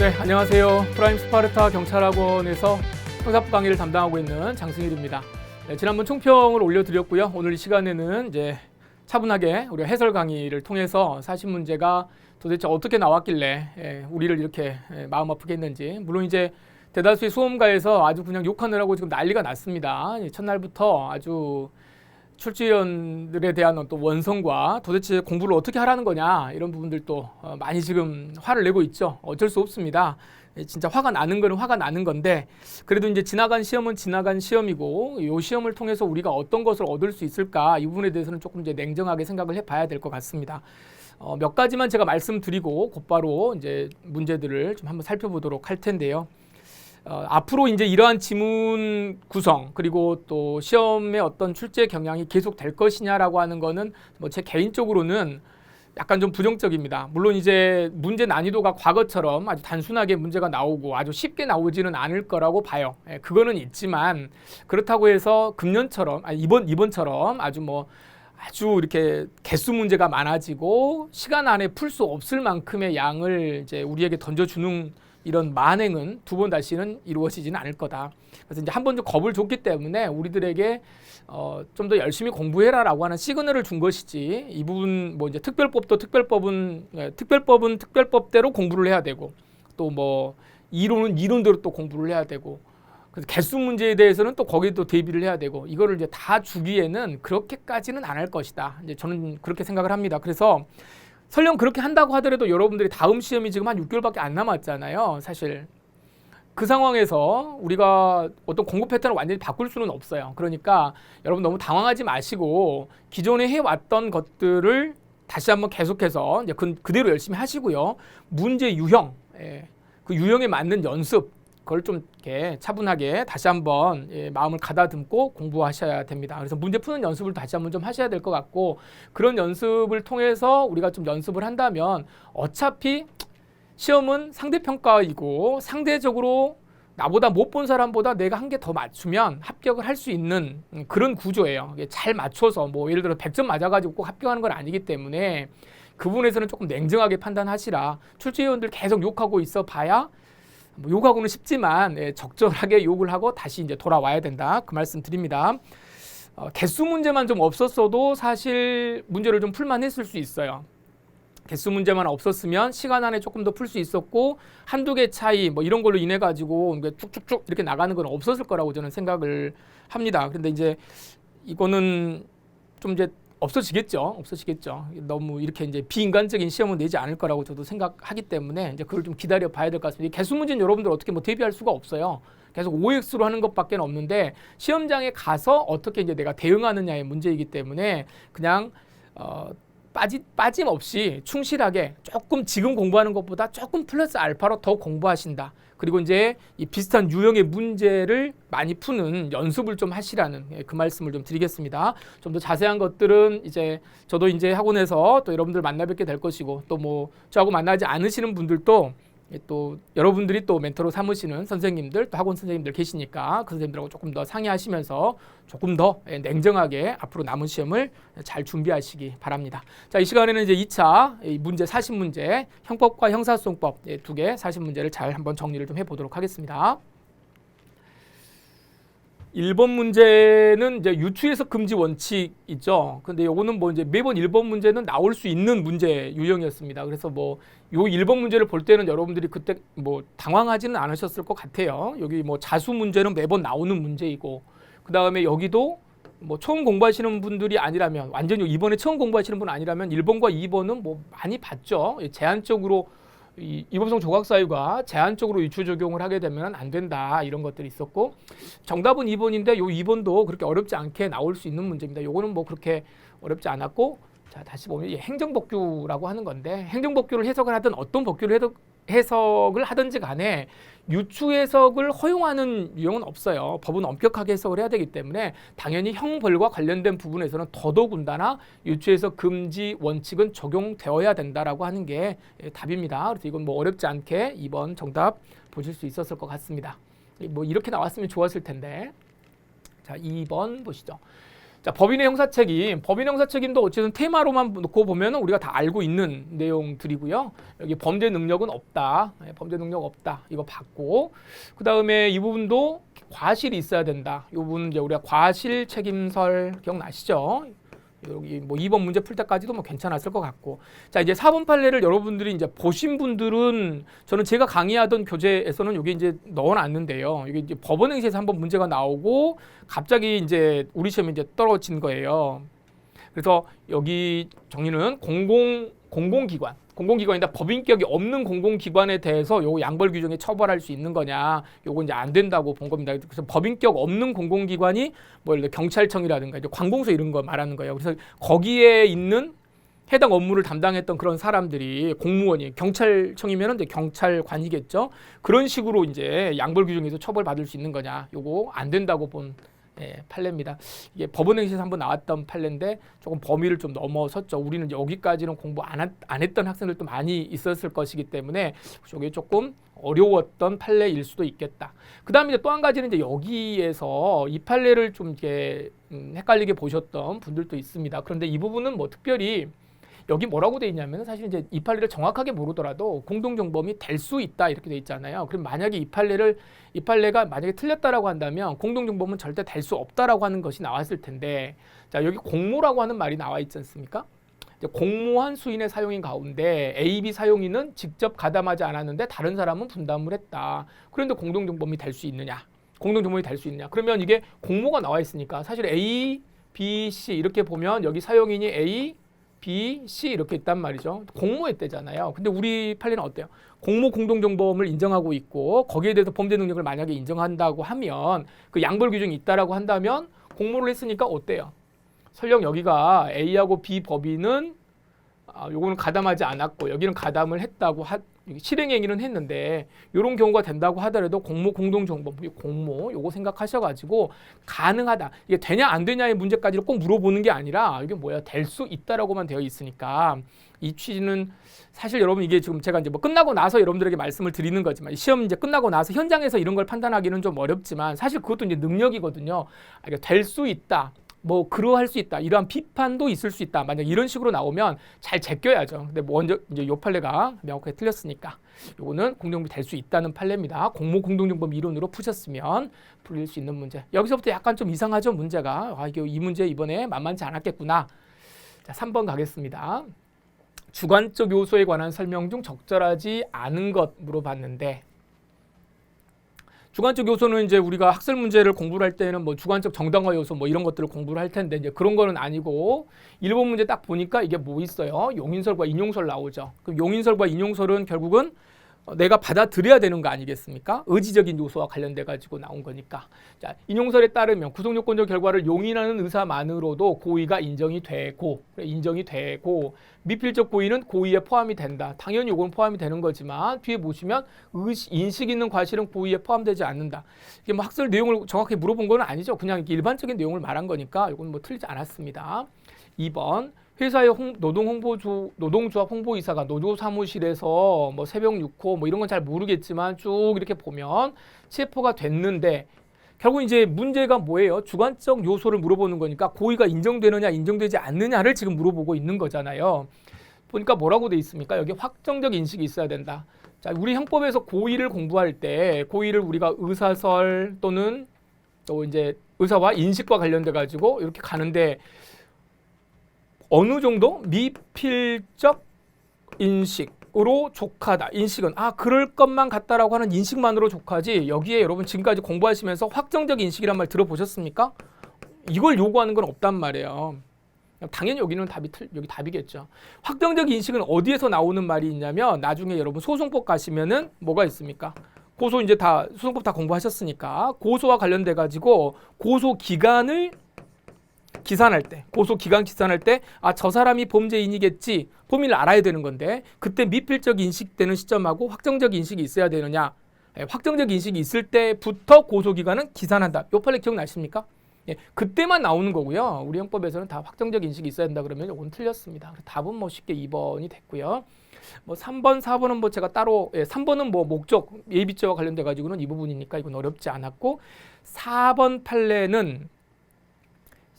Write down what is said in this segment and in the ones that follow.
네, 안녕하세요. 프라임 스파르타 경찰학원에서 형사법 강의를 담당하고 있는 장승일입니다. 네, 지난번 총평을 올려드렸고요. 오늘 이 시간에는 이제 차분하게 우리가 해설 강의를 통해서 사실 문제가 도대체 어떻게 나왔길래 우리를 이렇게 마음 아프게 했는지, 물론 이제 대다수의 수험가에서 아주 그냥 욕하느라고 지금 난리가 났습니다. 첫날부터 아주 출제위원들에 대한 어떤 원성과 도대체 공부를 어떻게 하라는 거냐, 이런 부분들도 많이 지금 화를 내고 있죠. 어쩔 수 없습니다. 진짜 화가 나는 거는 화가 나는 건데, 그래도 이제 지나간 시험은 지나간 시험이고, 이 시험을 통해서 우리가 어떤 것을 얻을 수 있을까, 이 부분에 대해서는 조금 이제 냉정하게 생각을 해봐야 될 것 같습니다. 몇 가지만 제가 말씀드리고 곧바로 이제 문제들을 좀 한번 살펴보도록 할 텐데요. 앞으로 이제 이러한 지문 구성, 그리고 또 시험의 어떤 출제 경향이 계속 될 것이냐라고 하는 거는 뭐 제 개인적으로는 약간 좀 부정적입니다. 물론 이제 문제 난이도가 과거처럼 아주 단순하게 문제가 나오고 아주 쉽게 나오지는 않을 거라고 봐요. 그거는 있지만, 그렇다고 해서 금년처럼, 이번처럼 아주 이렇게 개수 문제가 많아지고 시간 안에 풀 수 없을 만큼의 양을 이제 우리에게 던져주는 이런 만행은 두 번 다시는 이루어지지는 않을 거다. 그래서 이제 한 번 좀 겁을 줬기 때문에 우리들에게 좀 더 열심히 공부해라라고 하는 시그널을 준 것이지, 이 부분 뭐 이제 특별법도 특별법은 특별법대로 공부를 해야 되고, 또 뭐 이론은 이론대로 또 공부를 해야 되고, 그래서 개수 문제에 대해서는 또 거기에 또 대비를 해야 되고, 이거를 이제 다 주기에는 그렇게까지는 안 할 것이다. 이제 저는 그렇게 생각을 합니다. 그래서 설령 그렇게 한다고 하더라도 여러분들이 다음 시험이 지금 한 6개월밖에 안 남았잖아요. 사실 그 상황에서 우리가 어떤 공부 패턴을 완전히 바꿀 수는 없어요. 그러니까 여러분 너무 당황하지 마시고 기존에 해왔던 것들을 다시 한번 계속해서 이제 그대로 열심히 하시고요. 문제 유형, 그 유형에 맞는 연습, 그걸 좀 이렇게 차분하게 다시 한번 마음을 가다듬고 공부하셔야 됩니다. 그래서 문제 푸는 연습을 다시 한번 좀 하셔야 될 것 같고, 그런 연습을 통해서 우리가 좀 연습을 한다면 어차피 시험은 상대평가이고, 상대적으로 나보다 못 본 사람보다 내가 한 개 더 맞추면 합격을 할 수 있는 그런 구조예요. 잘 맞춰서 뭐 예를 들어 100점 맞아가지고 꼭 합격하는 건 아니기 때문에 그 부분에서는 조금 냉정하게 판단하시라. 출제위원들 계속 욕하고 있어 봐야, 욕하고는 쉽지만 적절하게 욕을 하고 다시 이제 돌아와야 된다, 그 말씀 드립니다. 개수 문제만 좀 없었어도 사실 문제를 좀 풀만 했을 수 있어요. 개수 문제만 없었으면 시간 안에 조금 더 풀 수 있었고, 한두 개 차이 뭐 이런 걸로 인해 가지고 쭉쭉쭉 이렇게 나가는 건 없었을 거라고 저는 생각을 합니다. 그런데 이제 이거는 좀 이제 없어지겠죠. 너무 이렇게 이제 비인간적인 시험은 내지 않을 거라고 저도 생각하기 때문에 이제 그걸 좀 기다려 봐야 될 것 같습니다. 이 개수 문제는 여러분들 어떻게 뭐 대비할 수가 없어요. 계속 OX로 하는 것밖에 없는데, 시험장에 가서 어떻게 이제 내가 대응하느냐의 문제이기 때문에 그냥 빠짐없이 충실하게 조금 지금 공부하는 것보다 조금 플러스 알파로 더 공부하신다. 그리고 이제 이 비슷한 유형의 문제를 많이 푸는 연습을 좀 하시라는 그 말씀을 좀 드리겠습니다. 좀 더 자세한 것들은 이제 저도 이제 학원에서 또 여러분들 만나 뵙게 될 것이고, 또 뭐 저하고 만나지 않으시는 분들도 또 여러분들이 또 멘토로 삼으시는 선생님들, 또 학원 선생님들 계시니까 그 선생님들하고 조금 더 상의하시면서 조금 더 냉정하게 앞으로 남은 시험을 잘 준비하시기 바랍니다. 자, 이 시간에는 이제 2차 문제 40문제, 형법과 형사소송법 두 개 40문제를 잘 한번 정리를 좀 해보도록 하겠습니다. 1번 문제는 이제 유추에서 금지 원칙이죠. 근데 요거는 뭐 이제 매번 1번 문제는 나올 수 있는 문제 유형이었습니다. 그래서 뭐 요 1번 문제를 볼 때는 여러분들이 그때 뭐 당황하지는 않으셨을 것 같아요. 여기 뭐 자수 문제는 매번 나오는 문제이고, 그 다음에 여기도 뭐 처음 공부하시는 분들이 아니라면, 완전히 이번에 처음 공부하시는 분 아니라면 1번과 2번은 뭐 많이 봤죠. 제한적으로 이범성 조각사유가 제한적으로 유추 적용을 하게 되면 안 된다, 이런 것들이 있었고, 정답은 2번인데 요 2번도 그렇게 어렵지 않게 나올 수 있는 문제입니다. 요거는 뭐 그렇게 어렵지 않았고, 자, 다시 보면 행정법규라고 하는 건데, 행정법규를 해석을 하든 어떤 법규를 해석을 하든지 간에 유추 해석을 허용하는 유형은 없어요. 법은 엄격하게 해석을 해야 되기 때문에 당연히 형벌과 관련된 부분에서는 더더군다나 유추 해석 금지 원칙은 적용되어야 된다라고 하는 게 답입니다. 그래서 이건 뭐 어렵지 않게 2번 정답 보실 수 있었을 것 같습니다. 뭐 이렇게 나왔으면 좋았을 텐데. 자, 2번 보시죠. 자, 법인의 형사책임. 법인의 형사책임도 어쨌든 테마로만 놓고 보면 우리가 다 알고 있는 내용들이고요. 여기 범죄 능력은 없다. 범죄 능력 없다. 이거 받고. 그 다음에 이 부분도 과실이 있어야 된다. 이 부분은 이제 우리가 과실 책임설 기억나시죠? 여기 뭐 2번 문제 풀 때까지도 뭐 괜찮았을 것 같고. 자, 이제 4번 판례를 여러분들이 이제 보신 분들은 저는 제가 강의하던 교재에서는 여기 이제 넣어놨는데요. 이게 이제 법원행시에서 한번 문제가 나오고 갑자기 이제 우리 시험에 이제 떨어진 거예요. 그래서 여기 정의는 공공기관이다. 법인격이 없는 공공기관에 대해서 요거 양벌 규정에 처벌할 수 있는 거냐, 요거 이제 안 된다고 본 겁니다. 그래서 법인격 없는 공공기관이 뭐 예를 들어 경찰청이라든가 이제 관공서 이런 거 말하는 거예요. 그래서 거기에 있는 해당 업무를 담당했던 그런 사람들이 공무원이 경찰청이면은 이제 경찰관이겠죠. 그런 식으로 이제 양벌 규정에서 처벌받을 수 있는 거냐, 요거 안 된다고 본 판례입니다. 이게 법원행시에서 한번 나왔던 판례인데 조금 범위를 좀 넘어섰죠. 우리는 여기까지는 공부 안 했던 학생들도 많이 있었을 것이기 때문에 이게 조금 어려웠던 판례일 수도 있겠다. 그 다음에 이제 또 한 가지는 이제 여기에서 이 판례를 좀 이렇게 헷갈리게 보셨던 분들도 있습니다. 그런데 이 부분은 뭐 특별히 여기 뭐라고 돼 있냐면 사실 이제 이 판례를 정확하게 모르더라도 공동정범이 될 수 있다 이렇게 돼 있잖아요. 그럼 만약에 이 판례가 만약에 틀렸다라고 한다면 공동정범은 절대 될 수 없다라고 하는 것이 나왔을 텐데, 자, 여기 공모라고 하는 말이 나와 있지 않습니까? 이제 공모한 수인의 사용인 가운데 A, B 사용인은 직접 가담하지 않았는데 다른 사람은 분담을 했다. 그런데 공동정범이 될 수 있느냐? 공동정범이 될 수 있느냐? 그러면 이게 공모가 나와 있으니까 사실 A, B, C 이렇게 보면 여기 사용인이 A, B, C 이렇게 있단 말이죠. 공모했대잖아요. 근데 우리 판례는 어때요? 공모 공동정범을 인정하고 있고 거기에 대해서 범죄 능력을 만약에 인정한다고 하면 그 양벌 규정이 있다라고 한다면 공모를 했으니까 어때요? 설령 여기가 A하고 B 법인은 요거는 가담하지 않았고 여기는 가담을 했다고 실행행위는 했는데 이런 경우가 된다고 하더라도 공모 공동정범 공모 요거 생각하셔가지고 가능하다, 이게 되냐 안 되냐의 문제까지를 꼭 물어보는 게 아니라 이게 뭐야 될 수 있다라고만 되어 있으니까 이 취지는 사실 여러분 이게 지금 제가 이제 뭐 끝나고 나서 여러분들에게 말씀을 드리는 거지만 시험 이제 끝나고 나서 현장에서 이런 걸 판단하기는 좀 어렵지만 사실 그것도 이제 능력이거든요. 될 수 있다. 뭐 그러할 수 있다. 이러한 비판도 있을 수 있다. 만약 이런 식으로 나오면 잘 제껴야죠. 근데 먼저 이제 요 판례가 명확하게 틀렸으니까 요거는 공동정범이 될 수 있다는 판례입니다. 공모 공동정범 이론으로 푸셨으면 풀릴 수 있는 문제. 여기서부터 약간 좀 이상하죠, 문제가. 이 문제 이번에 만만치 않았겠구나. 자, 3번 가겠습니다. 주관적 요소에 관한 설명 중 적절하지 않은 것 물어봤는데, 주관적 요소는 이제 우리가 학술 문제를 공부를 할 때는 뭐 주관적 정당화 요소 뭐 이런 것들을 공부를 할 텐데 이제 그런 거는 아니고 1번 문제 딱 보니까 이게 뭐 있어요? 용인설과 인용설 나오죠. 그럼 용인설과 인용설은 결국은 내가 받아들여야 되는 거 아니겠습니까? 의지적인 요소와 관련돼 가지고 나온 거니까. 자, 인용설에 따르면 구성요건적 결과를 용인하는 의사만으로도 고의가 인정이 되고 미필적 고의는 고의에 포함이 된다. 당연히 이건 포함이 되는 거지만 뒤에 보시면 인식 있는 과실은 고의에 포함되지 않는다. 이게 뭐 학술 내용을 정확히 물어본 건 아니죠. 그냥 일반적인 내용을 말한 거니까 이건 뭐 틀리지 않았습니다. 2번 회사의 노동조합 홍보이사가 노조 사무실에서 뭐 새벽 6호 뭐 이런 건 잘 모르겠지만 쭉 이렇게 보면 체포가 됐는데 결국 이제 문제가 뭐예요? 주관적 요소를 물어보는 거니까 고의가 인정되느냐 인정되지 않느냐를 지금 물어보고 있는 거잖아요. 보니까 뭐라고 돼 있습니까? 여기 확정적 인식이 있어야 된다. 자, 우리 형법에서 고의를 공부할 때 고의를 우리가 의사설 또는 또 이제 의사와 인식과 관련돼 가지고 이렇게 가는데 어느 정도 미필적 인식으로 족하다. 인식은 그럴 것만 같다라고 하는 인식만으로 족하지. 여기에 여러분 지금까지 공부하시면서 확정적 인식이란 말 들어보셨습니까? 이걸 요구하는 건 없단 말이에요. 당연히 여기는 여기 답이겠죠. 확정적 인식은 어디에서 나오는 말이 있냐면 나중에 여러분 소송법 가시면은 뭐가 있습니까? 고소 이제 다 소송법 다 공부하셨으니까 고소와 관련돼 가지고 고소 기간을 기산할 때, 고소 기간 기산할 때, 저 사람이 범죄인이겠지, 범인을 알아야 되는 건데, 그때 미필적 인식되는 시점하고 확정적 인식이 있어야 되느냐? 확정적 인식이 있을 때부터 고소 기간은 기산한다. 요 판례 기억나십니까? 그때만 나오는 거고요. 우리 형법에서는 다 확정적 인식이 있어야 된다 그러면 이건 틀렸습니다. 답은 뭐 쉽게 2번이 됐고요. 뭐 3번, 4번은 뭐 제가 따로 3번은 뭐 목적, 예비죄와 관련돼 가지고는 이 부분이니까 이건 어렵지 않았고 4번 판례는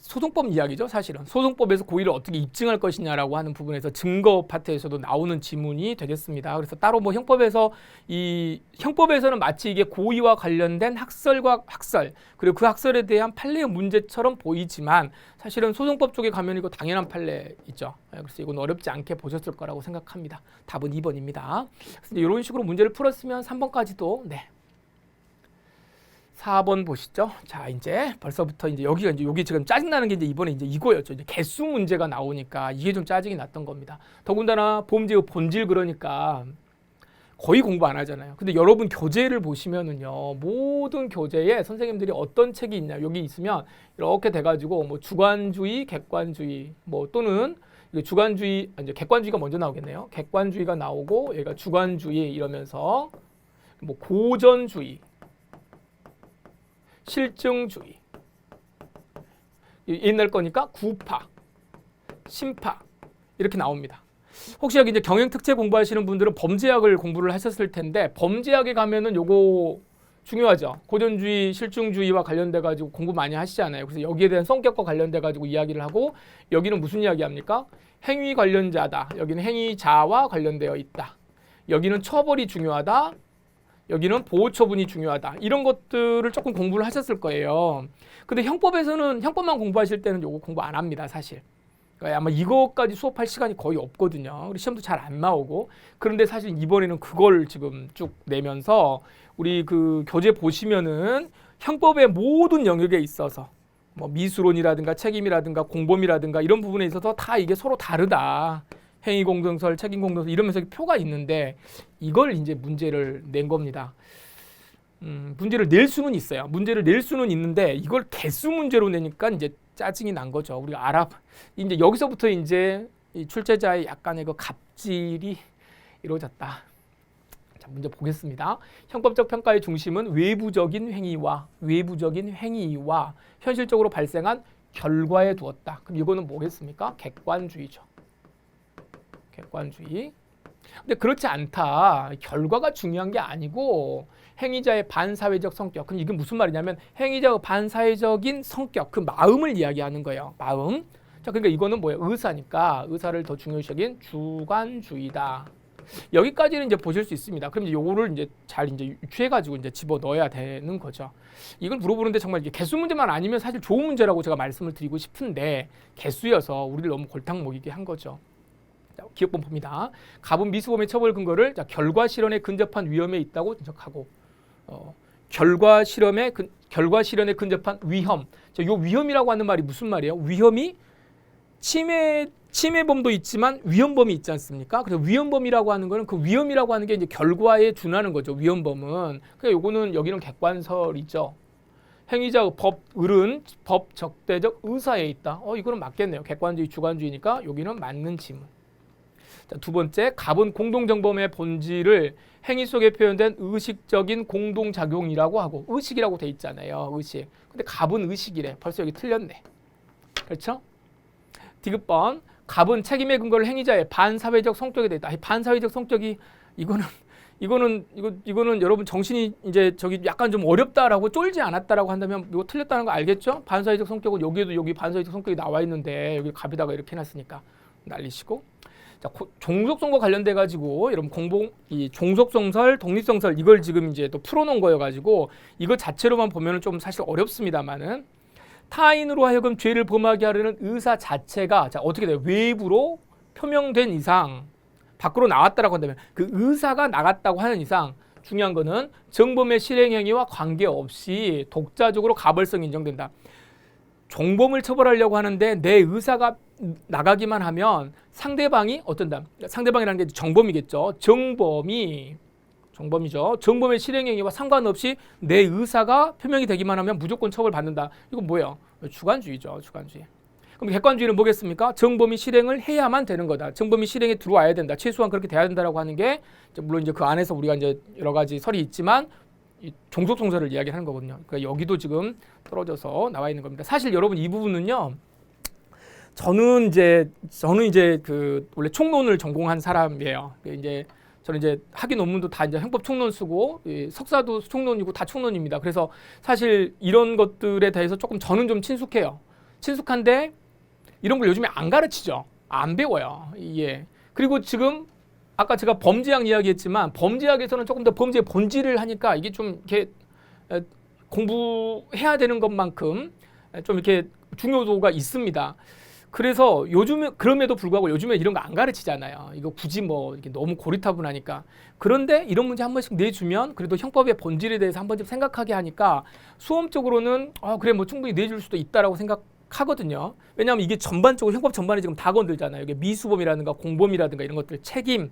소송법 이야기죠. 사실은 소송법에서 고의를 어떻게 입증할 것이냐라고 하는 부분에서 증거 파트에서도 나오는 지문이 되겠습니다. 그래서 따로 뭐 형법에서는 마치 이게 고의와 관련된 학설과 학설 그리고 그 학설에 대한 판례의 문제처럼 보이지만 사실은 소송법 쪽에 가면 이거 당연한 판례 있죠. 그래서 이건 어렵지 않게 보셨을 거라고 생각합니다. 답은 2번입니다. 그래서 이런 식으로 문제를 풀었으면 3번까지도 4번 보시죠. 자, 이제 벌써부터 이제 여기 지금 짜증나는 게 이제 이번에 이제 이거였죠. 이제 개수 문제가 나오니까 이게 좀 짜증이 났던 겁니다. 더군다나 범죄의 본질 그러니까 거의 공부 안 하잖아요. 근데 여러분 교재를 보시면은요, 모든 교재에 선생님들이 어떤 책이 있냐 여기 있으면 이렇게 돼가지고 뭐 주관주의, 객관주의, 뭐 또는 주관주의, 이제 객관주의가 먼저 나오겠네요. 객관주의가 나오고 얘가 주관주의 이러면서 뭐 고전주의. 실증주의, 옛날 거니까 구파, 신파 이렇게 나옵니다. 혹시 여기 이제 경영특채 공부하시는 분들은 범죄학을 공부를 하셨을 텐데 범죄학에 가면은 요거 중요하죠. 고전주의, 실증주의와 관련돼 가지고 공부 많이 하시잖아요. 그래서 여기에 대한 성격과 관련돼 가지고 이야기를 하고 여기는 무슨 이야기 합니까? 행위 관련자다. 여기는 행위자와 관련되어 있다. 여기는 처벌이 중요하다. 여기는 보호 처분이 중요하다. 이런 것들을 조금 공부를 하셨을 거예요. 근데 형법만 공부하실 때는 요거 공부 안 합니다, 사실. 그러니까 아마 이거까지 수업할 시간이 거의 없거든요. 시험도 잘 안 나오고. 그런데 사실 이번에는 그걸 지금 쭉 내면서 우리 그 교재 보시면은 형법의 모든 영역에 있어서 뭐 미수론이라든가 책임이라든가 공범이라든가 이런 부분에 있어서 다 이게 서로 다르다. 행위공정설, 책임공정설 이러면서 표가 있는데 이걸 이제 문제를 낸 겁니다. 문제를 낼 수는 있어요. 문제를 낼 수는 있는데 이걸 개수 문제로 내니까 이제 짜증이 난 거죠. 우리가 이제 여기서부터 이제 이 출제자의 약간의 그 갑질이 이루어졌다. 자, 문제 보겠습니다. 형법적 평가의 중심은 외부적인 행위와 현실적으로 발생한 결과에 두었다. 그럼 이거는 뭐겠습니까? 객관주의죠. 객관주의. 근데 그렇지 않다. 결과가 중요한 게 아니고 행위자의 반사회적 성격. 그럼 이게 무슨 말이냐면 행위자의 반사회적인 성격, 그 마음을 이야기하는 거예요. 마음. 자, 그러니까 이거는 뭐예요? 의사니까 의사를 더 중요시 여긴 주관주의다. 여기까지는 이제 보실 수 있습니다. 그럼 이제 요거를 이제 잘 이제 유추해가지고 이제 집어 넣어야 되는 거죠. 이걸 물어보는데 정말 이게 개수 문제만 아니면 사실 좋은 문제라고 제가 말씀을 드리고 싶은데 개수여서 우리를 너무 골탕 먹이게 한 거죠. 기억본 봅니다. 가분 미수범의 처벌 근거를 결과 실현에 근접한 위험에 있다고 지적하고 결과 실현에 근접한 위험. 요 위험이라고 하는 말이 무슨 말이에요? 위험이 침해범도 있지만 위험범이 있지 않습니까? 그래서 위험범이라고 하는 거는 그 위험이라고 하는 게 이제 결과에 준하는 거죠. 위험범은. 그러니까 요거는 여기는 객관설이죠. 행위자의 법을은 법 적대적 의사에 있다. 이거는 맞겠네요. 객관주의, 주관주의니까 여기는 맞는 지문. 자, 두 번째, 갑은 공동정범의 본질을 행위 속에 표현된 의식적인 공동작용이라고 하고 의식이라고 돼 있잖아요. 의식. 근데 갑은 의식이래. 벌써 여기 틀렸네. 그렇죠? 디귿번, 갑은 책임의 근거를 행위자의 반사회적 성격에 돼 있다. 반사회적 성격이 이거는 여러분 정신이 이제 저기 약간 좀 어렵다라고 쫄지 않았다라고 한다면 이거 틀렸다는 거 알겠죠? 반사회적 성격은 여기 반사회적 성격이 나와 있는데 여기 갑에다가 이렇게 해놨으니까 날리시고. 자, 종속성과 관련돼 가지고 여러분 이 종속성설, 독립성설 이걸 지금 이제 또 풀어놓은 거여 가지고 이거 자체로만 보면은 좀 사실 어렵습니다만은 타인으로 하여금 죄를 범하게 하려는 의사 자체가 자 어떻게 돼요? 외부로 표명된 이상 밖으로 나왔다라고 한다면 그 의사가 나갔다고 하는 이상 중요한 거는 정범의 실행 행위와 관계없이 독자적으로 가벌성이 인정된다. 종범을 처벌하려고 하는데 내 의사가 나가기만 하면 상대방이 어떤다? 상대방이라는 게 정범이겠죠. 정범이죠. 정범의 실행행위와 상관없이 내 의사가 표명이 되기만 하면 무조건 처벌받는다. 이건 뭐예요? 주관주의죠. 주관주의. 그럼 객관주의는 뭐겠습니까? 정범이 실행을 해야만 되는 거다. 정범이 실행에 들어와야 된다. 최소한 그렇게 돼야 된다라고 하는 게 물론 이제 그 안에서 우리가 이제 여러 가지 설이 있지만 이 종속성설을 이야기하는 거거든요. 그러니까 여기도 지금 떨어져서 나와 있는 겁니다. 사실 여러분 이 부분은요. 저는 이제 그 원래 총론을 전공한 사람이에요. 저는 이제 학위 논문도 다 이제 형법 총론 쓰고 석사도 총론이고 다 총론입니다. 그래서 사실 이런 것들에 대해서 조금 저는 좀 친숙해요. 친숙한데 이런 걸 요즘에 안 가르치죠. 안 배워요. 예. 그리고 지금 아까 제가 범죄학 이야기했지만 범죄학에서는 조금 더 범죄의 본질을 하니까 이게 좀 이렇게 공부해야 되는 것만큼 좀 이렇게 중요도가 있습니다. 그래서 요즘에 그럼에도 불구하고 요즘에 이런 거 안 가르치잖아요. 이거 굳이 뭐 이렇게 너무 고리타분하니까. 그런데 이런 문제 한 번씩 내주면 그래도 형법의 본질에 대해서 한 번쯤 생각하게 하니까 수험적으로는 그래 뭐 충분히 내줄 수도 있다라고 생각하거든요. 왜냐하면 이게 전반적으로 형법 전반에 지금 다 건들잖아요. 이게 미수범이라든가 공범이라든가 이런 것들 책임,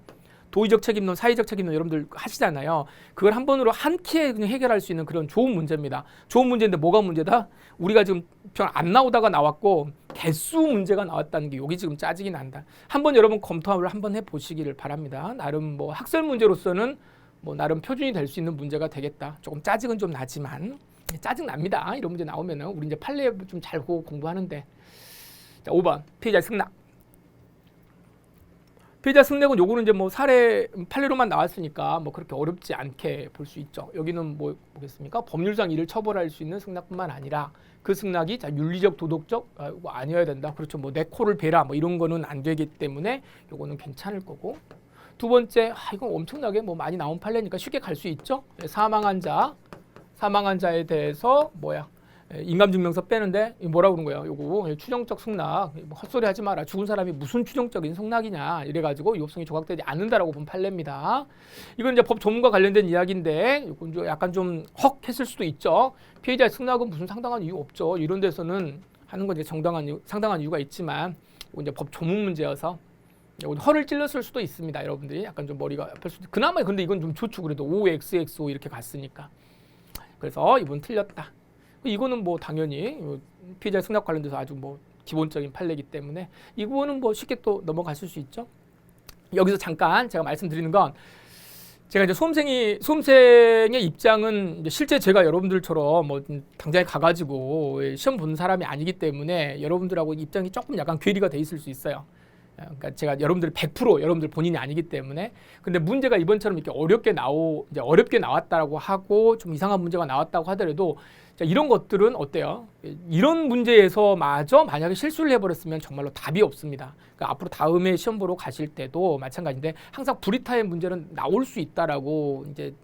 도의적 책임론, 사회적 책임론 여러분들 하시잖아요. 그걸 한 번으로 한 키에 그냥 해결할 수 있는 그런 좋은 문제입니다. 좋은 문제인데 뭐가 문제다? 우리가 지금 편 안 나오다가 나왔고 개수 문제가 나왔다는 게 여기 지금 짜증이 난다. 한번 여러분 검토를 한번 해보시기를 바랍니다. 나름 뭐 학설 문제로서는 뭐 나름 표준이 될 수 있는 문제가 되겠다. 조금 짜증은 좀 나지만 짜증 납니다. 이런 문제 나오면은 우리 이제 판례 좀 잘 보고 공부하는데. 자, 5번 피해자 승낙. 피해자 승낙은 요거는 이제 뭐 사례 판례로만 나왔으니까 뭐 그렇게 어렵지 않게 볼 수 있죠. 여기는 뭐 보겠습니까? 법률상 이를 처벌할 수 있는 승낙뿐만 아니라 그 승낙이 윤리적, 도덕적 아니어야 된다. 그렇죠. 뭐 내 코를 베라 뭐 이런 거는 안 되기 때문에 요거는 괜찮을 거고. 두 번째, 이건 엄청나게 뭐 많이 나온 판례니까 쉽게 갈 수 있죠. 사망한 자에 대해서 인감증명서 빼는데 뭐라고 그런 거예요? 요거 추정적 승낙, 헛소리 하지 마라. 죽은 사람이 무슨 추정적인 승낙이냐 이래가지고 위법성이 조각되지 않는다라고 본 판례입니다. 이건 이제 법 조문과 관련된 이야기인데 이건 약간 좀 헉했을 수도 있죠. 피해자의 승낙은 무슨 상당한 이유 없죠. 이런 데서는 하는 건 이제 상당한 이유가 있지만 이건 이제 법 조문 문제여서 허를 찔렀을 수도 있습니다. 여러분들이 약간 좀 머리가 아플 수도. 그나마 근데 이건 좀 좋죠. 그래도 OXXO 이렇게 갔으니까. 그래서 이분 틀렸다. 이거는 뭐 당연히 피해자 승낙 관련돼서 아주 뭐 기본적인 판례이기 때문에 이 부분은 뭐 쉽게 또 넘어갔을 수 있죠. 여기서 잠깐 제가 말씀드리는 건 제가 이제 수험생의 입장은 이제 실제 제가 여러분들처럼 뭐 당장에 가가지고 시험 보는 사람이 아니기 때문에 여러분들하고 입장이 조금 약간 괴리가 돼 있을 수 있어요. 그러니까 제가 여러분들 100% 여러분들 본인이 아니기 때문에. 근데 문제가 이번처럼 이렇게 이제 어렵게 나왔다라고 하고 좀 이상한 문제가 나왔다고 하더라도 자, 이런 것들은 어때요? 이런 문제에서마저 만약에 실수를 해버렸으면 정말로 답이 없습니다. 그러니까 앞으로 다음에 시험 보러 가실 때도 마찬가지인데 항상 불이타의 문제는 나올 수 있다라고 이제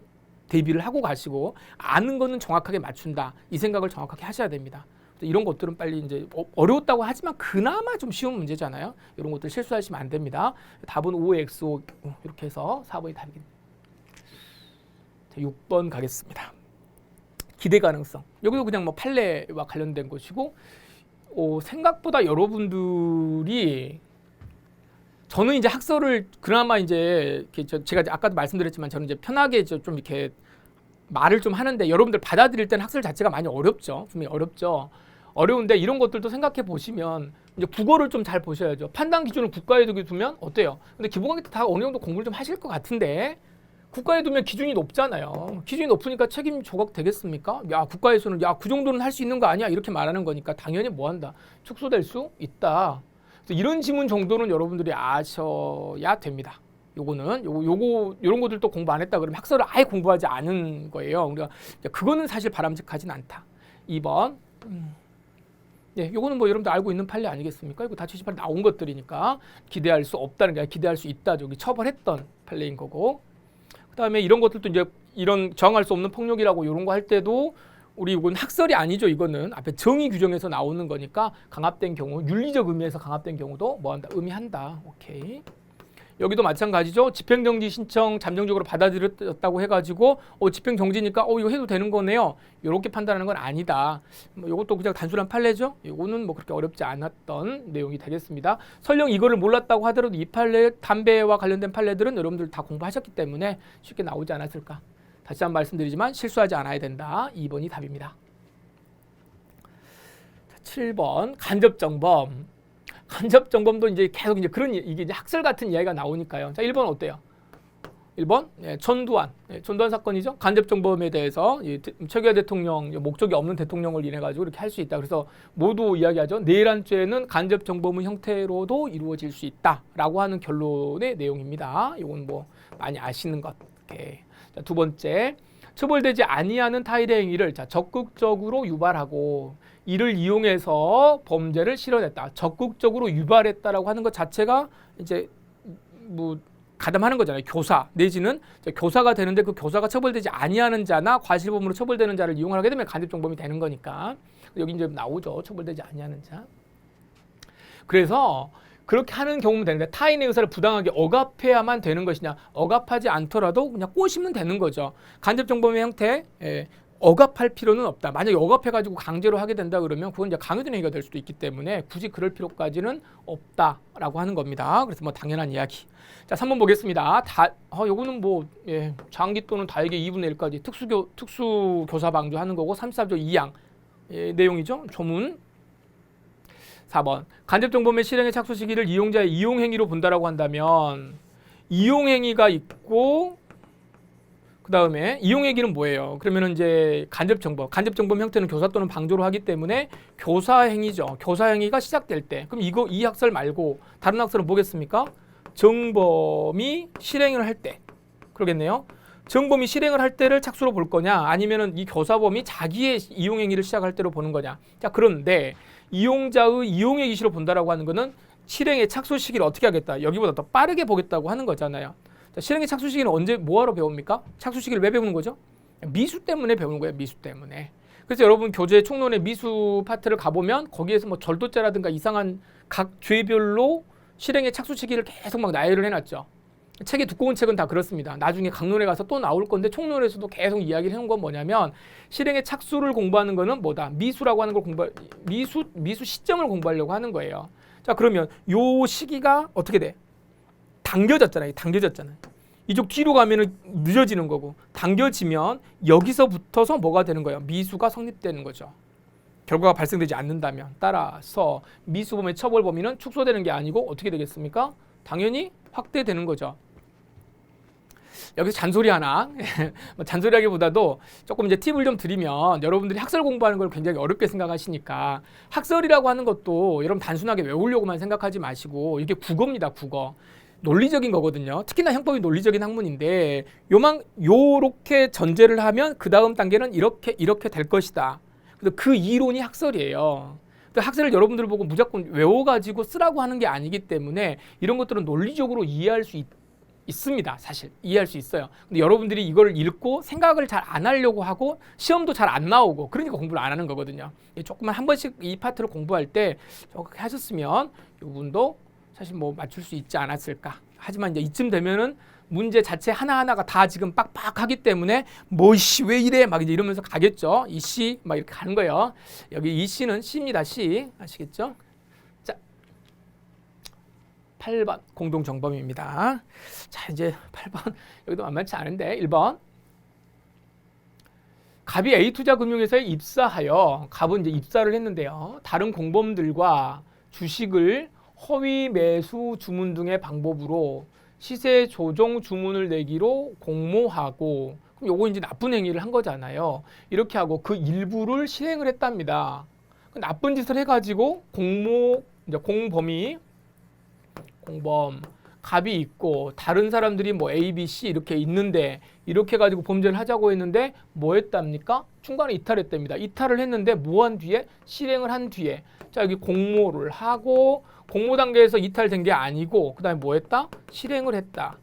대비를 하고 가시고 아는 거는 정확하게 맞춘다. 이 생각을 정확하게 하셔야 됩니다. 이런 것들은 빨리 이제 어려웠다고 하지만 그나마 좀 쉬운 문제잖아요. 이런 것들 실수하시면 안 됩니다. 답은 OXO 이렇게 해서 4번이 답이겠네요. 6번 가겠습니다. 기대 가능성. 여기도 그냥 뭐 판례와 관련된 것이고 생각보다 여러분들이 저는 이제 학설을 그나마 이제 제가 아까도 말씀드렸지만 저는 이제 편하게 좀 이렇게 말을 좀 하는데 여러분들 받아들일 때는 학설 자체가 많이 어렵죠. 분명히 어렵죠. 어려운데 이런 것들도 생각해 보시면 이제 국어를 좀 잘 보셔야죠. 판단 기준을 국가에 두면 어때요? 근데 기본학기 때 다 어느 정도 공부를 좀 하실 것 같은데 국가에 두면 기준이 높잖아요. 기준이 높으니까 책임 조각 되겠습니까? 야, 국가에서는 그 정도는 할 수 있는 거 아니야? 이렇게 말하는 거니까 당연히 뭐 한다? 축소될 수 있다. 그래서 이런 지문 정도는 여러분들이 아셔야 됩니다. 요거는 요런 것들도 공부 안 했다 그러면 학설을 아예 공부하지 않은 거예요. 우리가 그거는 사실 바람직하진 않다. 2번. 요거는 뭐 여러분들 알고 있는 판례 아니겠습니까? 이거 다 78 나온 것들이니까 기대할 수 없다는 게 아니라 기대할 수 있다. 저기 처벌했던 판례인 거고. 그다음에 이런 것들도 이제 이런 정할 수 없는 폭력이라고 이런 거 할 때도 우리 이건 학설이 아니죠. 이거는 앞에 정의 규정에서 나오는 거니까 강압된 경우, 윤리적 의미에서 강압된 경우도 뭐한다? 의미한다. 오케이. 여기도 마찬가지죠. 집행정지 신청 잠정적으로 받아들였다고 해가지고 집행정지니까 이거 해도 되는 거네요. 이렇게 판단하는 건 아니다. 이것도 그냥 단순한 판례죠. 이거는 뭐 그렇게 어렵지 않았던 내용이 되겠습니다. 설령 이거를 몰랐다고 하더라도 이 판례, 담배와 관련된 판례들은 여러분들 다 공부하셨기 때문에 쉽게 나오지 않았을까. 다시 한번 말씀드리지만 실수하지 않아야 된다. 2번이 답입니다. 7번 간접정범. 간접정범도 이제 계속 이제 이게 이제 학설 같은 이야기가 나오니까요. 자, 1번 어때요? 1번 전두환 사건이죠. 간접정범에 대해서 최규하 대통령 목적이 없는 대통령을 인해 가지고 이렇게 할 수 있다. 그래서 모두 이야기하죠. 내란죄는 간접정범의 형태로도 이루어질 수 있다라고 하는 결론의 내용입니다. 이건 뭐 많이 아시는 것. 자, 두 번째 처벌되지 아니하는 타인의 행위를 자, 적극적으로 유발하고 이를 이용해서 범죄를 실현했다. 적극적으로 유발했다라고 하는 것 자체가 이제 뭐 가담하는 거잖아요. 교사 내지는 교사가 되는데 그 교사가 처벌되지 아니하는 자나 과실범으로 처벌되는 자를 이용하게 되면 간접정범이 되는 거니까 여기 이제 나오죠. 처벌되지 아니하는 자. 그래서 그렇게 하는 경우면 되는데 타인의 의사를 부당하게 억압해야만 되는 것이냐? 억압하지 않더라도 그냥 꼬시면 되는 거죠. 간접정범의 형태 억압할 필요는 없다. 만약에 억압해가지고 강제로 하게 된다 그러면 그건 이제 강요된 행위가 될 수도 있기 때문에 굳이 그럴 필요까지는 없다라고 하는 겁니다. 그래서 뭐 당연한 이야기. 자, 3번 보겠습니다. 요거는 뭐 장기 또는 다에게 2분의 1까지 특수교사 방조하는 거고 34조 2항 내용이죠. 조문. 4번 간접정범의 실행의 착수 시기를 이용자의 이용행위로 본다라고 한다면 이용행위가 있고 그 다음에 이용행위는 뭐예요? 그러면은 이제 간접정범 형태는 교사 또는 방조로 하기 때문에 교사행위죠. 교사행위가 시작될 때 그럼 이 학설 말고 다른 학설은 뭐겠습니까? 정범이 실행을 할 때 그러겠네요. 정범이 실행을 할 때를 착수로 볼 거냐 아니면은 이 교사범이 자기의 이용행위를 시작할 때로 보는 거냐. 자, 그런데 이용자의 이용의 기시로 본다라고 하는 거는 실행의 착수 시기를 어떻게 하겠다. 여기보다 더 빠르게 보겠다고 하는 거잖아요. 자, 실행의 착수 시기는 언제 뭐하러 배웁니까? 착수 시기를 왜 배우는 거죠? 미수 때문에 배우는 거예요. 미수 때문에. 그래서 여러분 교재 총론의 미수 파트를 가보면 거기에서 뭐 절도죄라든가 이상한 각 죄별로 실행의 착수 시기를 계속 막 나열을 해놨죠. 책이 두꺼운 책은 다 그렇습니다. 나중에 강론에 가서 또 나올 건데 총론에서도 계속 이야기를 해온 건 뭐냐면 실행의 착수를 공부하는 거는 뭐다? 미수라고 하는 걸 미수 시점을 공부하려고 하는 거예요. 자, 그러면 요 시기가 어떻게 돼? 당겨졌잖아요. 이쪽 뒤로 가면은 늦어지는 거고 당겨지면 여기서 붙어서 뭐가 되는 거예요? 미수가 성립되는 거죠. 결과가 발생되지 않는다면 따라서 미수범의 처벌 범위는 축소되는 게 아니고 어떻게 되겠습니까? 당연히 확대되는 거죠. 여기서 잔소리 하나 잔소리하기보다도 조금 이제 팁을 좀 드리면 여러분들이 학설 공부하는 걸 굉장히 어렵게 생각하시니까 학설이라고 하는 것도 여러분 단순하게 외우려고만 생각하지 마시고 이게 국어입니다. 국어. 논리적인 거거든요. 특히나 형법이 논리적인 학문인데 요렇게 전제를 하면 그 다음 단계는 이렇게 될 것이다. 그래서 그 이론이 학설이에요. 학설을 여러분들 보고 무조건 외워가지고 쓰라고 하는 게 아니기 때문에 이런 것들은 논리적으로 이해할 수 있습니다. 사실 이해할 수 있어요. 근데 여러분들이 이걸 읽고 생각을 잘 안 하려고 하고 시험도 잘 안 나오고 그러니까 공부를 안 하는 거거든요. 조금만 한 번씩 이 파트를 공부할 때 저렇게 하셨으면 이분도 사실 뭐 맞출 수 있지 않았을까. 하지만 이제 이쯤 되면은 문제 자체 하나하나가 다 지금 빡빡하기 때문에 뭐씨 왜 이래 막 이제 이러면서 가겠죠. 이 씨 막 이렇게 가는 거예요. 여기 이 씨는 C입니다. C 아시겠죠? 자, 8번 공동정범입니다. 자, 이제 8번 여기도 만만치 않은데 1번 갑이 A투자금융회사에 입사하여 갑은 이제 입사를 했는데요. 다른 공범들과 주식을 허위 매수 주문 등의 방법으로 시세 조정 주문을 내기로 공모하고 그럼 요거 이제 나쁜 행위를 한 거잖아요. 이렇게 하고 그 일부를 실행을 했답니다. 나쁜 짓을 해가지고 공범 갑이 있고 다른 사람들이 뭐 A, B, C 이렇게 있는데 이렇게 가지고 범죄를 하자고 했는데 뭐 했답니까? 중간에 이탈했답니다. 이탈을 했는데 뭐 한 뒤에? 실행을 한 뒤에 자 여기 공모를 하고 공모 단계에서 이탈된 게 아니고 그 다음에 뭐 했다? 실행을 했다.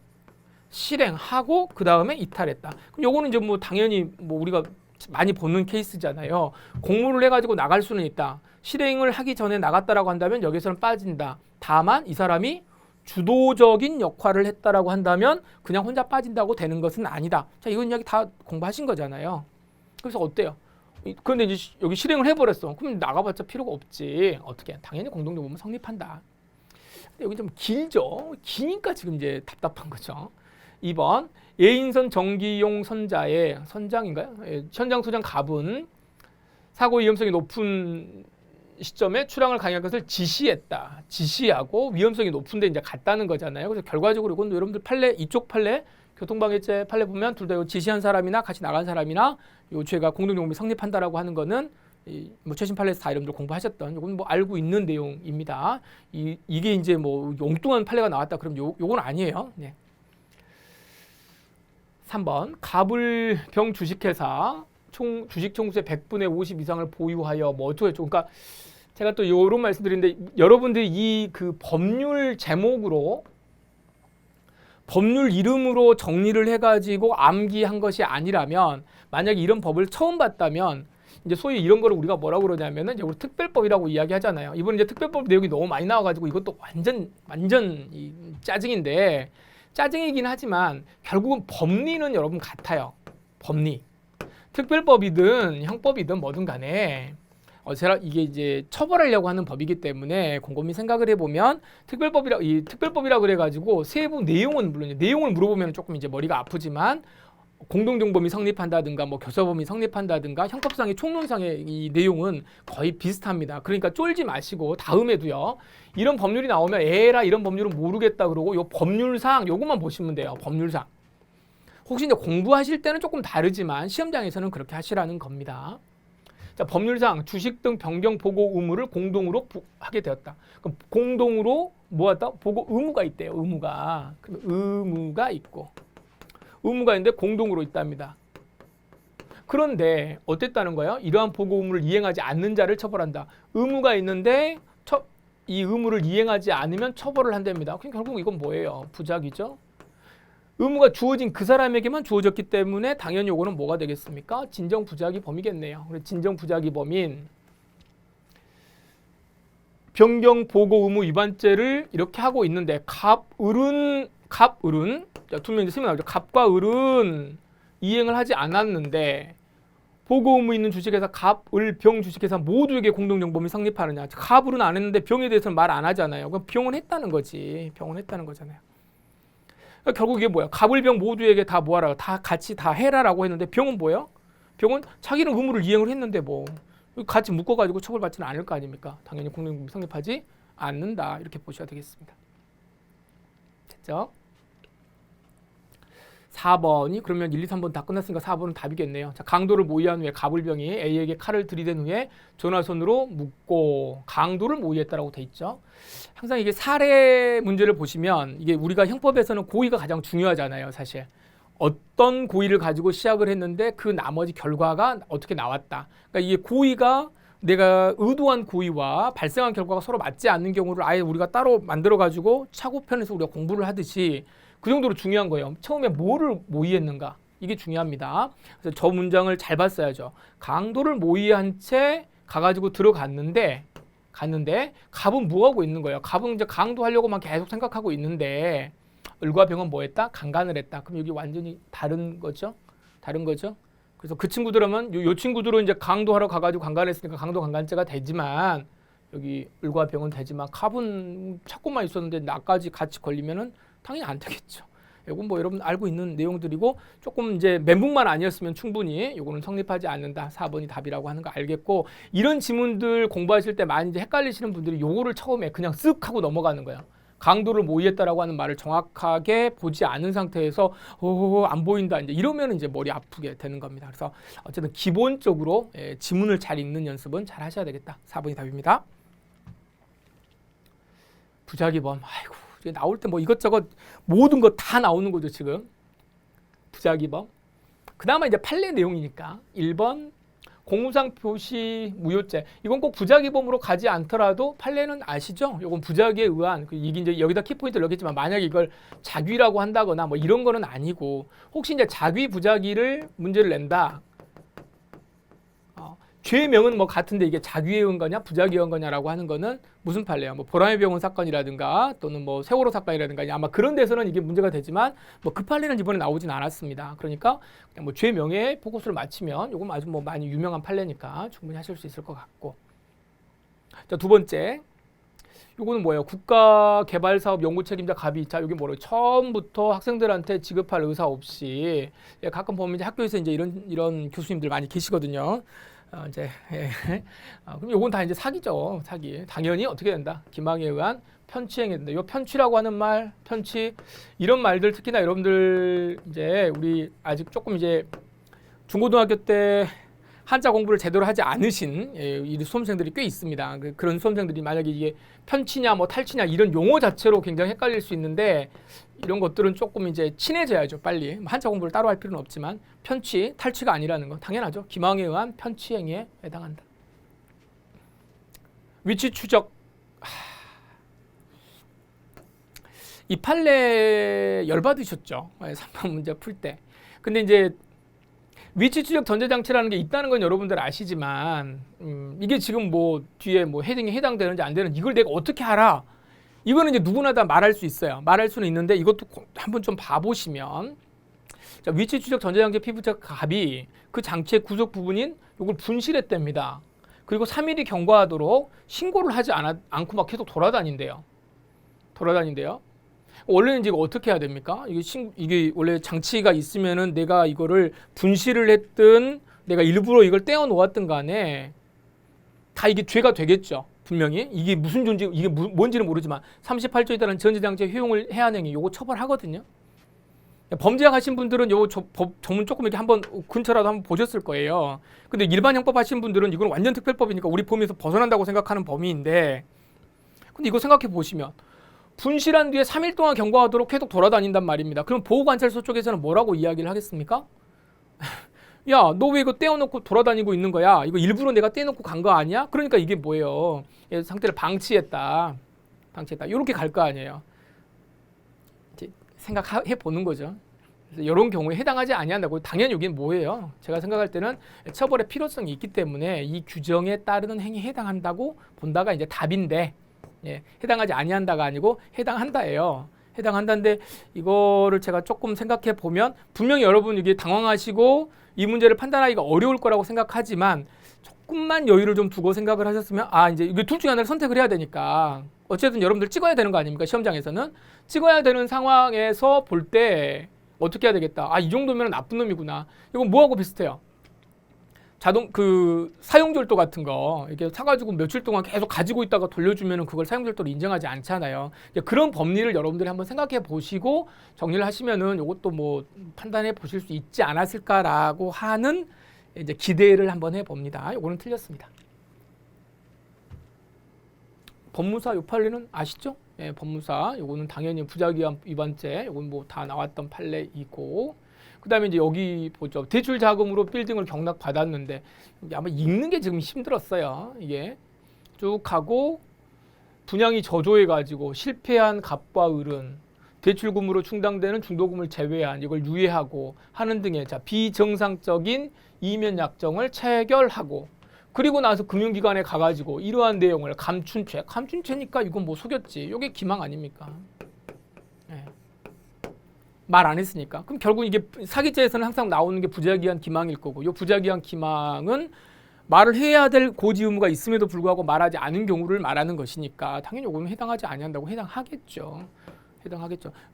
실행하고 그 다음에 이탈했다. 그럼 요거는 이제 뭐 당연히 뭐 우리가 많이 보는 케이스잖아요. 공모를 해가지고 나갈 수는 있다. 실행을 하기 전에 나갔다라고 한다면 여기서는 빠진다. 다만 이 사람이 주도적인 역할을 했다라고 한다면 그냥 혼자 빠진다고 되는 것은 아니다. 자, 이건 이야기 다 공부하신 거잖아요. 그래서 어때요? 그런데 이제 여기 실행을 해버렸어. 그럼 나가봤자 필요가 없지. 어떻게? 당연히 공동정범은 성립한다. 근데 여기 좀 길죠? 기니까 지금 이제 답답한 거죠. 2번 예인선 정기용 선자의 선장인가요? 현장 소장 갑은 사고 위험성이 높은 시점에 출항을 강행할 것을 지시하고 위험성이 높은데 이제 갔다는 거잖아요. 그래서 결과적으로 이건 여러분들 판례 이쪽 판례 교통방해죄 판례 보면 둘 다 지시한 사람이나 같이 나간 사람이나 이 죄가 공동정범이 성립한다라고 하는 거는 뭐 최신 판례에서 다 여러분들 공부하셨던 이건 뭐 알고 있는 내용입니다. 이게 이제 뭐 엉뚱한 판례가 나왔다 그럼 요건 아니에요. 네. 3번 갑을병 주식회사 주식 총수의 100분의 50 이상을 보유하여 뭐 어쩌고저쩌고. 그러니까 제가 또 이런 말씀드리는데 여러분들이 이 그 법률 제목으로 법률 이름으로 정리를 해가지고 암기한 것이 아니라면, 만약에 이런 법을 처음 봤다면 이제 소위 이런 거를 우리가 뭐라고 그러냐면은 이제 우리 특별법이라고 이야기하잖아요. 이번 이제 특별법 내용이 너무 많이 나와가지고 이것도 완전 이 짜증인데, 짜증이긴 하지만 결국은 법리는 여러분 같아요. 법리. 특별법이든 형법이든 뭐든 간에 제가 이게 이제 처벌하려고 하는 법이기 때문에 곰곰이 생각을 해보면 특별법이라 그래가지고 세부 내용은 물론 내용을 물어보면 조금 이제 머리가 아프지만 공동정범이 성립한다든가 뭐 교사범이 성립한다든가 형법상의 총론상의 이 내용은 거의 비슷합니다. 그러니까 쫄지 마시고 다음에도요 이런 법률이 나오면 에라 이런 법률은 모르겠다 그러고 요 법률상 요것만 보시면 돼요. 법률상. 혹시 이제 공부하실 때는 조금 다르지만 시험장에서는 그렇게 하시라는 겁니다. 자, 법률상 주식 등 변경 보고 의무를 공동으로 하게 되었다. 그럼 공동으로 뭐하다? 보고 의무가 있대요. 의무가. 그럼 의무가 있고. 의무가 있는데 공동으로 있답니다. 그런데 어땠다는 거예요? 이러한 보고 의무를 이행하지 않는 자를 처벌한다. 의무가 있는데 이 의무를 이행하지 않으면 처벌을 한답니다. 그럼 결국 이건 뭐예요? 부작위죠. 의무가 주어진 그 사람에게만 주어졌기 때문에 당연히 이거는 뭐가 되겠습니까? 진정 부작위 범이겠네요. 진정 부작위 범인 변경 보고 의무 위반죄를 이렇게 하고 있는데 갑을은 두 명 이제 쓰면 나오죠. 갑과 을은 이행을 하지 않았는데 보고 의무 있는 주식회사 갑, 을, 병 주식회사 모두에게 공동정범이 성립하느냐? 갑을은 안 했는데 병에 대해서는 말 안 하잖아요. 그럼 병은 했다는 거지. 병은 했다는 거잖아요. 그러니까 결국 이게 뭐야? 갑을 병 모두에게 다 뭐하라? 다 같이 다 해라라고 했는데 병은 뭐예요? 병은 자기는 의무를 이행을 했는데 뭐 같이 묶어가지고 처벌받지는 않을 거 아닙니까? 당연히 공동정범이 성립하지 않는다. 이렇게 보셔야 되겠습니다. 됐죠? 4번이 그러면 1, 2, 3번 다 끝났으니까 4번은 답이겠네요. 자, 강도를 모의한 후에 갑을병이 A에게 칼을 들이댄 후에 전화선으로 묶고 강도를 모의했다라고 돼 있죠. 항상 이게 사례 문제를 보시면 이게 우리가 형법에서는 고의가 가장 중요하잖아요. 사실 어떤 고의를 가지고 시작을 했는데 그 나머지 결과가 어떻게 나왔다. 그러니까 이게 고의가 내가 의도한 고의와 발생한 결과가 서로 맞지 않는 경우를 아예 우리가 따로 만들어 가지고 차고편에서 우리가 공부를 하듯이 그 정도로 중요한 거예요. 처음에 뭐를 모의했는가? 이게 중요합니다. 그래서 저 문장을 잘 봤어야죠. 강도를 모의한 채 가가지고 들어갔는데 갑은 뭐 하고 있는 거예요? 갑은 이제 강도하려고만 계속 생각하고 있는데 을과 병은 뭐 했다? 강간을 했다. 그럼 여기 완전히 다른 거죠? 그래서 그 친구들은 요 친구들은 이제 강도하러 가가지고 강간했으니까 강도 강간죄가 되지만 여기 을과 병은 되지만 갑은 찾고만 있었는데 나까지 같이 걸리면은 당연히 안 되겠죠. 이건 뭐 여러분 알고 있는 내용들이고 조금 이제 멘붕만 아니었으면 충분히 이거는 성립하지 않는다. 4번이 답이라고 하는 거 알겠고 이런 지문들 공부하실 때 많이 이제 헷갈리시는 분들이 요거를 처음에 그냥 쓱 하고 넘어가는 거예요. 강도를 모의했다라고 하는 말을 정확하게 보지 않은 상태에서 안 보인다. 이제 이러면 이제 머리 아프게 되는 겁니다. 그래서 어쨌든 기본적으로 지문을 잘 읽는 연습은 잘 하셔야 되겠다. 4번이 답입니다. 부작위범. 아이고. 나올 때 뭐 이것저것 모든 거 다 나오는 거죠 지금. 부작위범. 그나마 이제 판례 내용이니까 1번 공무상 표시 무효죄. 이건 꼭 부작위범으로 가지 않더라도 판례는 아시죠? 이건 부작위에 의한 이게 이제 여기다 키포인트를 넣겠지만 만약에 이걸 작위라고 한다거나 뭐 이런 거는 아니고 혹시 이제 작위 부작위를 문제를 낸다. 죄명은 뭐 같은데 이게 작위에 의한 거냐 부작위에 의한 거냐라고 하는 거는 무슨 판례야? 뭐 보람의 병원 사건이라든가 또는 뭐 세월호 사건이라든가 아마 그런 데서는 이게 문제가 되지만 뭐 그 판례는 이번에 나오진 않았습니다. 그러니까 그냥 뭐 죄명에 포커스를 맞추면 이건 아주 뭐 많이 유명한 판례니까 충분히 하실 수 있을 것 같고. 자, 두 번째. 요거는 뭐예요? 국가개발사업 연구책임자 갑이. 자, 여기 뭐래요? 처음부터 학생들한테 지급할 의사 없이 가끔 보면 이제 학교에서 이제 이런 교수님들 많이 계시거든요. 그럼 요건 다 이제 사기죠. 사기. 당연히 어떻게 된다? 기망에 의한 편취행위 된다. 요 편취라고 하는 말, 편취 이런 말들 특히나 여러분들 이제 우리 아직 조금 이제 중고등학교 때 한자 공부를 제대로 하지 않으신 이 수험생들이 꽤 있습니다. 그런 수험생들이 만약에 이게 편치냐 뭐 탈치냐 이런 용어 자체로 굉장히 헷갈릴 수 있는데 이런 것들은 조금 이제 친해져야죠. 빨리 한자 공부를 따로 할 필요는 없지만 편치, 탈치가 아니라는 거 당연하죠. 기망에 의한 편치 행위에 해당한다. 위치 추적. 이 판례 열받으셨죠? 3번 문제 풀 때. 근데 이제 위치 추적 전제장치라는 게 있다는 건 여러분들 아시지만 이게 지금 뭐 뒤에 뭐 헤딩에 해당되는지 안 되는지 이걸 내가 어떻게 알아? 이거는 이제 누구나 다 말할 수 있어요. 말할 수는 있는데 이것도 한번 좀 봐보시면 자, 위치 추적 전제장치 피부적 갑이 그 장치의 구석 부분인 이걸 분실했답니다. 그리고 3일이 경과하도록 신고를 하지 않고 막 계속 돌아다닌대요. 원래는 이제 어떻게 해야 됩니까? 이게 원래 장치가 있으면은 내가 이거를 분실을 했든 내가 일부러 이걸 떼어 놓았든 간에 다 이게 죄가 되겠죠. 분명히 이게 무슨 존재 이게 뭔지는 모르지만 38조에 따른 전제장치의 효용을 해한 행위 요거 처벌하거든요. 범죄학 하신 분들은 요 전문 조금 이렇게 한번 근처라도 한번 보셨을 거예요. 근데 일반 형법 하신 분들은 이건 완전 특별법이니까 우리 범위에서 벗어난다고 생각하는 범위인데 근데 이거 생각해 보시면 분실한 뒤에 3일 동안 경과하도록 계속 돌아다닌단 말입니다. 그럼 보호관찰소 쪽에서는 뭐라고 이야기를 하겠습니까? 야, 너 왜 이거 떼어놓고 돌아다니고 있는 거야? 이거 일부러 내가 떼어놓고 간 거 아니야? 그러니까 이게 뭐예요? 상태를 방치했다. 이렇게 갈 거 아니에요. 이제 생각해 보는 거죠. 그래서 이런 경우에 해당하지 아니한다고. 당연히 여기는 뭐예요? 제가 생각할 때는 처벌의 필요성이 있기 때문에 이 규정에 따르는 행위에 해당한다고 본다가 이제 답인데 해당하지 아니한다가 아니고 해당한다예요. 해당한다인데 이거를 제가 조금 생각해 보면 분명히 여러분 이게 당황하시고 이 문제를 판단하기가 어려울 거라고 생각하지만 조금만 여유를 좀 두고 생각을 하셨으면 이제 이게 둘 중에 하나를 선택을 해야 되니까 어쨌든 여러분들 찍어야 되는 거 아닙니까? 시험장에서는 찍어야 되는 상황에서 볼 때 어떻게 해야 되겠다. 이 정도면 나쁜 놈이구나. 이건 뭐하고 비슷해요? 사용절도 같은 거 이렇게 사가지고 며칠 동안 계속 가지고 있다가 돌려주면은 그걸 사용절도로 인정하지 않잖아요. 그런 법리를 여러분들이 한번 생각해 보시고 정리를 하시면은 이것도 뭐 판단해 보실 수 있지 않았을까라고 하는 이제 기대를 한번 해봅니다. 이거는 틀렸습니다. 법무사 요 판례는 아시죠? 법무사 요거는 당연히 부작위한 위반죄 요건 뭐 다 나왔던 판례이고. 그다음에 이제 여기 보죠. 대출 자금으로 빌딩을 경락 받았는데 아마 읽는 게 지금 힘들었어요. 이게 쭉 하고 분양이 저조해 가지고 실패한 갑과 을은 대출금으로 충당되는 중도금을 제외한 이걸 유예하고 하는 등의 비정상적인 이면 약정을 체결하고 그리고 나서 금융기관에 가가지고 이러한 내용을 감춘죄니까 이건 뭐 속였지. 이게 기망 아닙니까? 말 안 했으니까. 그럼 결국 이게 사기죄에서는 항상 나오는 게 부작위한 기망일 거고, 이 부작위한 기망은 말을 해야 될 고지 의무가 있음에도 불구하고 말하지 않은 경우를 말하는 것이니까 당연히 이거는 해당하지 아니한다고 해당하겠죠.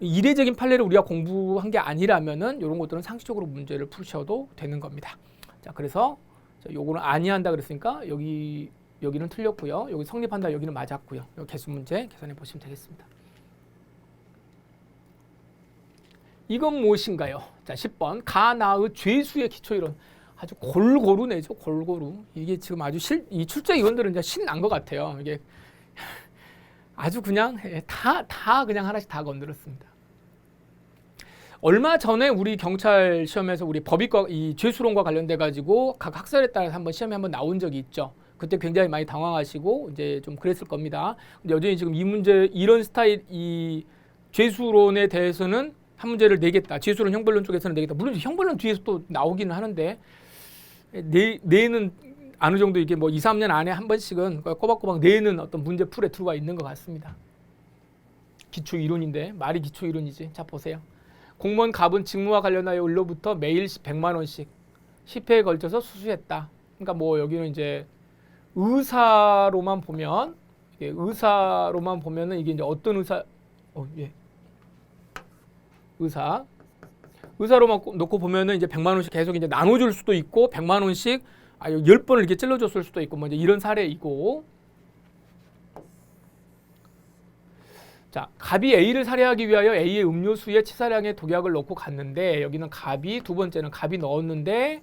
이례적인 판례를 우리가 공부한 게 아니라면은 이런 것들은 상식적으로 문제를 푸셔도 되는 겁니다. 자, 그래서 요거는 아니한다 그랬으니까 여기는 틀렸고요. 여기 성립한다 여기는 맞았고요. 요 개수 문제 계산해 보시면 되겠습니다. 이건 무엇인가요? 자, 10번 가나의 죄수의 기초이론. 아주 골고루 내죠. 골고루. 이게 지금 아주 이 출제 위원들은 이제 신난 것 같아요. 이게 아주 그냥 다 그냥 하나씩 다 건드렸습니다. 얼마 전에 우리 경찰 시험에서 우리 법익과 이 죄수론과 관련돼 가지고 각 학설에 따라서 시험에 한번 나온 적이 있죠. 그때 굉장히 많이 당황하시고 이제 좀 그랬을 겁니다. 근데 여전히 지금 이 문제 이런 스타일 이 죄수론에 대해서는 한 문제를 내겠다. 죄수론 형벌론 쪽에서는 내겠다. 물론 형벌론 뒤에서 또 나오기는 하는데 내는 어느 정도 이게 뭐 2, 3년 안에 한 번씩은 꼬박꼬박 내는 어떤 문제 풀에 들어가 있는 것 같습니다. 기초 이론인데 말이 기초 이론이지. 자, 보세요. 공무원 갑은 직무와 관련하여 을로부터 매일 100만 원씩 10회에 걸쳐서 수수했다. 그러니까 뭐 여기는 이제 의사로만 보면 이게 이제 어떤 의사로만 놓고 보면은 이제 100만 원씩 계속 이제 나눠줄 수도 있고 100만 원씩 10번을 이렇게 찔러줬을 수도 있고 뭐 이제 이런 사례이고. 자, 갑이 A를 살해하기 위하여 A의 음료수에 치사량의 독약을 넣고 갔는데 여기는 갑이 두 번째는 갑이 넣었는데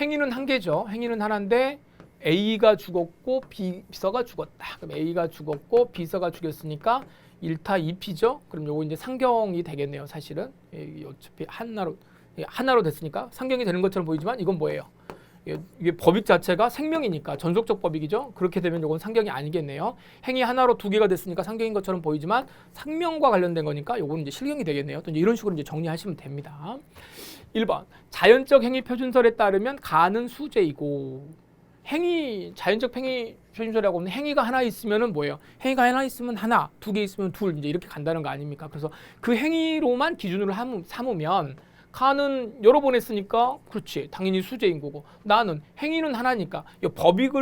행위는 한 개죠. 행위는 하나인데 A가 죽었고 B서가 죽었다. 그럼 A가 죽었고 B서가 죽였으니까 1타 2피죠. 그럼 요거 이제 상경이 되겠네요. 사실은 어차피 하나로 됐으니까 상경이 되는 것처럼 보이지만 이건 뭐예요? 이게 법익 자체가 생명이니까 전속적 법익이죠. 그렇게 되면 이건 상경이 아니겠네요. 행위 하나로 두 개가 됐으니까 상경인 것처럼 보이지만 생명과 관련된 거니까 이건 이제 실경이 되겠네요. 또 이제 이런 식으로 이제 정리하시면 됩니다. 1번 자연적 행위 표준설에 따르면 가는 수재이고 자연적 행위 표준설이라고 하면 행위가 하나 있으면은 뭐예요? 행위가 하나 있으면 하나, 두 개 있으면 둘 이제 이렇게 간다는 거 아닙니까? 그래서 그 행위로만 기준으로 삼으면 가는 여러 번 했으니까 그렇지 당연히 수재인 거고 나는 행위는 하나니까 법익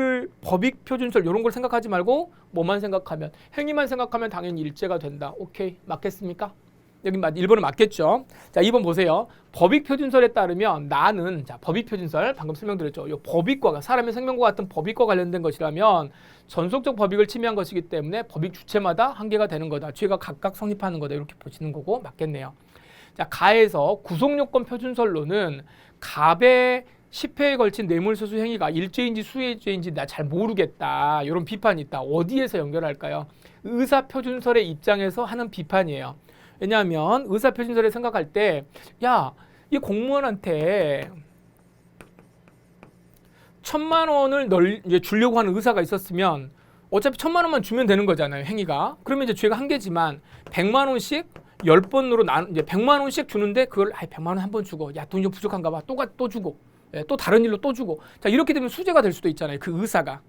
표준설 이런 걸 생각하지 말고 뭐만 생각하면 행위만 생각하면 당연히 일제가 된다. 오케이 맞겠습니까? 여기 1번은 맞겠죠. 자 2번 보세요. 법익 표준설에 따르면 나는 법익 표준설 방금 설명드렸죠. 이 법익과 사람의 생명과 같은 법익과 관련된 것이라면 전속적 법익을 침해한 것이기 때문에 법익 주체마다 한계가 되는 거다. 죄가 각각 성립하는 거다. 이렇게 보시는 거고 맞겠네요. 자, 가에서 구속요건 표준설로는 갑의 10회에 걸친 뇌물수수 행위가 일죄인지 수혜죄인지 나 잘 모르겠다. 이런 비판이 있다. 어디에서 연결할까요? 의사표준설의 입장에서 하는 비판이에요. 왜냐하면 의사표준설에 생각할 때 이 공무원한테 1,000만 원을 이제 주려고 하는 의사가 있었으면 어차피 1,000만 원만 주면 되는 거잖아요. 행위가. 그러면 이제 죄가 한 개지만 100만 원씩 10번으로 이제 100만 원씩 주는데 그걸 100만 원 한 번 주고 야, 돈 좀 부족한가 봐. 또 주고. 또 다른 일로 또 주고. 자, 이렇게 되면 수재가 될 수도 있잖아요. 그 의사가.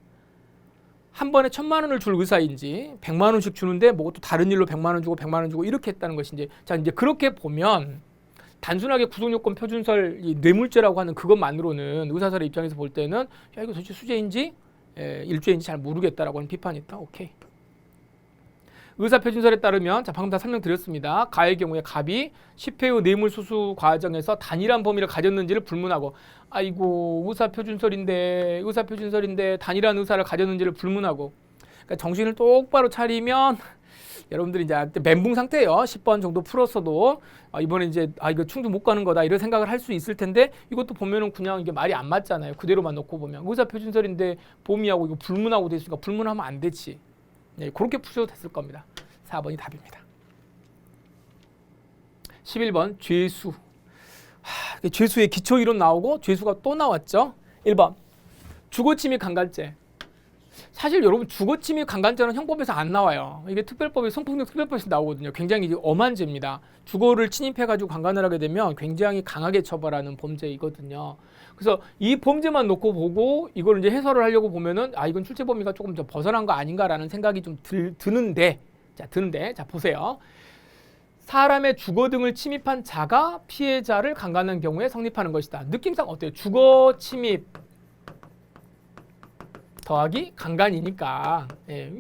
한 번에 1,000만 원을 줄 의사인지 100만 원씩 주는데 뭐 또 다른 일로 100만 원 주고 100만 원 주고 이렇게 했다는 것인지. 자, 이제 그렇게 보면 단순하게 구속요건 표준설 이 뇌물죄라고 하는 그것만으로는 의사설의 입장에서 볼 때는 이거 도대체 수재인지 일죄인지 잘 모르겠다라고 하는 비판이 있다. 오케이. 의사표준설에 따르면 방금 다 설명드렸습니다. 가의 경우에 갑이 10회의 뇌물수수 과정에서 단일한 범위를 가졌는지를 불문하고 의사표준설인데 단일한 의사를 가졌는지를 불문하고 그러니까 정신을 똑바로 차리면 여러분들이 이제 멘붕 상태예요. 10번 정도 풀었어도 이번에 이제 이거 충도 못 가는 거다 이런 생각을 할 수 있을 텐데 이것도 보면은 그냥 이게 말이 안 맞잖아요. 그대로만 놓고 보면 의사표준설인데 범위하고 이거 불문하고 돼 있으니까 불문하면 안 되지. 네, 그렇게 푸셔도 됐을 겁니다. 4번이 답입니다. 11번 죄수. 죄수의 기초이론 나오고 죄수가 또 나왔죠. 1번 주거침입 강간죄. 사실 여러분 주거침입 강간죄는 형법에서 안 나와요. 이게 특별법이 성폭력 특별법에서 나오거든요. 굉장히 엄한 죄입니다. 주거를 침입해가지고 강간을 하게 되면 굉장히 강하게 처벌하는 범죄이거든요. 그래서 이 범죄만 놓고 보고 이걸 이제 해설을 하려고 보면은 이건 출제 범위가 조금 더 벗어난 거 아닌가라는 생각이 좀 드는데 자 보세요. 사람의 주거 등을 침입한 자가 피해자를 강간한 경우에 성립하는 것이다. 느낌상 어때요? 주거 침입 더하기 강간이니까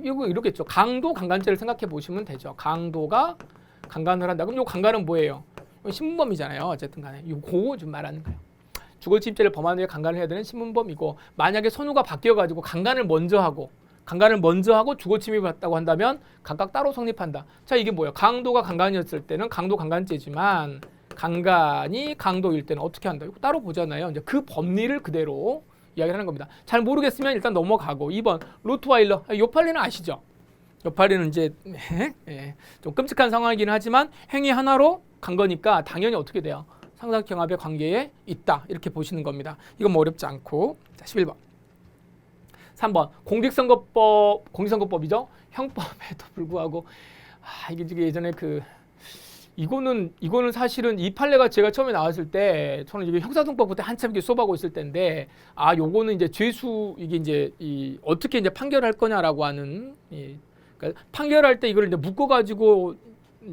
이거 이렇겠죠. 강도 강간죄를 생각해 보시면 되죠. 강도가 강간을 한다. 그럼 이 강간은 뭐예요? 신문범이잖아요. 어쨌든 간에 이거 좀 말하는 거예요. 주거침입죄를 범한 후에 강간을 해야 되는 신문범이고 만약에 선우가 바뀌어가지고 강간을 먼저 하고 주거침입을 했다고 한다면 각각 따로 성립한다. 자 이게 뭐예요? 강도가 강간이었을 때는 강도 강간죄지만 강간이 강도일 때는 어떻게 한다? 이거 따로 보잖아요. 이제 그 법리를 그대로 이야기를 하는 겁니다. 잘 모르겠으면 일단 넘어가고 2번 로트와일러. 요팔리는 아시죠? 요팔리는 이제 좀 끔찍한 상황이긴 하지만 행위 하나로 간 거니까 당연히 어떻게 돼요? 상사경합의 관계에 있다. 이렇게 보시는 겁니다. 이건 뭐 어렵지 않고. 자, 11번. 3번. 공직선거법이죠. 형법에도 불구하고 이게 예전에 이거는 사실은 이 판례가 제가 처음에 나왔을 때 저는 이게 형사소송법 그때 한참 이렇게 수업하고 있을 때인데 요거는 이제 죄수 이게 이제 어떻게 이제 판결할 거냐라고 하는 그러니까 판결할 때 이걸 이제 묶어 가지고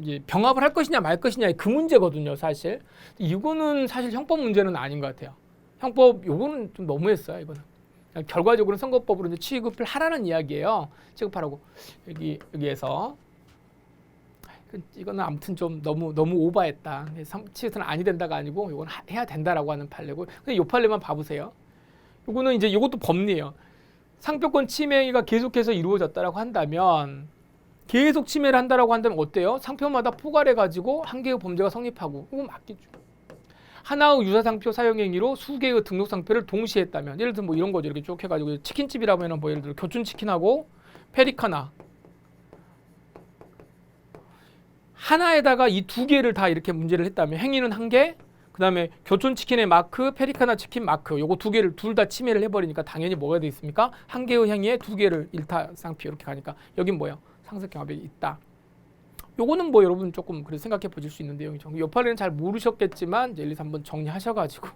이제 병합을 할 것이냐 말 것이냐 그 문제거든요, 사실. 이거는 사실 형법 문제는 아닌 것 같아요. 형법 요거는 좀 너무했어요, 이거는. 결과적으로 선거법으로 이제 취급을 하라는 이야기예요. 취급하라고 여기에서 이거는 아무튼 좀 너무 오버했다. 취급은 아니 된다가 아니고 이건 해야 된다라고 하는 판례고. 근데 이 판례만 봐보세요. 이거는 이제 이것도 법리예요. 상표권 침해가 계속해서 이루어졌다라고 한다면. 계속 침해를 한다라고 한다면 어때요? 상표마다 포괄해가지고 한 개의 범죄가 성립하고 이건 맞겠죠. 하나의 유사상표 사용행위로 수개의 등록상표를 동시에 했다면, 예를 들어 뭐 이런 거죠. 이렇게 쭉 해가지고 치킨집이라면 뭐 예를 들어 교촌치킨하고 페리카나 하나에다가 이 두 개를 다 이렇게 문제를 했다면, 행위는 한 개, 그 다음에 교촌치킨의 마크, 페리카나 치킨 마크, 요거 두 개를 둘 다 침해를 해버리니까 당연히 뭐가 돼 있습니까? 한 개의 행위에 두 개를 일타쌍피 이렇게 가니까 여긴 뭐예요? 상습경합이 있다. 요거는 뭐 여러분 조금 그래 생각해 보실 수 있는 내용이죠. 옆판에는 잘 모르셨겠지만 이제 1, 2, 3번 정리하셔가지고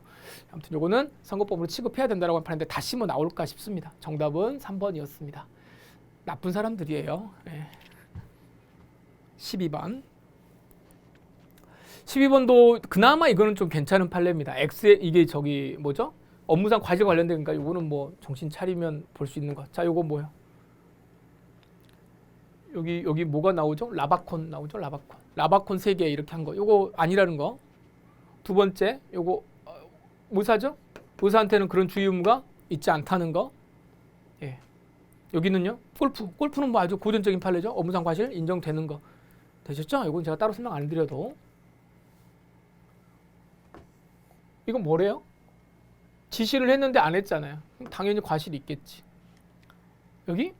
아무튼 요거는 선거법으로 취급해야 된다라고 하는데 다시 뭐 나올까 싶습니다. 정답은 3번이었습니다. 나쁜 사람들이에요. 네. 12번. 12번도 그나마 이거는 좀 괜찮은 판례입니다. X에 이게 저기 뭐죠? 업무상 과실 관련된 거니까 요거는 뭐 정신 차리면 볼 수 있는 거. 자, 요거 뭐야? 여기 뭐가 나오죠? 라바콘 나오죠? 라바콘 3개 이렇게 한 거. 요거 아니라는 거. 두 번째, 요거 의사죠? 의사한테는 그런 주의 의무가 있지 않다는 거. 예. 여기는요? 골프는 뭐 아주 고전적인 판례죠? 업무상 과실 인정되는 거. 되셨죠? 이건 제가 따로 설명 안 드려도. 이건 뭐래요? 지시를 했는데 안 했잖아요. 당연히 과실이 있겠지. 여기?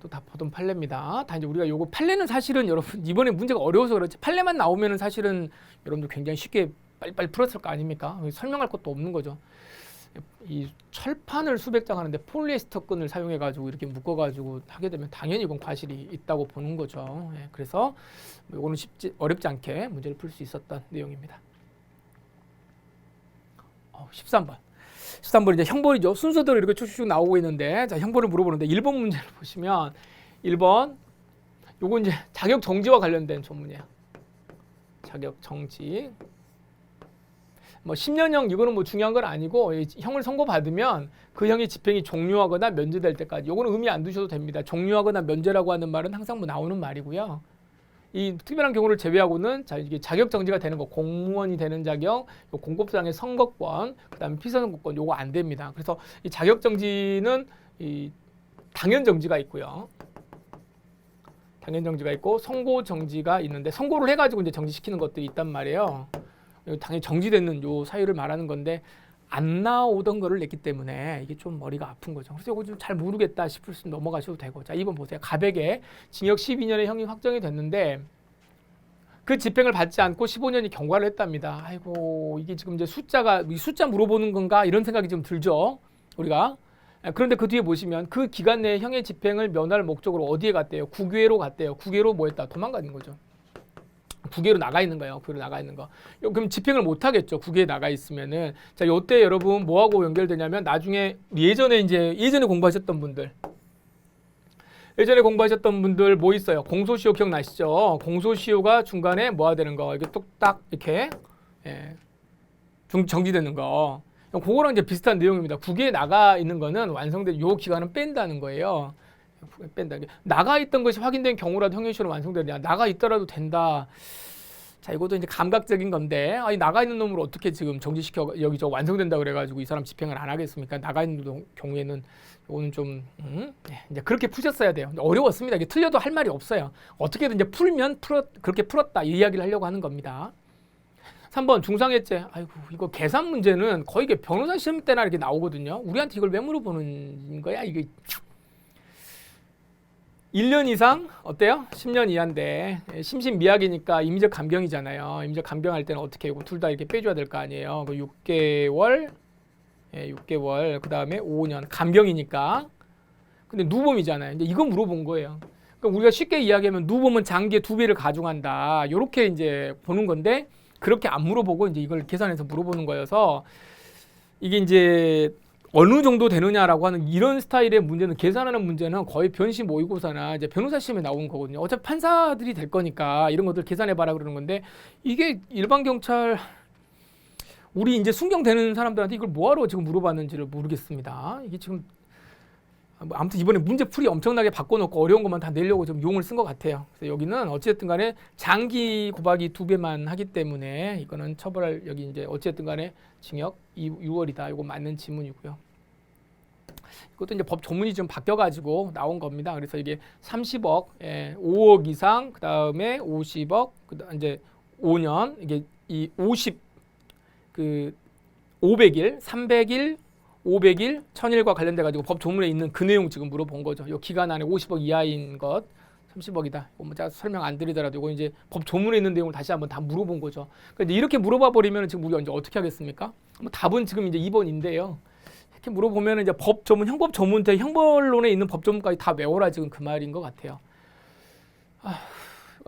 또 다 보던 판례입니다. 다 이제 우리가 요거 판례는 사실은 여러분 이번에 문제가 어려워서 그렇지 판례만 나오면은 사실은 여러분들 굉장히 쉽게 빨리빨리 풀었을 거 아닙니까? 설명할 것도 없는 거죠. 이 철판을 수백 장 하는데 폴리에스터 끈을 사용해 가지고 이렇게 묶어 가지고 하게 되면 당연히 이건 과실이 있다고 보는 거죠. 예, 그래서 요거는 어렵지 않게 문제를 풀 수 있었던 내용입니다. 13번. 13번 이제 형벌이죠. 순서대로 이렇게 쭉쭉 나오고 있는데, 자, 형벌을 물어보는데 1번 문제를 보시면 1번 요거 이제 자격 정지와 관련된 조문이에요. 자격 정지. 뭐 10년형 이거는 뭐 중요한 건 아니고 형을 선고받으면 그 형의 집행이 종료하거나 면제될 때까지 요거는 의미 안 두셔도 됩니다. 종료하거나 면제라고 하는 말은 항상 뭐 나오는 말이고요. 이 특별한 경우를 제외하고는 이게 자격 정지가 되는 거, 공무원이 되는 자격, 공급상의 선거권, 그다음에 피선거권 요거 안 됩니다. 그래서 이 자격 정지는 이 당연 정지가 있고요. 당연 정지가 있고 선고 정지가 있는데 선고를 해가지고 이제 정지시키는 것들이 있단 말이에요. 당연히 정지되는 요 사유를 말하는 건데 안 나오던 거를 냈기 때문에 이게 좀 머리가 아픈 거죠. 그래서 이거 좀 잘 모르겠다 싶을 수 넘어가셔도 되고. 자, 2번 보세요. 가백에 징역 12년의 형이 확정이 됐는데 그 집행을 받지 않고 15년이 경과를 했답니다. 아이고, 이게 지금 이제 숫자 물어보는 건가 이런 생각이 좀 들죠. 우리가. 그런데 그 뒤에 보시면 그 기간 내에 형의 집행을 면할 목적으로 어디에 갔대요? 국외로 갔대요. 국외로 뭐 했다? 도망가는 거죠. 국외로 나가 있는 거예요. 국외로 나가 있는 거. 그럼 집행을 못 하겠죠. 국외에 나가 있으면은. 자, 요때 여러분 뭐하고 연결되냐면 나중에 예전에 공부하셨던 분들. 예전에 공부하셨던 분들 뭐 있어요? 공소시효 기억나시죠? 공소시효가 중간에 뭐가 되는 거. 이게 뚝딱 이렇게 정지되는 거. 그거랑 이제 비슷한 내용입니다. 국외에 나가 있는 거는 완성된 요 기간은 뺀다는 거예요. 뺀다. 나가 있던 것이 확인된 경우라도 형용시효로 완성되냐? 나가 있더라도 된다. 자, 이것도 이제 감각적인 건데, 아니 나가 있는 놈을 어떻게 지금 정지시켜 여기 저 완성된다 그래가지고 이 사람 집행을 안 하겠습니까? 나가 있는 경우에는 이거는 좀 이제 그렇게 푸셨어야 돼요. 어려웠습니다. 이게 틀려도 할 말이 없어요. 어떻게든 이제 풀면 그렇게 풀었다 이 이야기를 하려고 하는 겁니다. 3번 중상해죄. 아이고 이거 계산 문제는 거의 이게 변호사 시험 때나 이렇게 나오거든요. 우리한테 이걸 왜 물어보는 거야? 이게 1년 이상 어때요? 10년 이하인데 심신미약이니까 임의적 감경이잖아요. 임의적 감경할 때는 어떻게 이거 둘 다 이렇게 빼줘야 될 거 아니에요. 그 6개월, 6개월 그 다음에 5년 감경이니까. 근데 누범이잖아요. 이제 이거 물어본 거예요. 그러니까 우리가 쉽게 이야기하면 누범은 장기의 2배를 가중한다. 이렇게 이제 보는 건데 그렇게 안 물어보고 이제 이걸 계산해서 물어보는 거여서 이게 이제 어느 정도 되느냐라고 하는 이런 스타일의 문제는 계산하는 문제는 거의 변시 모의고사나 이제 변호사 시험에 나온 거거든요. 어차피 판사들이 될 거니까 이런 것들 계산해봐라 그러는 건데 이게 일반 경찰 우리 이제 순경되는 사람들한테 이걸 뭐하러 지금 물어봤는지를 모르겠습니다. 이게 지금 아무튼 이번에 문제풀이 엄청나게 바꿔놓고 어려운 것만 다 내려고 좀 용을 쓴 것 같아요. 그래서 여기는 어찌됐든 간에 장기 고박이 2배만 하기 때문에 이거는 처벌할 여기 이제 어찌됐든 간에 징역 6월이다. 이거 맞는 지문이고요. 이것도 이제 법 조문이 좀 바뀌어가지고 나온 겁니다. 그래서 이게 30억, 5억 이상, 그 다음에 50억, 이제 5년 이게 이 500일, 300일, 500일, 1000일과 관련돼 가지고 법 조문에 있는 그 내용 지금 물어본 거죠. 이 기간 안에 50억 이하인 것 30억이다. 뭐 제가 설명 안 드리더라도 이거 이제 법 조문에 있는 내용을 다시 한번 다 물어본 거죠. 그런데 이렇게 물어봐 버리면 지금 우리가 이제 어떻게 하겠습니까? 뭐 답은 지금 이제 2번인데요. 이렇게 물어보면 이제 법 조문, 형법 조문, 형벌론에 있는 법 조문까지 다 외워라 지금 그 말인 것 같아요.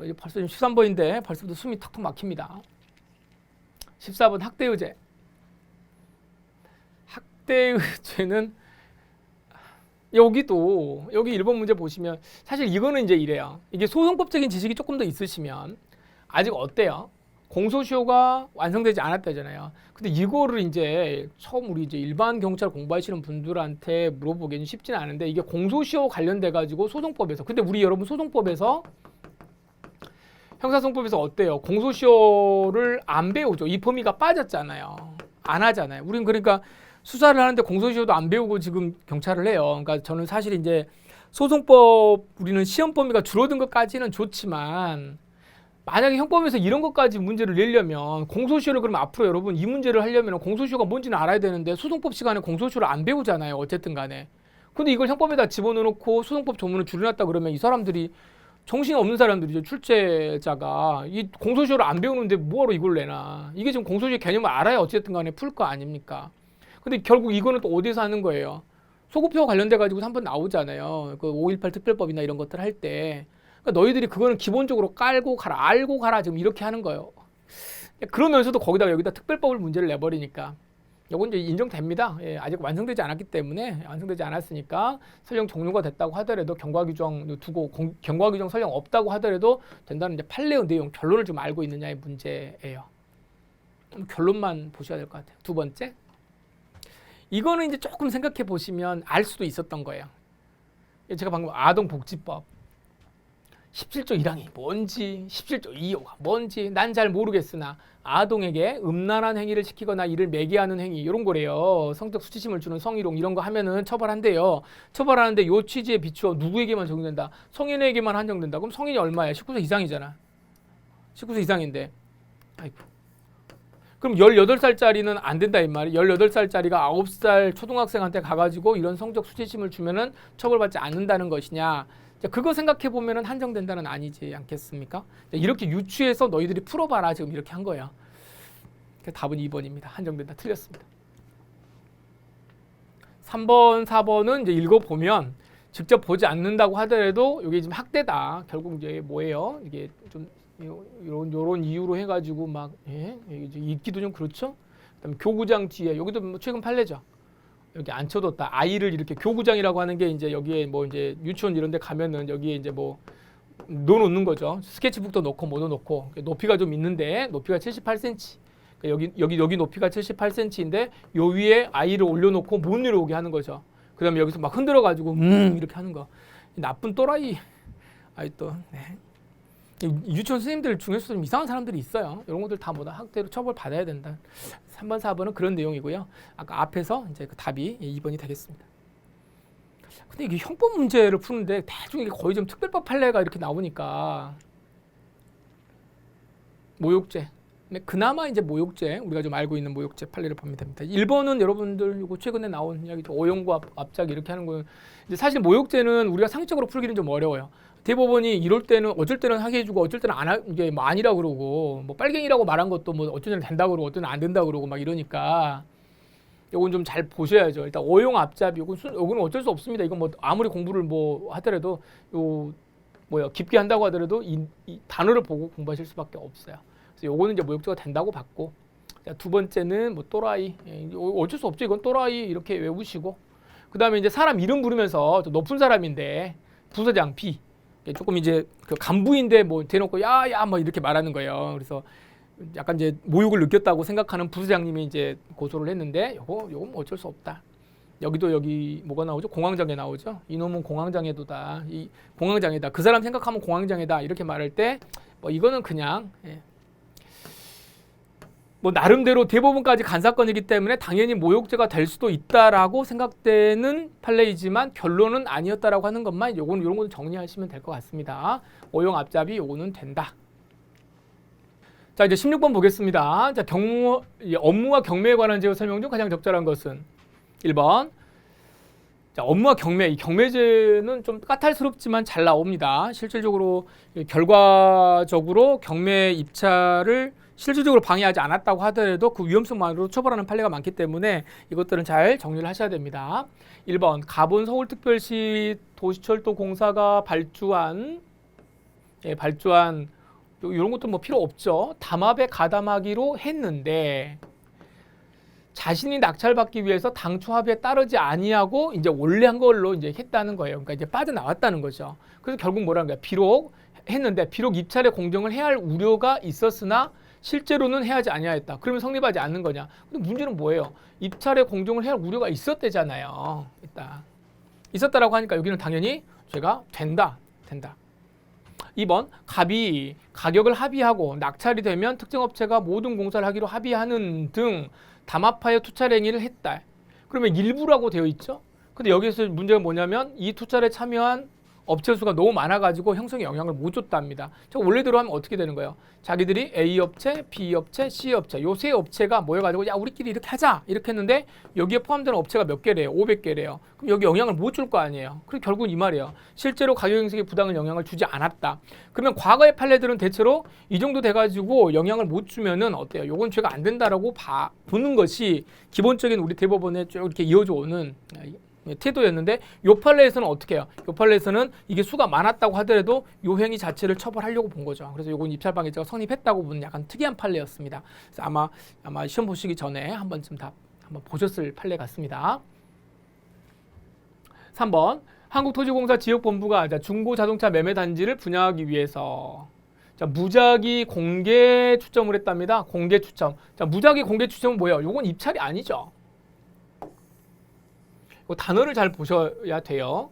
이제 벌써 13번인데 벌써부터 숨이 턱턱 막힙니다. 14번 학대의제. 학대의제는 여기 1번 문제 보시면 사실 이거는 이제 이래요. 이게 소송법적인 지식이 조금 더 있으시면 아직 어때요? 공소시효가 완성되지 않았다잖아요. 근데 이거를 이제 처음 우리 이제 일반 경찰 공부하시는 분들한테 물어보기는 쉽지는 않은데 이게 공소시효 관련돼 가지고 소송법에서 근데 우리 여러분 소송법에서 형사소송법에서 어때요? 공소시효를 안 배우죠. 이 범위가 빠졌잖아요. 안 하잖아요. 우린 그러니까 수사를 하는데 공소시효도 안 배우고 지금 경찰을 해요. 그러니까 저는 사실 이제 소송법 우리는 시험 범위가 줄어든 것까지는 좋지만 만약에 형법에서 이런 것까지 문제를 내려면 공소시효를 그러면 앞으로 여러분 이 문제를 하려면 공소시효가 뭔지는 알아야 되는데 소송법 시간에 공소시효를 안 배우잖아요. 어쨌든 간에. 근데 이걸 형법에다 집어넣고 소송법 조문을 줄여놨다 그러면 이 사람들이 정신이 없는 사람들이죠. 출제자가 이 공소시효를 안 배우는데 뭐하러 이걸 내나. 이게 지금 공소시효 개념을 알아야 어쨌든 간에 풀 거 아닙니까? 근데 결국 이거는 또 어디서 하는 거예요? 소급표 관련돼 가지고 한번 나오잖아요. 그 5.18 특별법이나 이런 것들 할 때. 그러니까 너희들이 그거는 기본적으로 깔고 가라, 알고 가라 지금 이렇게 하는 거예요. 그러면서도 거기다가 여기다 특별법을 문제를 내버리니까 이건 이제 인정됩니다. 예, 아직 완성되지 않았기 때문에 완성되지 않았으니까 설령 종료가 됐다고 하더라도 경과규정 두고 경과규정 설령 없다고 하더라도 된다는 이제 판례의 내용 결론을 좀 알고 있느냐의 문제예요. 결론만 보셔야 될 것 같아요. 두 번째. 이거는 이제 조금 생각해 보시면 알 수도 있었던 거예요. 제가 방금 아동복지법 17조 1항이 뭔지 17조 2호가 뭔지 난 잘 모르겠으나 아동에게 음란한 행위를 시키거나 이를 매개하는 행위 이런 거래요. 성적 수치심을 주는 성희롱 이런 거 하면은 처벌한대요. 처벌하는데 요 취지에 비추어 누구에게만 적용된다? 성인에게만 한정된다. 그럼 성인이 얼마야? 19세 이상이잖아. 19세 이상인데. 아이고. 그럼 18살짜리는 안 된다 이 말이. 18살짜리가 9살 초등학생한테 가가지고 이런 성적 수치심을 주면은 처벌받지 않는다는 것이냐? 그거 생각해 보면은 한정된다는 아니지 않겠습니까? 이렇게 유추해서 너희들이 풀어봐라 지금 이렇게 한 거예요. 답은 2번입니다. 한정된다. 틀렸습니다. 3번, 4번은 이제 읽어보면 직접 보지 않는다고 하더라도 이게 지금 학대다. 결국 이제 뭐예요? 이게 좀 요런 이유로 해가지고 막 읽기도 좀 그렇죠. 그다음에 교구장 뒤에 여기도 뭐 최근 판례죠. 여기 앉혀뒀다. 아이를 이렇게 교구장이라고 하는 게 이제 여기에 뭐 이제 유치원 이런 데 가면은 여기에 이제 뭐 넣어놓는 거죠. 스케치북도 넣고 뭐도 넣고 높이가 좀 있는데 높이가 78cm. 그러니까 여기 높이가 78cm인데 요 위에 아이를 올려놓고 못 내려오게 하는 거죠. 그다음에 여기서 막 흔들어가지고 이렇게 하는 거. 나쁜 또라이. 아이 또 네. 유치원 선생님들 중에서 좀 이상한 사람들이 있어요. 이런 것들 다 뭐다 학대로 처벌 받아야 된다. 3번, 4번은 그런 내용이고요. 아까 앞에서 이제 그 답이 2번이 되겠습니다. 근데 이게 형법 문제를 푸는데 대충 이게 거의 좀 특별법 판례가 이렇게 나오니까 모욕죄. 근데 그나마 이제 모욕죄 우리가 좀 알고 있는 모욕죄 판례를 보면 됩니다. 1번은 여러분들 이거 최근에 나온 이야기죠. 오용과 압작 이렇게 하는 거는 이제 사실 모욕죄는 우리가 상식적으로 풀기는 좀 어려워요. 대법원이 이럴 때는 어쩔 때는 하게 해주고 어쩔 때는 이게 뭐 아니라 그러고 뭐 빨갱이라고 말한 것도 뭐 어쩔 때는 된다 그러고 어쩔 때는 안 된다 그러고 막 이러니까 이건 좀 잘 보셔야죠. 일단 오용 압잡 이건 어쩔 수 없습니다. 이건 뭐 아무리 공부를 뭐 하더라도 깊게 한다고 하더라도 이 단어를 보고 공부하실 수밖에 없어요. 그래서 요거는 이제 모욕죄가 된다고 봤고 자, 두 번째는 뭐 또라이 어쩔 수 없죠. 이건 또라이 이렇게 외우시고 그 다음에 이제 사람 이름 부르면서 좀 높은 사람인데 부서장 B 조금 이제 그 간부인데 뭐 대놓고 야야 뭐 이렇게 말하는 거예요. 그래서 약간 이제 모욕을 느꼈다고 생각하는 부서장님이 이제 고소를 했는데 요건 어쩔 수 없다. 여기 뭐가 나오죠? 공황장애 나오죠. 이놈은 공황장애도다. 이 공황장애다. 그 사람 생각하면 공황장애다. 이렇게 말할 때 뭐 이거는 그냥 뭐 나름대로 대법원까지 간 사건이기 때문에 당연히 모욕죄가 될 수도 있다라고 생각되는 판례이지만 결론은 아니었다라고 하는 것만 이런 거 정리하시면 될 것 같습니다. 오용 앞잡이 요거는 된다. 자, 이제 16번 보겠습니다. 자, 업무와 경매에 관한 제도 설명 중 가장 적절한 것은 1번. 자, 업무와 경매, 이 경매제는 좀 까탈스럽지만 잘 나옵니다. 실질적으로 결과적으로 경매 입찰을 실질적으로 방해하지 않았다고 하더라도 그 위험성만으로 처벌하는 판례가 많기 때문에 이것들은 잘 정리를 하셔야 됩니다. 1번, 가본 서울특별시 도시철도공사가 발주한 이런 것도 뭐 필요 없죠. 담합에 가담하기로 했는데 자신이 낙찰받기 위해서 당초 합의에 따르지 아니하고 이제 원래 한 걸로 이제 했다는 거예요. 그러니까 이제 빠져나왔다는 거죠. 그래서 결국 뭐라는 거야? 비록 입찰에 공정을 해야 할 우려가 있었으나 실제로는 해야지 아니하였다. 그러면 성립하지 않는 거냐? 근데 문제는 뭐예요? 입찰에 공정을 해야 할 우려가 있었대잖아요. 있었다라고 하니까 여기는 당연히 죄가 된다. 2번, 갑이 가격을 합의하고 낙찰이 되면 특정 업체가 모든 공사를 하기로 합의하는 등 담합하여 투찰 행위를 했다. 그러면 일부라고 되어 있죠. 근데 여기서 문제가 뭐냐면 이 투찰에 참여한 업체 수가 너무 많아가지고 형성에 영향을 못 줬답니다. 저 원래대로 하면 어떻게 되는 거예요? 자기들이 A 업체, B 업체, C 업체 요 세 업체가 모여가지고 야 우리끼리 이렇게 하자 이렇게 했는데 여기에 포함되는 업체가 몇 개래요? 500개래요. 그럼 여기 영향을 못 줄 거 아니에요. 그리고 결국은 이 말이에요. 실제로 가격 형성에 부당한 영향을 주지 않았다. 그러면 과거의 판례들은 대체로 이 정도 돼가지고 영향을 못 주면은 어때요? 요건 죄가 안 된다라고 보는 것이 기본적인 우리 대법원에 쭉 이렇게 이어져 오는 태도였는데 요 판례에서는 어떻게 해요? 요 판례에서는 이게 수가 많았다고 하더라도 요 행위 자체를 처벌하려고 본 거죠. 그래서 요건 입찰방해죄가 성립했다고 보는 약간 특이한 판례였습니다. 그래서 아마 시험 보시기 전에 한 번쯤 한번 보셨을 판례 같습니다. 3번, 한국토지공사 지역본부가 중고자동차 매매단지를 분양하기 위해서 무작위 공개 추첨을 했답니다. 공개 추첨. 무작위 공개 추첨은 뭐예요? 요건 입찰이 아니죠. 단어를 잘 보셔야 돼요.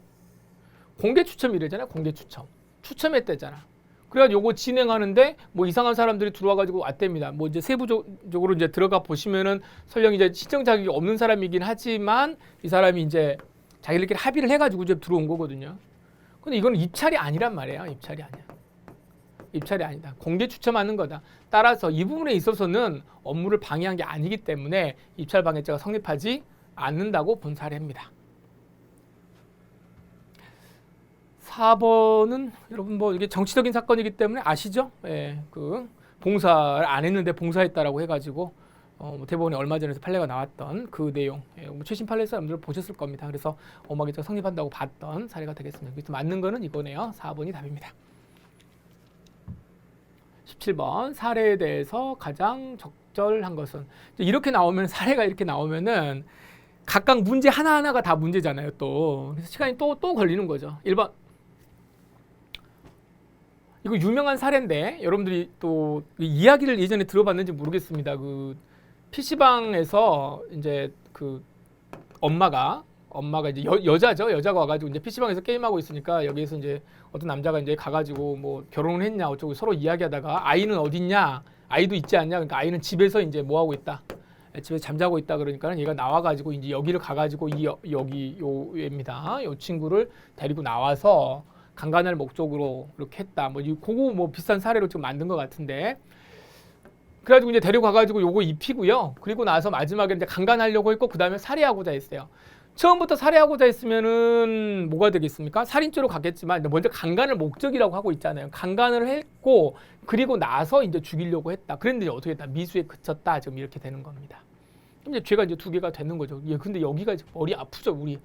공개 추첨이래잖아요. 공개 추첨. 추첨했대잖아. 그래가지고 요거 진행하는데 뭐 이상한 사람들이 들어와가지고 왔답니다. 뭐 이제 세부적으로 이제 들어가 보시면은 설령 이제 시청 자격이 없는 사람이긴 하지만 이 사람이 이제 자기들끼리 합의를 해가지고 이제 들어온 거거든요. 근데 이건 입찰이 아니란 말이에요. 입찰이 아니야. 입찰이 아니다. 공개 추첨하는 거다. 따라서 이 부분에 있어서는 업무를 방해한 게 아니기 때문에 입찰 방해죄가 성립하지 않는다고 본 사례입니다. 4번은 여러분 뭐 이게 정치적인 사건이기 때문에 아시죠? 예, 그 봉사를 안 했는데 봉사했다라고 해가지고 대법원에 얼마 전에 판례가 나왔던 그 내용. 예, 뭐 최신 판례에서 여러분들 보셨을 겁니다. 그래서 업무방해죄가 성립한다고 봤던 사례가 되겠습니다. 그래서 맞는 거는 이거네요. 4번이 답입니다. 17번 사례에 대해서 가장 적절한 것은 이렇게 나오면 사례가 이렇게 나오면은 각각 문제 하나하나가 다 문제잖아요. 또 그래서 시간이 또 걸리는 거죠. 1번 이거 유명한 사례인데 여러분들이 또 이야기를 예전에 들어봤는지 모르겠습니다. 그 PC방에서 이제 그 엄마가 이제 여자죠. 여자가 와가지고 이제 PC방에서 게임하고 있으니까 여기에서 이제 어떤 남자가 이제 가가지고 뭐 결혼을 했냐 어쩌고 서로 이야기하다가 아이는 어딨냐, 아이도 있지 않냐. 그러니까 아이는 집에서 이제 뭐 하고 있다. 집에 잠자고 있다 그러니까 얘가 나와가지고 이제 여기를 가가지고 여기 요입니다. 요 친구를 데리고 나와서 강간할 목적으로 이렇게 했다. 그거 뭐 비슷한 사례로 지금 만든 것 같은데. 그래가지고 이제 데리고 가가지고 요거 입히고요. 그리고 나서 마지막에 이제 강간하려고 했고 그 다음에 살해하고자 했어요. 처음부터 살해하고자 했으면은 뭐가 되겠습니까? 살인죄로 갔겠지만 먼저 강간을 목적이라고 하고 있잖아요. 강간을 했고 그리고 나서 이제 죽이려고 했다. 그런데 어떻게 했다? 미수에 그쳤다. 지금 이렇게 되는 겁니다. 이제 죄가 이제 두 개가 되는 거죠. 예, 근데 여기가 이제 머리 아프죠, 우리.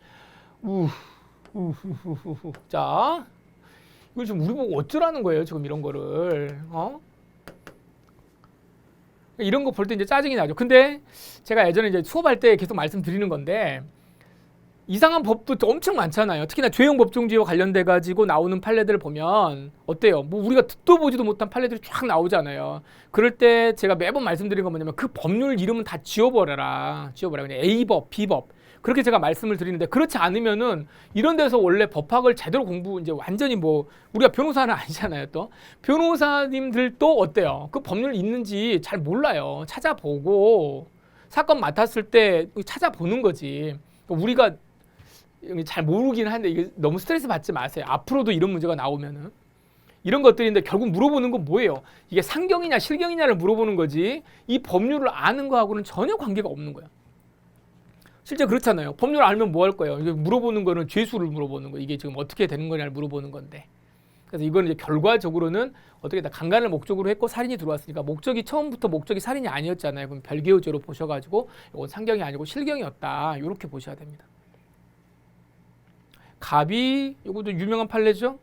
자, 이걸 지금 우리 보고 어쩌라는 거예요, 지금 이런 거를. 이런 거 볼 때 이제 짜증이 나죠. 근데 제가 예전에 이제 수업할 때 계속 말씀드리는 건데. 이상한 법도 엄청 많잖아요. 특히나 죄형 법정지와 관련돼 가지고 나오는 판례들을 보면 어때요? 뭐 우리가 듣도 보지도 못한 판례들이 쫙 나오잖아요. 그럴 때 제가 매번 말씀드린 건 뭐냐면 그 법률 이름은 다 지워버려라. 그냥 A법, B법. 그렇게 제가 말씀을 드리는데 그렇지 않으면은 이런 데서 원래 법학을 제대로 이제 완전히 뭐 우리가 변호사는 아니잖아요. 또 변호사님들도 어때요? 그 법률 있는지 잘 몰라요. 찾아보고 사건 맡았을 때 찾아보는 거지. 우리가 잘 모르긴 한데 이게 너무 스트레스 받지 마세요. 앞으로도 이런 문제가 나오면은 이런 것들인데 결국 물어보는 건 뭐예요? 이게 상경이냐 실경이냐를 물어보는 거지 이 법률을 아는 거하고는 전혀 관계가 없는 거예요. 실제 그렇잖아요. 법률을 알면 뭐 할 거예요? 이게 물어보는 거는 죄수를 물어보는 거. 이게 지금 어떻게 되는 거냐를 물어보는 건데. 그래서 이거는 이제 결과적으로는 어떻게 다 강간을 목적으로 했고 살인이 들어왔으니까 목적이 처음부터 목적이 살인이 아니었잖아요. 그럼 별개의 죄로 보셔가지고 이건 상경이 아니고 실경이었다. 이렇게 보셔야 됩니다. 갑이 이것도 유명한 판례죠.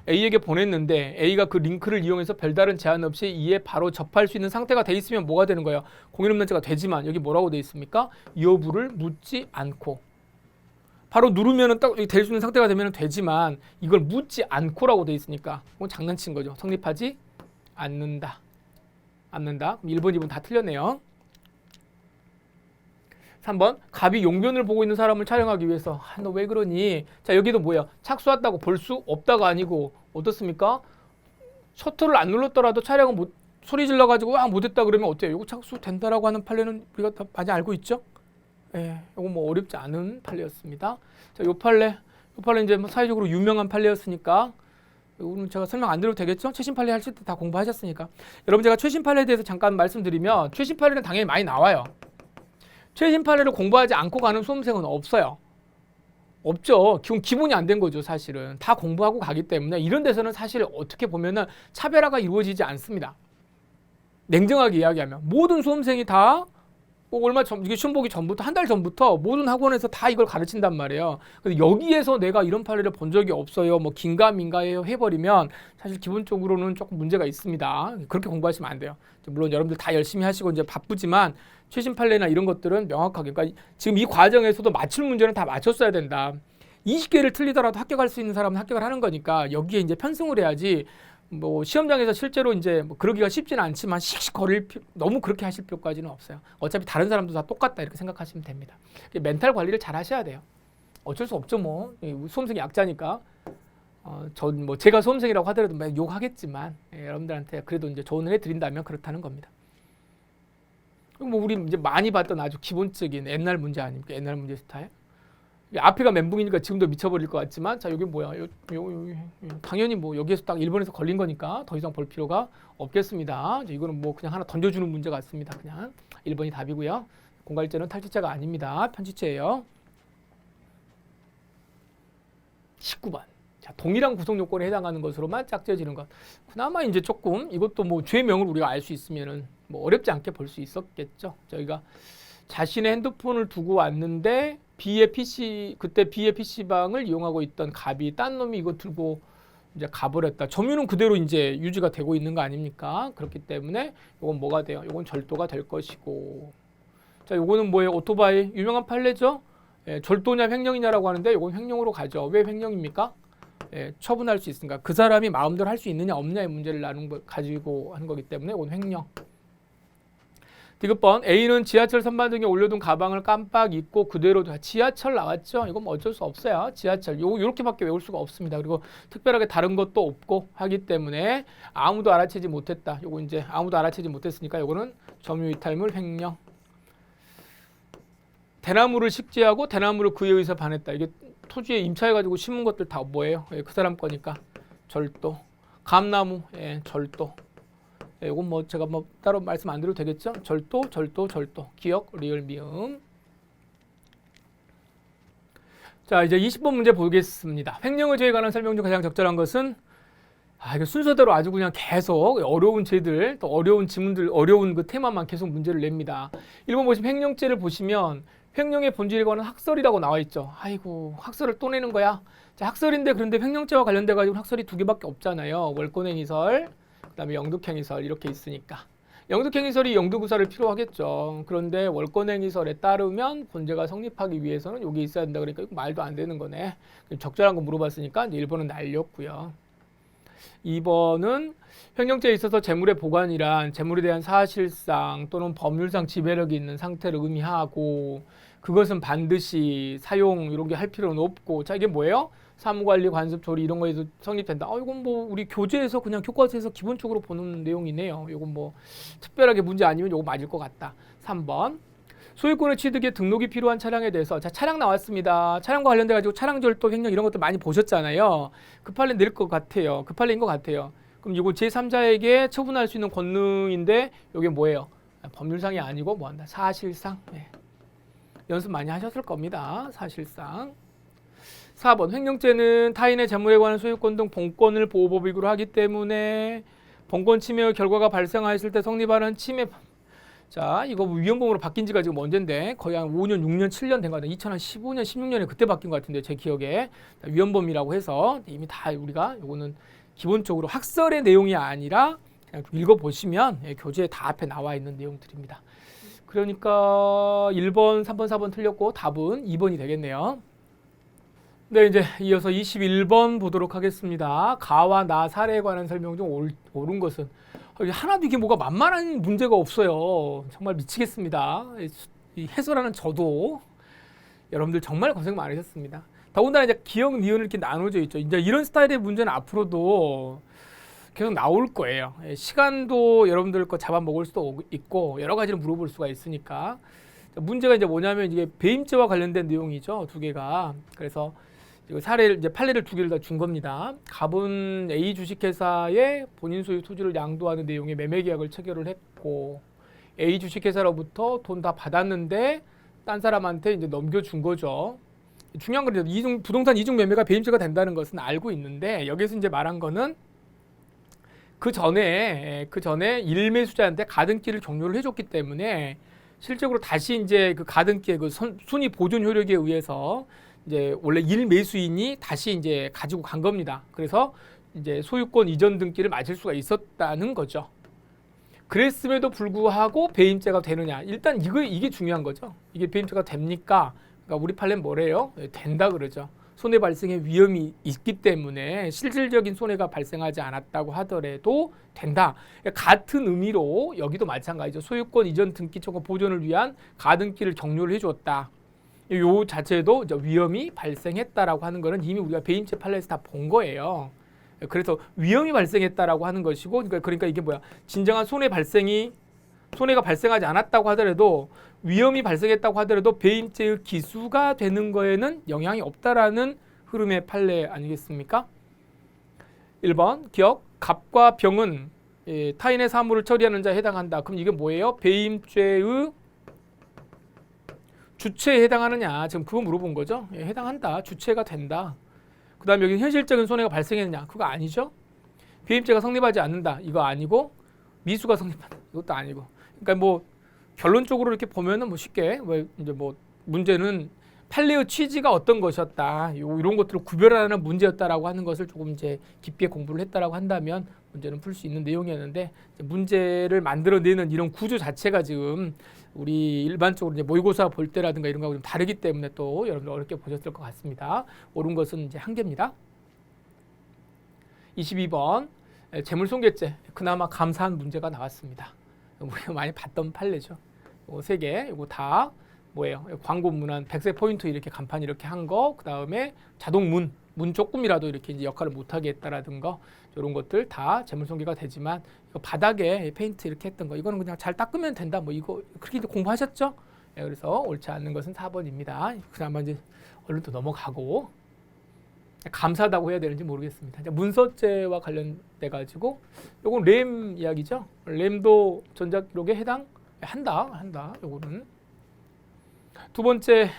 A에게 보냈는데 A가 그 링크를 이용해서 별다른 제한 없이 이에 바로 접할 수 있는 상태가 돼 있으면 뭐가 되는 거예요? 공인업무자가 되지만 여기 뭐라고 돼 있습니까? 여부를 묻지 않고 바로 누르면은 딱 될 수 있는 상태가 되면 되지만 이걸 묻지 않고라고 돼 있으니까 그건 장난친 거죠. 성립하지 않는다. 그럼 1번, 2번 다 틀렸네요. 3번 갑이 용변을 보고 있는 사람을 촬영하기 위해서 너 왜 그러니? 자 여기도 뭐야? 착수했다고 볼 수 없다가 아니고 어떻습니까? 셔터를 안 눌렀더라도 촬영은 소리 질러가지고 못했다 그러면 어때요? 이거 착수된다라고 하는 판례는 우리가 다 많이 알고 있죠? 예, 이거 뭐 어렵지 않은 판례였습니다. 자, 요 판례 이제 뭐 사회적으로 유명한 판례였으니까 오늘 제가 설명 안 드려도 되겠죠? 최신 판례 하실 때 다 공부하셨으니까. 여러분 제가 최신 판례에 대해서 잠깐 말씀드리면 최신 판례는 당연히 많이 나와요. 최신 판례를 공부하지 않고 가는 수험생은 없어요. 없죠. 기본이 안 된 거죠, 사실은. 다 공부하고 가기 때문에 이런 데서는 사실 어떻게 보면은 차별화가 이루어지지 않습니다. 냉정하게 이야기하면 모든 수험생이 다 얼마 전 이게 시험 보기 전부터 한 달 전부터 모든 학원에서 다 이걸 가르친단 말이에요. 근데 여기에서 내가 이런 판례를 본 적이 없어요. 뭐 긴가민가해요 해버리면 사실 기본적으로는 조금 문제가 있습니다. 그렇게 공부하시면 안 돼요. 물론 여러분들 다 열심히 하시고 이제 바쁘지만 최신 판례나 이런 것들은 명확하게 그러니까 지금 이 과정에서도 맞출 문제는 다 맞췄어야 된다. 20개를 틀리더라도 합격할 수 있는 사람은 합격을 하는 거니까 여기에 이제 편승을 해야지. 뭐 시험장에서 실제로 이제 뭐 그러기가 쉽지는 않지만 씩씩 거릴 너무 그렇게 하실 필요까지는 없어요. 어차피 다른 사람도 다 똑같다 이렇게 생각하시면 됩니다. 멘탈 관리를 잘 하셔야 돼요. 어쩔 수 없죠 뭐 수험생이 약자니까. 전 뭐 제가 수험생이라고 하더라도 욕하겠지만 여러분들한테 그래도 이제 조언을 해드린다면 그렇다는 겁니다. 뭐 우리 이제 많이 봤던 아주 기본적인 옛날 문제 아닙니까? 옛날 문제 스타일. 앞에가 멘붕이니까 지금도 미쳐버릴 것 같지만 자 여기 뭐야 당연히 뭐 여기에서 딱 1번에서 걸린 거니까 더 이상 볼 필요가 없겠습니다. 이거는 뭐 그냥 하나 던져주는 문제 같습니다. 그냥 1번이 답이고요. 공갈죄는 탈취죄가 아닙니다. 편취죄예요. 19번 자 동일한 구성 요건에 해당하는 것으로만 짝지어지는 것. 그나마 이제 조금 이것도 뭐 죄명을 우리가 알 수 있으면은 뭐 어렵지 않게 볼 수 있었겠죠. 저희가 자신의 핸드폰을 두고 왔는데 그때 B의 PC방을 이용하고 있던 갑이 딴 놈이 이거 들고 이제 가버렸다. 점유는 그대로 이제 유지가 되고 있는 거 아닙니까? 그렇기 때문에 이건 뭐가 돼요? 이건 절도가 될 것이고. 자, 요거는 뭐예요? 오토바이 유명한 판례죠? 절도냐 횡령이냐라고 하는데 이건 횡령으로 가죠. 왜 횡령입니까? 처분할 수 있으니까 그 사람이 마음대로 할 수 있느냐 없느냐의 문제를 가지고 하는 거기 때문에 이건 횡령. 디귿번 A는 지하철 선반 등에 올려둔 가방을 깜빡 잊고 그대로 지하철 나왔죠. 이건 뭐 어쩔 수 없어요. 지하철 요렇게밖에 외울 수가 없습니다. 그리고 특별하게 다른 것도 없고 하기 때문에 아무도 알아채지 못했다. 요거 이제 아무도 알아채지 못했으니까 요거는 점유이탈물 횡령. 대나무를 식재하고 대나무를 그에 의해서 반했다. 이게 토지에 임차해가지고 심은 것들 다 뭐예요? 그 사람 거니까 절도. 감나무 절도. 이건 뭐 제가 뭐 따로 말씀 안 드려도 되겠죠? 절도. 기억, 리을, 미음. 자, 이제 20번 문제 보겠습니다. 횡령의 죄에 관한 설명 중 가장 적절한 것은 이거 순서대로 아주 그냥 계속 어려운 죄들, 또 어려운 지문들, 어려운 그 테마만 계속 문제를 냅니다. 1번 보시면 횡령죄를 보시면 횡령의 본질에 관한 학설이라고 나와 있죠. 아이고, 학설을 또 내는 거야. 자, 학설인데 그런데 횡령죄와 관련돼 가지고 학설이 2개밖에 없잖아요. 월권행위설, 그다음에 영득행위설 이렇게 있으니까 영득행위설이 영득구사를 필요하겠죠. 그런데 월권행위설에 따르면 본죄가 성립하기 위해서는 여기 있어야 된다 그러니까 이거 말도 안 되는 거네. 적절한 거 물어봤으니까 이제 1번은 날렸고요. 2번은 횡령죄에 있어서 재물의 보관이란 재물에 대한 사실상 또는 법률상 지배력이 있는 상태를 의미하고 그것은 반드시 사용 이런 게 할 필요는 없고 자 이게 뭐예요? 사무관리, 관습, 조리 이런 거에서 성립된다. 이건 뭐 우리 교재에서 그냥 교과서에서 기본적으로 보는 내용이네요. 이건 뭐 특별하게 문제 아니면 이거 맞을 것 같다. 3번 소유권의 취득에 등록이 필요한 차량에 대해서 자 차량 나왔습니다. 차량과 관련돼 가지고 차량 절도 횡령 이런 것들 많이 보셨잖아요. 그 판례 낼 것 같아요. 그 판례인 것 같아요. 그럼 이거 제3자에게 처분할 수 있는 권능인데 이게 뭐예요? 법률상이 아니고 뭐한다? 사실상. 네. 연습 많이 하셨을 겁니다. 사실상. 4번 횡령죄는 타인의 재물에 관한 소유권 등 본권을 보호법익으로 하기 때문에 본권 침해의 결과가 발생하였을 때 성립하는 침해. 자, 이거 위헌범으로 바뀐 지가 지금 언젠데 거의 한 5년, 6년, 7년 된 거 같아요. 2015년, 16년에 그때 바뀐 것 같은데 제 기억에 위헌범이라고 해서 이미 다 우리가 이거는 기본적으로 학설의 내용이 아니라 그냥 읽어보시면 교재에 다 앞에 나와 있는 내용들입니다. 그러니까 1번, 3번, 4번 틀렸고 답은 2번이 되겠네요. 네, 이제 이어서 21번 보도록 하겠습니다. 가와 나 사례에 관한 설명 중 옳은 것은 하나도 이게 뭐가 만만한 문제가 없어요. 정말 미치겠습니다. 이 해설하는 저도 여러분들 정말 고생 많으셨습니다. 더군다나 이제 기억, 니은을 이렇게 나눠져 있죠. 이제 이런 스타일의 문제는 앞으로도 계속 나올 거예요. 시간도 여러분들 거 잡아먹을 수도 있고 여러 가지를 물어볼 수가 있으니까. 문제가 이제 뭐냐면 이게 배임죄와 관련된 내용이죠. 두 개가. 그래서 사례를 이제 판례를 두 개를 다 준 겁니다. 갑은 A 주식회사에 본인 소유 토지를 양도하는 내용의 매매 계약을 체결을 했고 A 주식회사로부터 돈 다 받았는데 딴 사람한테 이제 넘겨준 거죠. 중요한 건 부동산 이중 매매가 배임죄가 된다는 것은 알고 있는데 여기서 이제 말한 거는 그 전에 일매수자한테 가등기를 종료를 해줬기 때문에 실적으로 다시 이제 그 가등기의 그 순위 보존 효력에 의해서 이제 원래 일매수인이 다시 이제 가지고 간 겁니다. 그래서 이제 소유권 이전 등기를 맞을 수가 있었다는 거죠. 그랬음에도 불구하고 배임죄가 되느냐? 일단 이게 중요한 거죠. 이게 배임죄가 됩니까? 그러니까 우리 판례는 뭐래요? 된다 그러죠. 손해 발생의 위험이 있기 때문에 실질적인 손해가 발생하지 않았다고 하더라도 된다. 같은 의미로 여기도 마찬가지죠. 소유권 이전 등기 청구 보존을 위한 가등기를 종료를 해줬다. 요 자체도 이제 위험이 발생했다라고 하는 거는 이미 우리가 배임죄 판례에서 다 본 거예요. 그래서 위험이 발생했다라고 하는 것이고, 그러니까 이게 뭐야? 진정한 손해가 발생하지 않았다고 하더라도 위험이 발생했다고 하더라도 배임죄의 기수가 되는 거에는 영향이 없다라는 흐름의 판례 아니겠습니까? 1번 기억 갑과 병은 타인의 사물을 처리하는 자에 해당한다. 그럼 이게 뭐예요? 배임죄의 주체에 해당하느냐? 지금 그거 물어본 거죠? 해당한다. 주체가 된다. 그 다음에 여기 현실적인 손해가 발생했느냐? 그거 아니죠? 배임죄가 성립하지 않는다. 이거 아니고 미수가 성립한다. 이것도 아니고. 그러니까 뭐 결론적으로 이렇게 보면은 뭐 쉽게 이제 뭐 문제는 판례의 취지가 어떤 것이었다. 이런 것들을 구별하는 문제였다라고 하는 것을 조금 이제 깊게 공부를 했다라고 한다면 문제는 풀 수 있는 내용이었는데 문제를 만들어내는 이런 구조 자체가 지금 우리 일반적으로 이제 모의고사 볼 때라든가 이런 거하고 좀 다르기 때문에 또 여러분들 어렵게 보셨을 것 같습니다. 옳은 것은 이제 한 개입니다. 22번 재물손괴죄 그나마 감사한 문제가 나왔습니다. 우리가 많이 봤던 판례죠. 요 세 개, 이거 다 뭐예요? 광고 문안, 백색 포인트 이렇게 간판 이렇게 한 거, 그 다음에 자동 문 조금이라도 이렇게 이제 역할을 못하게 했다라든가 이런 것들 다 재물손괴가 되지만 이거 바닥에 페인트 이렇게 했던 거 이거는 그냥 잘 닦으면 된다. 뭐 이거 그렇게 공부하셨죠? 네, 그래서 옳지 않는 것은 4번입니다. 그나마 이제 얼른 또 넘어가고 감사하다고 해야 되는지 모르겠습니다. 문서죄와 관련돼 가지고 요건 램 이야기죠. 램도 전자기록에 한다. 요거는 두 번째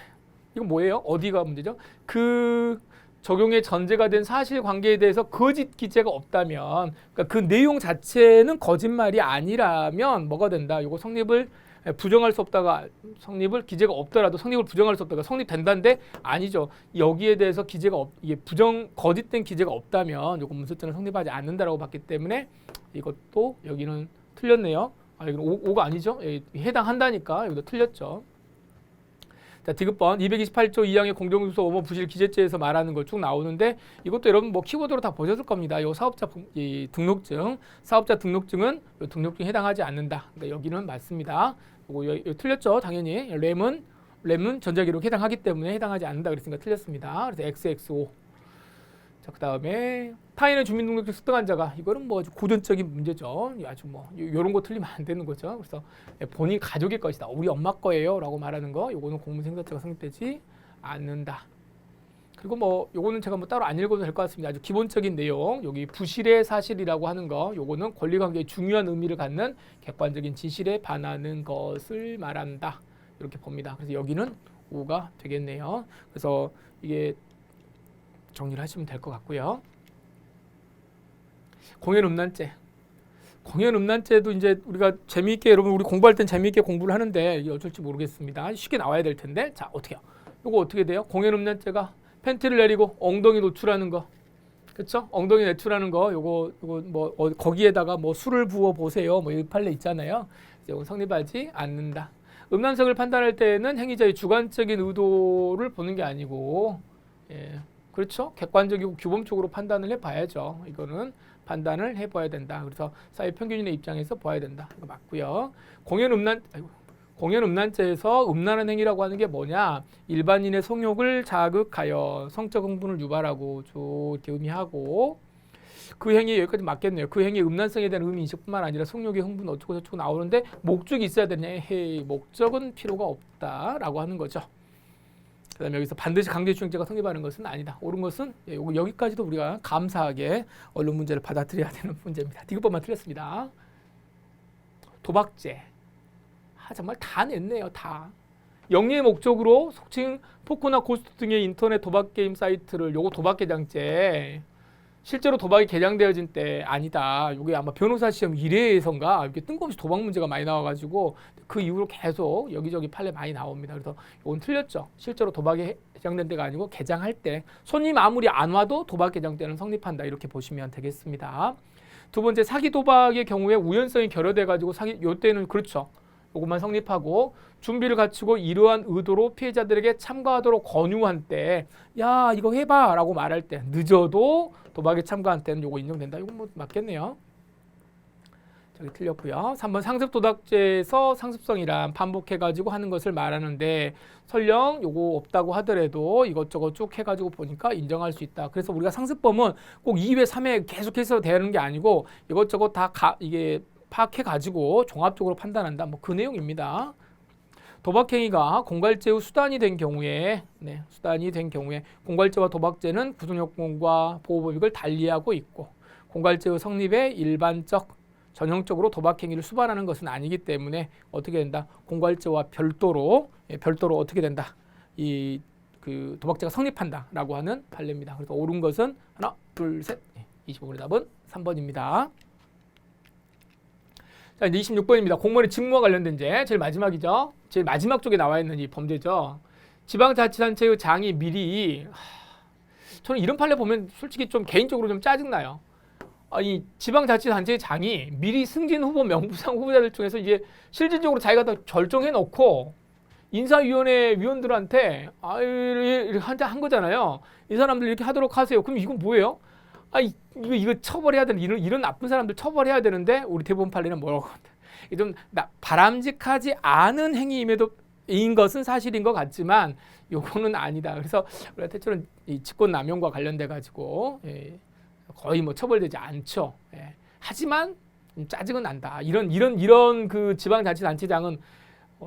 이건 뭐예요? 어디가 문제죠? 그 적용의 전제가 된 사실관계에 대해서 거짓 기재가 없다면, 그러니까 그 내용 자체는 거짓말이 아니라면 뭐가 된다? 요거 성립을 부정할 수 없다가 성립을 기재가 없더라도 성립을 부정할 수 없다가 성립된다는데 아니죠. 여기에 대해서 기재가 이게 거짓된 기재가 없다면 요거 문서죄는 성립하지 않는다라고 봤기 때문에 이것도 여기는 틀렸네요. 여기는 5가 아니죠. 해당한다니까 여기도 틀렸죠. 자, 디귿번 228조 2항의 공정주소 업무 부실 기재죄에서 말하는 거 쭉 나오는데 이것도 여러분 뭐 키워드로 다 보셨을 겁니다. 요 사업자 등록증, 사업자 등록증은 요 등록증에 해당하지 않는다. 그러니까 여기는 맞습니다. 요거 틀렸죠, 당연히. 램은 전자기록에 해당하기 때문에 해당하지 않는다 그랬으니까 틀렸습니다. 그래서 XXO. 자, 그다음에 타인의 주민등록증 수등한 자가 이거는 뭐 아주 고전적인 문제죠. 아주 뭐 이런 거 틀리면 안 되는 거죠. 그래서 본인 가족의 것이다. 우리 엄마 거예요라고 말하는 거. 요거는 공무생사자가 성립되지 않는다. 그리고 뭐 요거는 제가 뭐 따로 안 읽어도 될 것 같습니다. 아주 기본적인 내용. 여기 부실의 사실이라고 하는 거. 요거는 권리관계에 중요한 의미를 갖는 객관적인 지실에 반하는 것을 말한다. 이렇게 봅니다. 그래서 여기는 O가 되겠네요. 그래서 이게 정리를 하시면 될 것 같고요. 공연음란죄. 공연음란죄도 이제 우리가 재미있게 여러분 우리 공부할 땐 재미있게 공부를 하는데 이게 어쩔지 모르겠습니다. 쉽게 나와야 될 텐데 자 어떻게요? 이거 어떻게 돼요? 공연음란죄가 팬티를 내리고 엉덩이 노출하는 거, 그렇죠? 엉덩이 노출하는 거, 요거 뭐 거기에다가 뭐 술을 부어 보세요, 뭐 이 판례 있잖아요. 이건 성립하지 않는다. 음란성을 판단할 때는 행위자의 주관적인 의도를 보는 게 아니고, 예. 그렇죠? 객관적이고 규범적으로 판단을 해봐야죠. 이거는 판단을 해봐야 된다. 그래서 사회평균인의 입장에서 봐야 된다. 이거 맞고요. 공연음란죄에서 음란한 행위라고 하는 게 뭐냐? 일반인의 성욕을 자극하여 성적 흥분을 유발하고 이렇게 의미하고 그 행위 여기까지 맞겠네요. 그 행위 음란성에 대한 의미 인식뿐만 아니라 성욕의 흥분 어쩌고 저쩌고 나오는데 목적이 있어야 되냐? 헤이, 목적은 필요가 없다라고 하는 거죠. 그다음에 여기서 반드시 강제추행죄가 성립하는 것은 아니다. 옳은 것은 여기까지도 우리가 감사하게 언론 문제를 받아들여야 되는 문제입니다. 디귿번만 틀렸습니다. 도박죄. 정말 다 냈네요. 다. 영리의 목적으로 속칭 포코나 고스트 등의 인터넷 도박 게임 사이트를 요거 도박 개장죄. 실제로 도박이 개장되어진 때 아니다. 이게 아마 변호사 시험 1회에선가 이렇게 뜬금없이 도박 문제가 많이 나와가지고 그 이후로 계속 여기저기 판례 많이 나옵니다. 그래서 이건 틀렸죠. 실제로 도박이 개장된 때가 아니고 개장할 때 손님 아무리 안 와도 도박 개장 때는 성립한다. 이렇게 보시면 되겠습니다. 두 번째 사기 도박의 경우에 우연성이 결여돼가지고 요때는 그렇죠. 요것만 성립하고 준비를 갖추고 이러한 의도로 피해자들에게 참가하도록 권유한 때 야 이거 해봐 라고 말할 때 늦어도 도박에 참가한 때는 요거 인정된다. 이건 뭐 맞겠네요. 저기 틀렸고요. 3번 상습도박죄에서 상습성이란 반복해가지고 하는 것을 말하는데 설령 요거 없다고 하더라도 이것저것 쭉 해가지고 보니까 인정할 수 있다. 그래서 우리가 상습범은 꼭 2회, 3회 계속해서 되는 게 아니고 이것저것 다 이게 파악해가지고 종합적으로 판단한다. 뭐 그 내용입니다. 도박행위가 공갈죄 후 수단이 된 경우에, 공갈죄와 도박죄는 구속요건과 보호법익을 달리하고 있고, 공갈죄 후 성립에 일반적, 전형적으로 도박행위를 수반하는 것은 아니기 때문에 어떻게 된다? 공갈죄와 별도로 어떻게 된다? 그 도박죄가 성립한다라고 하는 판례입니다. 그래서 옳은 것은 하나, 둘, 셋. 25번의 답은 3번입니다. 자, 이제 26번입니다. 공무원의 직무와 관련된 죄. 제일 마지막이죠. 제일 마지막 쪽에 나와 있는 이 범죄죠. 지방자치단체의 장이 미리 저는 이런 판례 보면 솔직히 좀 개인적으로 좀 짜증나요. 이 지방자치단체의 장이 미리 승진 후보 명부상 후보자들 중에서 이제 실질적으로 자기가 다 결정해 놓고 인사위원회 위원들한테 이렇게 한 거잖아요. 이 사람들 이렇게 하도록 하세요. 그럼 이건 뭐예요? 이거 처벌해야 되는 이런 나쁜 사람들 처벌해야 되는데 우리 대법원 판례는 뭐라고 합니다. 좀 바람직하지 않은 행위임에도 인 것은 사실인 것 같지만 요거는 아니다. 그래서 우리가 대체로는 이 직권남용과 관련돼 가지고 거의 뭐 처벌되지 않죠. 하지만 짜증은 난다. 이런 그 지방자치단체장은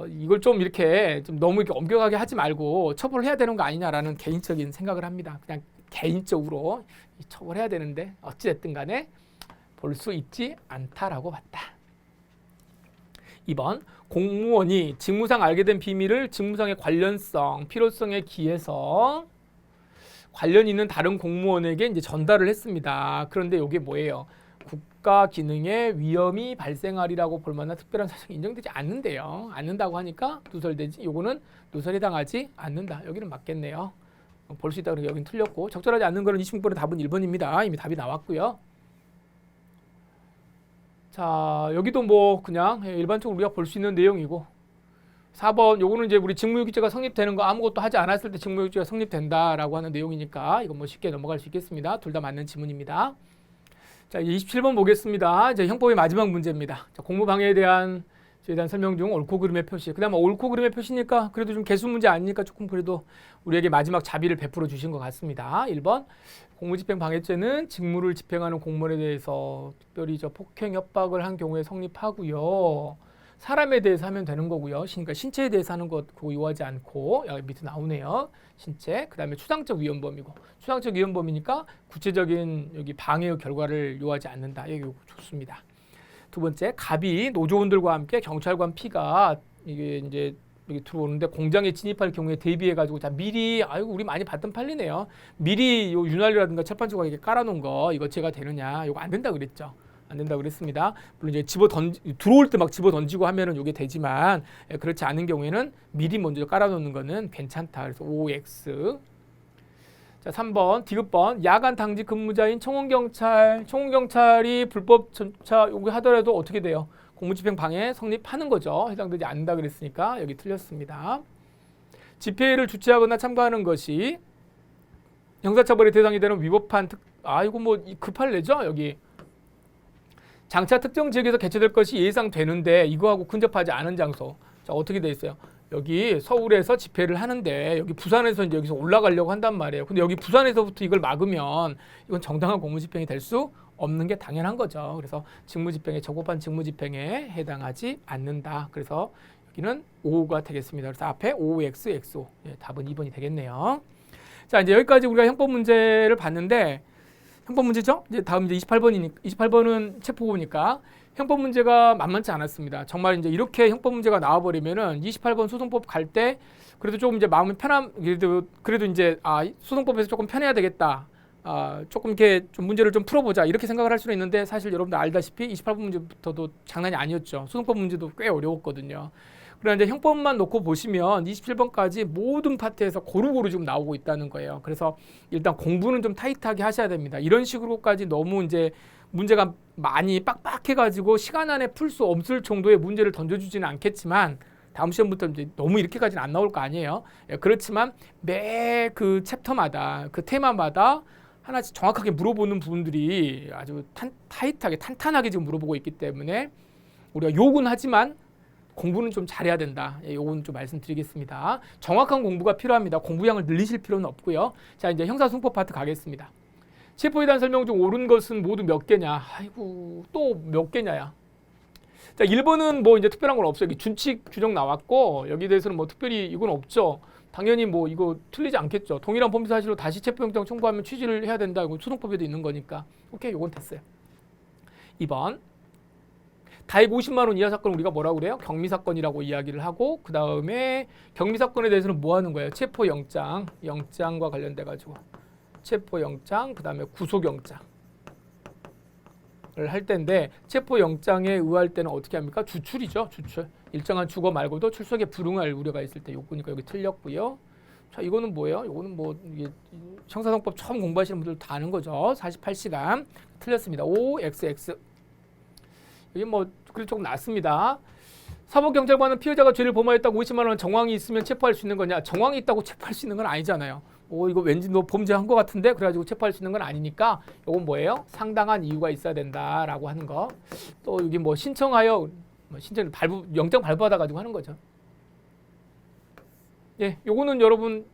이걸 좀 이렇게 좀 너무 이렇게 엄격하게 하지 말고 처벌해야 되는 거 아니냐라는 개인적인 생각을 합니다. 그냥 개인적으로 처벌해야 되는데 어찌됐든 간에 볼 수 있지 않다라고 봤다. 2번 공무원이 직무상 알게 된 비밀을 직무상의 관련성, 필요성에 기해서 관련 있는 다른 공무원에게 이제 전달을 했습니다. 그런데 이게 뭐예요? 국가 기능에 위험이 발생하리라고 볼 만한 특별한 사정이 인정되지 않는데요. 않는다고 하니까 누설되지. 요거는 누설에 당하지 않는다. 여기는 맞겠네요. 볼 수 있다 그러니까 여기는 틀렸고 적절하지 않는 거는 26번의 답은 1번입니다. 이미 답이 나왔고요. 자, 여기도 뭐 그냥 일반적으로 우리가 볼 수 있는 내용이고 4번 요거는 이제 우리 직무유기죄가 성립되는 거 아무것도 하지 않았을 때 직무유기죄가 성립된다라고 하는 내용이니까 이건 뭐 쉽게 넘어갈 수 있겠습니다. 둘 다 맞는 지문입니다. 자, 27번 보겠습니다. 이제 형법의 마지막 문제입니다. 자, 공무방해에 대한 대한 설명 중 옳고 그름의 표시. 그다음에 옳고 그름의 표시니까 그래도 좀 개수 문제 아니니까 조금 그래도 우리에게 마지막 자비를 베풀어 주신 것 같습니다. 1번 공무집행 방해죄는 직무를 집행하는 공무원에 대해서 특별히 폭행 협박을 한 경우에 성립하고요. 사람에 대해서 하면 되는 거고요. 그러니까 신체에 대해서 하는 것 그거 요하지 않고 여기 밑에 나오네요. 신체. 그다음에 추상적 위헌범이고 추상적 위헌범이니까 구체적인 여기 방해의 결과를 요하지 않는다. 여기 좋습니다. 두 번째, 갑이 노조원들과 함께 경찰관 P가 이게 이제 여기 들어오는데 공장에 진입할 경우에 대비해 가지고 자 미리 아이고 우리 많이 봤던 판례네요. 미리 요 윤활유라든가 철판 조각에 깔아놓은 거 이거 제가 되느냐 이거 안 된다 그랬죠. 안 된다 그랬습니다. 물론 이제 들어올 때 막 집어 던지고 하면은 이게 되지만 그렇지 않은 경우에는 미리 먼저 깔아놓는 거는 괜찮다. 그래서 OX. 자, 3번 디귿번 야간 당직 근무자인 청원경찰이 불법 점차 요구하더라도 어떻게 돼요? 공무집행 방해 성립하는 거죠. 해당되지 않는다 그랬으니까 여기 틀렸습니다. 집회를 주최하거나 참가하는 것이 형사처벌의 대상이 되는 위법한 이거 뭐 급할래죠? 여기 장차 특정 지역에서 개최될 것이 예상되는데 이거하고 근접하지 않은 장소. 자, 어떻게 돼 있어요? 여기 서울에서 집회를 하는데 여기 부산에서 이제 여기서 올라가려고 한단 말이에요. 근데 여기 부산에서부터 이걸 막으면 이건 정당한 공무집행이 될 수 없는 게 당연한 거죠. 그래서 직무집행에 적법한 직무집행에 해당하지 않는다. 그래서 여기는 5가 되겠습니다. 그래서 앞에 OX, XO. 예, 답은 2번이 되겠네요. 자, 이제 여기까지 우리가 형법 문제를 봤는데 형법 문제죠? 이제 다음 이제 28번은 체포고니까 형법 문제가 만만치 않았습니다. 정말 이제 이렇게 형법 문제가 나와버리면은 28번 소송법 갈 때 그래도 조금 이제 마음이 그래도 이제 소송법에서 조금 편해야 되겠다. 조금 이렇게 좀 문제를 좀 풀어보자 이렇게 생각을 할 수는 있는데 사실 여러분들 알다시피 28번 문제부터도 장난이 아니었죠. 소송법 문제도 꽤 어려웠거든요. 그러나 이제 형법만 놓고 보시면 27번까지 모든 파트에서 고루고루 지금 나오고 있다는 거예요. 그래서 일단 공부는 좀 타이트하게 하셔야 됩니다. 이런 식으로까지 너무 이제 문제가 많이 빡빡해가지고 시간 안에 풀 수 없을 정도의 문제를 던져주지는 않겠지만 다음 시험부터 이제 너무 이렇게까지는 안 나올 거 아니에요. 예, 그렇지만 매 그 챕터마다 그 테마마다 하나씩 정확하게 물어보는 부분들이 아주 타이트하게 탄탄하게 지금 물어보고 있기 때문에 우리가 욕은 하지만 공부는 좀 잘해야 된다. 예, 요건 좀 말씀드리겠습니다. 정확한 공부가 필요합니다. 공부량을 늘리실 필요는 없고요. 자, 이제 형사소송법 파트 가겠습니다. 체포에 대한 설명 중 옳은 것은 모두 몇 개냐? 아이고, 또 몇 개냐야. 자, 1번은 뭐 이제 특별한 건 없어요. 여기 준칙 규정 나왔고 여기 대해서는 뭐 특별히 이건 없죠. 당연히 뭐 이거 틀리지 않겠죠. 동일한 범죄 사실로 다시 체포영장 청구하면 취지를 해야 된다. 이거 소송법에도 있는 거니까. 오케이, 요건 됐어요. 2번. 다액 50만 원 이하 사건 우리가 뭐라고 그래요? 경미 사건이라고 이야기를 하고 그 다음에 경미 사건에 대해서는 뭐 하는 거예요? 영장과 관련돼 가지고 체포영장, 그 다음에 구속영장을 할 때인데 체포영장에 의할 때는 어떻게 합니까? 주출이죠. 주출. 일정한 주거 말고도 출석에 불응할 우려가 있을 때 요거니까 여기 틀렸고요. 자, 이거는 뭐예요? 이거는 뭐 이게 형사소송법 처음 공부하시는 분들 다 아는 거죠. 48시간 틀렸습니다. OXX. 여기 뭐 그래도 조금 낫습니다. 사법경찰관은 피해자가 죄를 범하였다고 50만 원 정황이 있으면 체포할 수 있는 거냐? 정황이 있다고 체포할 수 있는 건 아니잖아요. 이거 왠지 너 범죄한 것 같은데 그래가지고 체포할 수 있는 건 아니니까 이건 뭐예요? 상당한 이유가 있어야 된다라고 하는 거. 또 여기 뭐 신청하여 영장 발부받아 가지고 하는 거죠. 예, 요거는 여러분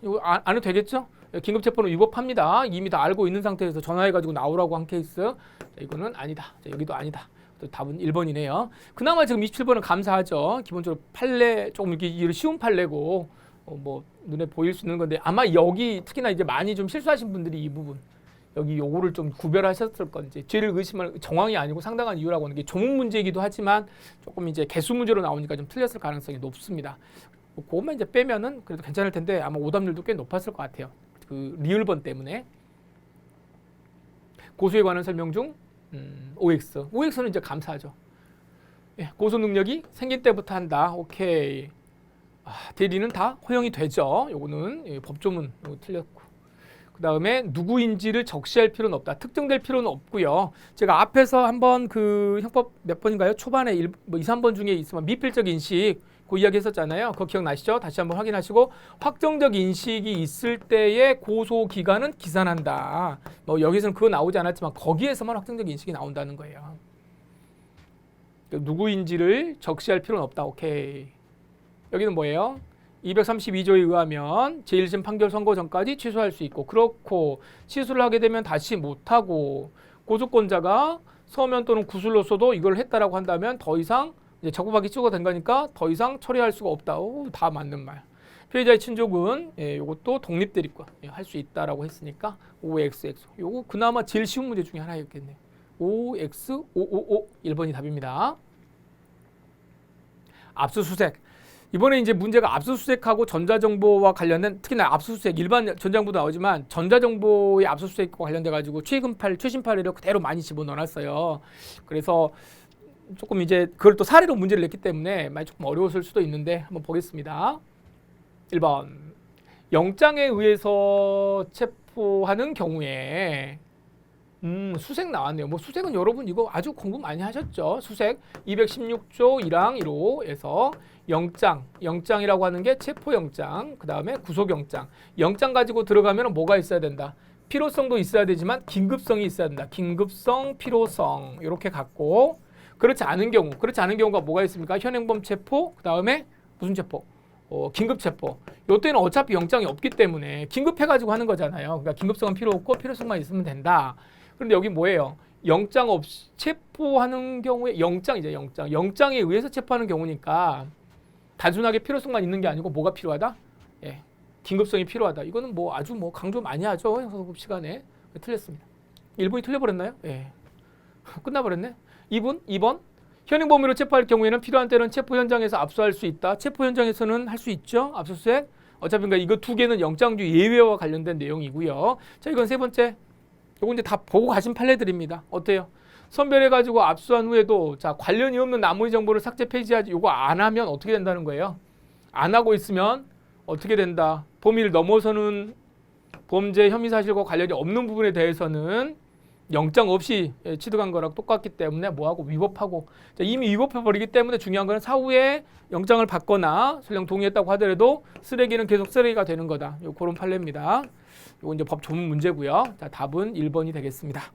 요거 안 해도 되겠죠? 긴급체포는 위법합니다. 이미 다 알고 있는 상태에서 전화해가지고 나오라고 한 케이스. 자, 이거는 아니다. 자, 여기도 아니다. 또 답은 1번이네요. 그나마 지금 27번은 감사하죠. 기본적으로 판례 조금 이렇게 쉬운 판례고 뭐 눈에 보일 수 있는 건데 아마 여기 특히나 이제 많이 좀 실수하신 분들이 이 부분 여기 요거를 좀 구별하셨을 건지 죄를 의심할 정황이 아니고 상당한 이유라고 하는 게 조문 문제이기도 하지만 조금 이제 개수 문제로 나오니까 좀 틀렸을 가능성이 높습니다. 그것만 이제 빼면은 그래도 괜찮을 텐데 아마 오답률도 꽤 높았을 것 같아요. 그 리을번 때문에. 고소에 관한 설명 중 OX는 이제 감사하죠. 예, 고소 능력이 생긴 때부터 한다. 오케이. 대리는 다 허용이 되죠. 요거는 법조문 요거 틀렸고. 그 다음에 누구인지를 적시할 필요는 없다. 특정될 필요는 없고요. 제가 앞에서 한번 그 형법 몇 번인가요? 초반에 2, 3번 중에 있으면 미필적 인식 그 이야기 했었잖아요. 그거 기억나시죠? 다시 한번 확인하시고 확정적 인식이 있을 때의 고소 기간은 기산한다. 뭐 여기서는 그거 나오지 않았지만 거기에서만 확정적 인식이 나온다는 거예요. 누구인지를 적시할 필요는 없다. 오케이. 여기는 뭐예요? 232조에 의하면 제1심 판결 선고 전까지 취소할 수 있고, 그렇고 취소를 하게 되면 다시 못하고, 고소권자가 서면 또는 구술로서도 이걸 했다라고 한다면 더 이상 이제 적법하게 취소가 된 거니까 더 이상 처리할 수가 없다. 오, 다 맞는 말. 피해자의 친족은 이것도 독립대리권 할 수 있다라고 했으니까 OXX. 요거 그나마 제일 쉬운 문제 중에 하나였겠네. OX555 1번이 답입니다. 압수수색. 이번에 이제 문제가 압수수색하고 전자정보와 관련된, 특히나 압수수색 일반 전자정보도 나오지만 전자정보의 압수수색과 관련돼 가지고 최신 판례를 그대로 많이 집어넣어놨어요. 그래서 조금 이제 그걸 또 사례로 문제를 냈기 때문에 많이 조금 어려웠을 수도 있는데 한번 보겠습니다. 1번. 영장에 의해서 체포하는 경우에 수색 나왔네요. 뭐 수색은 여러분 이거 아주 공부 많이 하셨죠. 수색 216조 1항 1호에서 영장이라고 하는 게 체포영장, 그 다음에 구속영장. 영장 가지고 들어가면 뭐가 있어야 된다? 필요성도 있어야 되지만 긴급성이 있어야 된다. 긴급성, 필요성 이렇게 갖고, 그렇지 않은 경우가 뭐가 있습니까? 현행범 체포, 그 다음에 무슨 체포? 긴급 체포. 이때는 어차피 영장이 없기 때문에 긴급해가지고 하는 거잖아요. 그러니까 긴급성은 필요 없고 필요성만 있으면 된다. 그런데 여기 뭐예요? 영장 없이 체포하는 경우에 영장이죠. 영장에 의해서 체포하는 경우니까 단순하게 필요성만 있는 게 아니고 뭐가 필요하다? 예, 긴급성이 필요하다. 이거는 뭐 아주 뭐 강조 많이 하죠. 형사소급 시간에. 틀렸습니다. 1번이 틀려버렸나요? 예. 끝나버렸네. 2번. 현행 범위로 체포할 경우에는 필요한 때는 체포 현장에서 압수할 수 있다. 체포 현장에서는 할 수 있죠. 압수수색. 어차피 그러니까 이거 두 개는 영장주 예외와 관련된 내용이고요. 자, 이건 세 번째. 요거 이제 다 보고 가신 판례들입니다. 어때요? 선별해가지고 압수한 후에도 자 관련이 없는 나머지 정보를 삭제 폐지하지, 요거 안 하면 어떻게 된다는 거예요? 안 하고 있으면 어떻게 된다? 범위를 넘어서는 범죄 혐의 사실과 관련이 없는 부분에 대해서는 영장 없이 취득한 거랑 똑같기 때문에 뭐하고 위법하고, 자, 이미 위법해버리기 때문에 중요한 거는 사후에 영장을 받거나 설령 동의했다고 하더라도 쓰레기는 계속 쓰레기가 되는 거다. 요 그런 판례입니다. 요거 이제 법 조문 문제고요. 자, 답은 1번이 되겠습니다.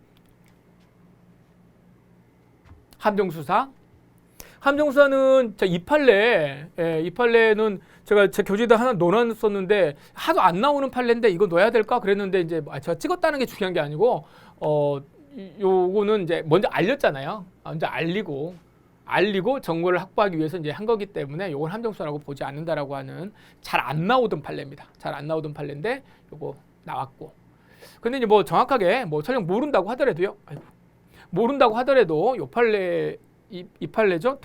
함정수사는 이 판례는 제가 제 교재에다 하나 넣어놨었는데 하도 안 나오는 판례인데 이거 넣어야 될까 그랬는데 이제 제가 찍었다는 게 중요한 게 아니고 요거는 이제 먼저 알렸잖아요. 먼저 알리고 정보를 확보하기 위해서 이제 한 거기 때문에 요건 함정수사라고 보지 않는다라고 하는 잘 안 나오던 판례입니다. 잘 안 나오던 판례인데 요거 나왔고. 근데 이제 뭐 정확하게 뭐 설령 모른다고 하더라도요. 모른다고 하더라도 요 판례 이 판례죠.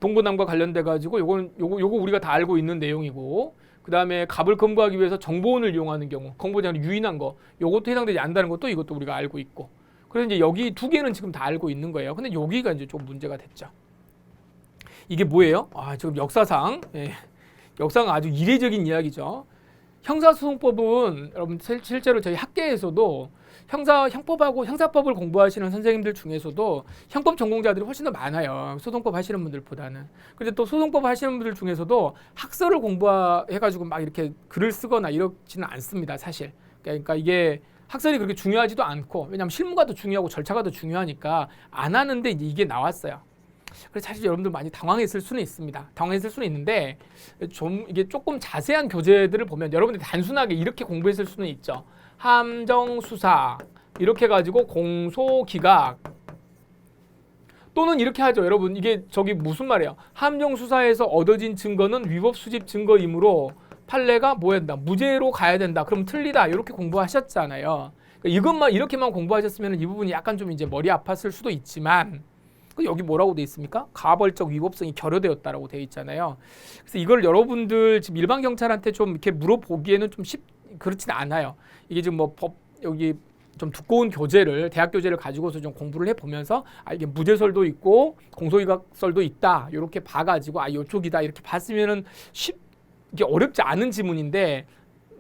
동거남과 관련돼 가지고 요거 우리가 다 알고 있는 내용이고, 그다음에 갑을 검거하기 위해서 정보원을 이용하는 경우, 공보자를 유인한 거, 요것도 해당되지 않는다는 것도 이것도 우리가 알고 있고. 그래서 이제 여기 두 개는 지금 다 알고 있는 거예요. 근데 여기가 이제 좀 문제가 됐죠. 이게 뭐예요? 지금 역사상 아주 이례적인 이야기죠. 형사소송법은 여러분 실제로 저희 학계에서도 형법하고 형사법을 공부하시는 선생님들 중에서도 형법 전공자들이 훨씬 더 많아요. 소송법 하시는 분들보다는. 근데 또 소송법 하시는 분들 중에서도 학설을 공부해가지고 막 이렇게 글을 쓰거나 이렇지는 않습니다, 사실. 그러니까 이게 학설이 그렇게 중요하지도 않고, 왜냐하면 실무가 더 중요하고 절차가 더 중요하니까 안 하는데 이제 이게 나왔어요. 그래서 사실 여러분들 많이 당황했을 수는 있습니다. 당황했을 수는 있는데 이게 조금 자세한 교재들을 보면 여러분들이 단순하게 이렇게 공부했을 수는 있죠. 함정수사 이렇게 가지고 공소기각, 또는 이렇게 하죠. 여러분 이게 저기 무슨 말이에요? 함정수사에서 얻어진 증거는 위법수집 증거이므로 판례가 뭐 한다? 무죄로 가야 된다. 그럼 틀리다. 이렇게 공부하셨잖아요. 그러니까 이것만 이렇게만 공부하셨으면 이 부분이 약간 좀 이제 머리 아팠을 수도 있지만, 여기 뭐라고 돼 있습니까? 가벌적 위법성이 결여되었다라고 돼 있잖아요. 그래서 이걸 여러분들 지금 일반 경찰한테 좀 이렇게 물어보기에는 좀 그렇진 않아요. 이게 지금 뭐 여기 좀 두꺼운 교재를, 대학 교재를 가지고서 좀 공부를 해보면서 이게 무죄설도 있고 공소기각설도 있다. 이렇게 봐가지고 이쪽이다 이렇게 봤으면은 이게 어렵지 않은 지문인데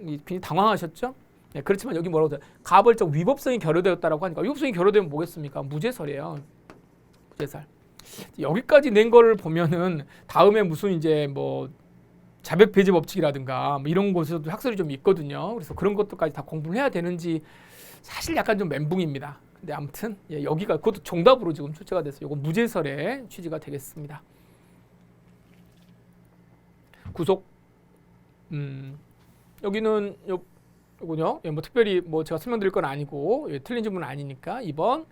굉장히 당황하셨죠? 네, 그렇지만 여기 뭐라고 돼? 가벌적 위법성이 결여되었다라고 하니까 위법성이 결여되면 뭐겠습니까? 무죄설이에요. 무죄설. 여기까지 낸 거를 보면은 다음에 무슨 이제 뭐 자백 배제 법칙이라든가 뭐 이런 곳에서도 학설이 좀 있거든요. 그래서 그런 것들까지 다 공부를 해야 되는지 사실 약간 좀 멘붕입니다. 근데 아무튼 여기가 그것도 정답으로 지금 출제가 됐어요. 이건 무제설의 취지가 되겠습니다. 구속. 여기는 요거요. 뭐 특별히 뭐 제가 설명드릴 건 아니고 틀린 질문은 아니니까 2번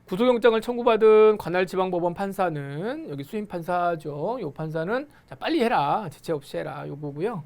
구속영장을 청구받은 관할지방법원 판사는 여기 수임 판사죠. 요 판사는 자, 빨리 해라. 지체 없이 해라. 요거고요.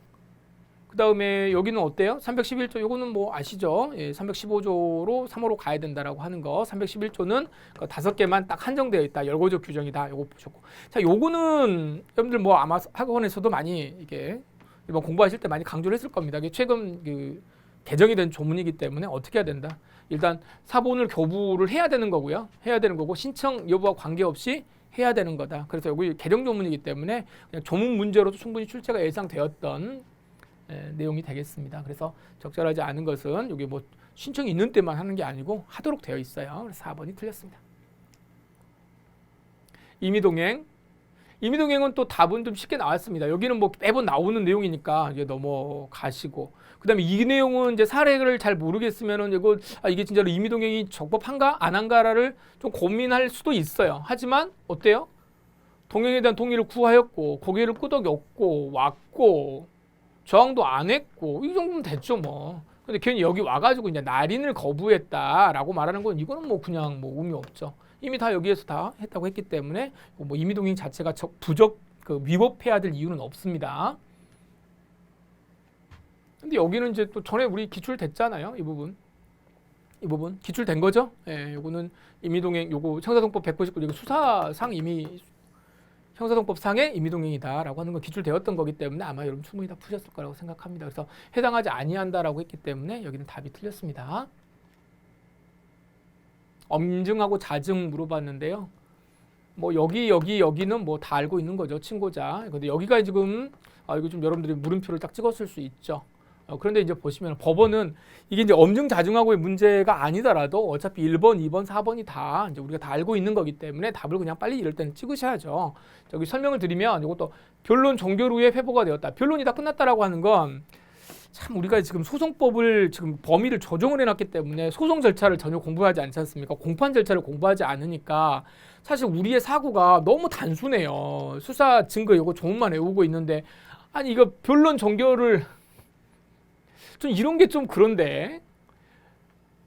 그 다음에 여기는 어때요? 311조 요거는 뭐 아시죠? 315조로 3호로 가야 된다라고 하는 거. 311조는 5개만 딱 한정되어 있다. 열거적 규정이다. 요거 보셨고. 자, 요거는 여러분들 뭐 아마 학원에서도 많이 이게 이번 공부하실 때 많이 강조를 했을 겁니다. 이게 최근 그 개정이 된 조문이기 때문에 어떻게 해야 된다. 일단 사본을 교부를 해야 되는 거고요. 해야 되는 거고 신청 여부와 관계없이 해야 되는 거다. 그래서 여기 개정 조문이기 때문에 그냥 조문 문제로도 충분히 출제가 예상되었던 내용이 되겠습니다. 그래서 적절하지 않은 것은 여기 뭐 신청이 있는 때만 하는 게 아니고 하도록 되어 있어요. 그래서 4번이 틀렸습니다. 임의동행. 임의동행은 또 답은 좀 쉽게 나왔습니다. 여기는 뭐 매번 나오는 내용이니까 이제 넘어가시고. 그다음에 이 내용은 이제 사례를 잘 모르겠으면은 이게 진짜로 임의동행이 적법한가 안 한가를 좀 고민할 수도 있어요. 하지만 어때요? 동행에 대한 동의를 구하였고 고개를 끄덕였고 왔고 저항도 안 했고 이 정도면 됐죠 뭐. 근데 괜히 여기 와가지고 이제 날인을 거부했다라고 말하는 건 이거는 뭐 그냥 뭐 의미 없죠. 이미 다 여기에서 다 했다고 했기 때문에 뭐 임의동행 자체가 위법해야 될 이유는 없습니다. 근데 여기는 이제 또 전에 우리 기출됐잖아요. 이 부분 기출된 거죠. 예, 요거는 임의동행 요거 형사동법 199 여기 수사상 형사동법상의 임의동행이다라고 하는 건 기출되었던 거기 때문에 아마 여러분 충분히 다 푸셨을 거라고 생각합니다. 그래서 해당하지 아니한다라고 했기 때문에 여기는 답이 틀렸습니다. 엄증하고 자증 물어봤는데요. 뭐 여기는 뭐 다 알고 있는 거죠. 친고자. 근데 여기가 지금 이거 좀 여러분들이 물음표를 딱 찍었을 수 있죠. 그런데 이제 보시면 법원은 이게 이제 엄증 자증하고의 문제가 아니더라도 어차피 1번, 2번, 4번이 다 이제 우리가 다 알고 있는 거기 때문에 답을 그냥 빨리 이럴 때는 찍으셔야죠. 여기 설명을 드리면 이것도 변론 종결 후에 회부가 되었다. 변론이 다 끝났다라고 하는 건 참 우리가 지금 소송법을 지금 범위를 조정을 해놨기 때문에 소송 절차를 전혀 공부하지 않지 않습니까? 공판 절차를 공부하지 않으니까 사실 우리의 사고가 너무 단순해요. 수사 증거 이거 조문만 외우고 있는데 아니 이거 변론 종결을 좀 이런 게 좀 그런데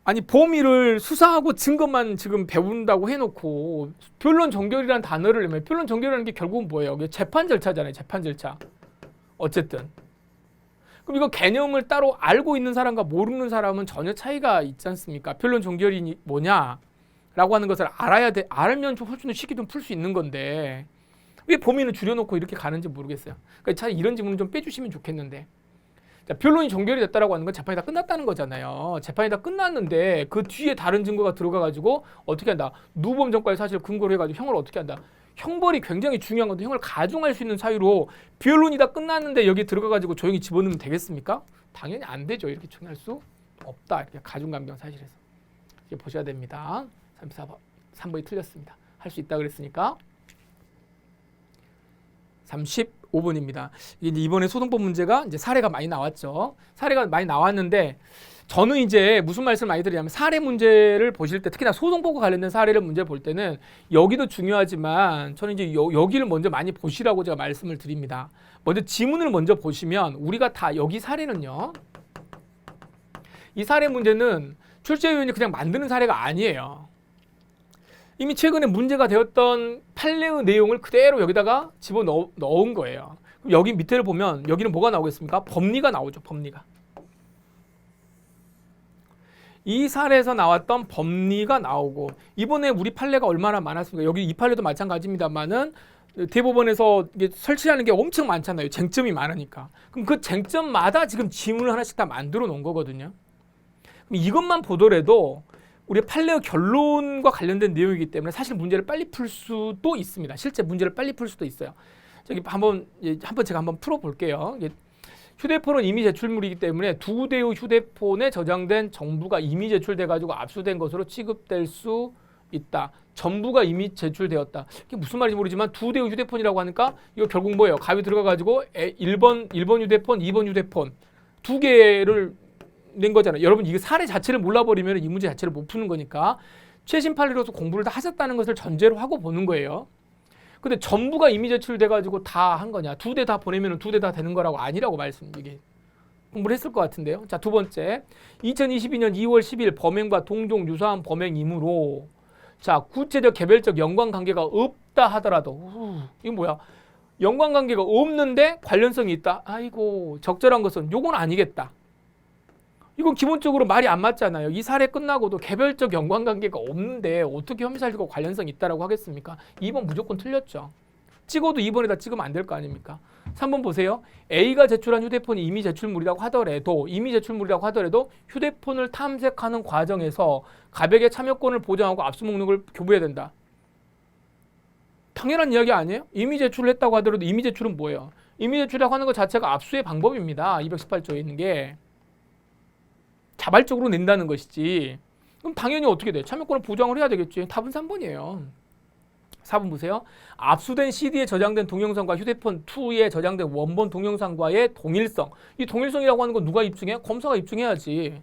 아니 범위를 수사하고 증거만 지금 배운다고 해놓고 변론 종결이라는 단어를 내면 변론 종결이라는 게 결국은 뭐예요? 이게 재판 절차잖아요. 재판 절차. 어쨌든 그럼 이거 개념을 따로 알고 있는 사람과 모르는 사람은 전혀 차이가 있지 않습니까? 변론 종결이 뭐냐라고 하는 것을 알아야 돼. 알면 좀 훨씬 쉽게 좀 풀 수 있는 건데 왜 범위는 줄여놓고 이렇게 가는지 모르겠어요. 그러니까 차라리 이런 질문은 좀 빼주시면 좋겠는데. 자, 변론이 종결이 됐다라고 하는 건 재판이 다 끝났다는 거잖아요. 재판이 다 끝났는데 그 뒤에 다른 증거가 들어가가지고 어떻게 한다? 누범 전과의 사실을 근거로 해가지고 형을 어떻게 한다? 형벌이 굉장히 중요한 건데 형을 가중할 수 있는 사유로 변론이 다 끝났는데 여기 들어가가지고 조용히 집어넣으면 되겠습니까? 당연히 안 되죠. 이렇게 총할 수 없다. 이렇게 가중감경 사실에서 이제 보셔야 됩니다. 3번이 틀렸습니다. 할 수 있다 그랬으니까 35번입니다. 이번에 소송법 문제가 이제 사례가 많이 나왔죠. 사례가 많이 나왔는데 저는 이제 무슨 말씀을 많이 드리냐면 사례 문제를 보실 때 특히나 소송법과 관련된 사례를 문제 볼 때는 여기도 중요하지만 저는 이제 여기를 먼저 많이 보시라고 제가 말씀을 드립니다. 먼저 지문을 먼저 보시면 우리가 다 여기 사례는요. 이 사례 문제는 출제위원이 그냥 만드는 사례가 아니에요. 이미 최근에 문제가 되었던 판례의 내용을 그대로 여기다가 집어넣은 거예요. 그럼 여기 밑에를 보면 여기는 뭐가 나오겠습니까? 법리가 나오죠. 법리가. 이 사례에서 나왔던 법리가 나오고 이번에 우리 판례가 얼마나 많았습니까? 여기 이 판례도 마찬가지입니다만은 대법원에서 이게 설치하는 게 엄청 많잖아요. 쟁점이 많으니까. 그럼 그 쟁점마다 지금 지문을 하나씩 다 만들어 놓은 거거든요. 그럼 이것만 보더라도 우리 판례의 결론과 관련된 내용이기 때문에 사실 문제를 빨리 풀 수도 있습니다. 실제 문제를 빨리 풀 수도 있어요. 저기 한번 제가 한번 풀어볼게요. 휴대폰은 이미 제출물이기 때문에 두 대의 휴대폰에 저장된 정보가 이미 제출돼가지고 압수된 것으로 취급될 수 있다. 전부가 이미 제출되었다. 이게 무슨 말인지 모르지만 두 대의 휴대폰이라고 하니까 이거 결국 뭐예요? 가위 들어가가지고 1번 휴대폰, 2번 휴대폰 두 개를 낸 거잖아요. 여러분 이게 사례 자체를 몰라버리면 이 문제 자체를 못 푸는 거니까 최신 판례로서 공부를 다 하셨다는 것을 전제로 하고 보는 거예요. 근데 전부가 이미 제출돼가지고 다 한 거냐? 2대 다 보내면 2대 다 되는 거라고 아니라고 이게 공부를 했을 것 같은데요. 자, 두 번째 2022년 2월 10일 범행과 동종 유사한 범행이므로 자 구체적 개별적 연관관계가 없다 하더라도 이거 뭐야? 연관관계가 없는데 관련성이 있다. 아이고 적절한 것은 요건 아니겠다. 이건 기본적으로 말이 안 맞잖아요. 이 사례 끝나고도 개별적 연관관계가 없는데 어떻게 혐의사실과 관련성이 있다라고 하겠습니까? 2번 무조건 틀렸죠. 찍어도 2번에다 찍으면 안 될 거 아닙니까? 3번 보세요. A가 제출한 휴대폰이 이미 제출물이라고 하더라도 휴대폰을 탐색하는 과정에서 가백의 참여권을 보장하고 압수 목록을 교부해야 된다. 당연한 이야기 아니에요? 이미 제출을 했다고 하더라도 이미 제출은 뭐예요? 이미 제출이라고 하는 것 자체가 압수의 방법입니다. 218조에 있는 게. 자발적으로 낸다는 것이지. 그럼 당연히 어떻게 돼? 참여권을 보장을 해야 되겠지. 답은 3번이에요. 4번 보세요. 압수된 CD에 저장된 동영상과 휴대폰 2에 저장된 원본 동영상과의 동일성. 이 동일성이라고 하는 건 누가 입증해? 검사가 입증해야지.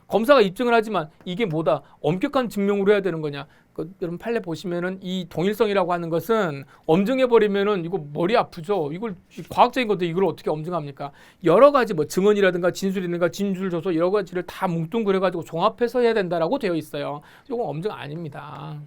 검사가 입증을 하지만 이게 뭐다? 엄격한 증명으로 해야 되는 거냐? 여러분 판례 보시면은 이 동일성이라고 하는 것은 엄증해버리면은 이거 머리 아프죠. 이걸 과학적인 것도 이걸 어떻게 엄증합니까? 여러 가지 뭐 증언이라든가 진술이라든가 진술 조서 여러 가지를 다 뭉뚱그려가지고 종합해서 해야 된다라고 되어 있어요. 이건 엄증 아닙니다.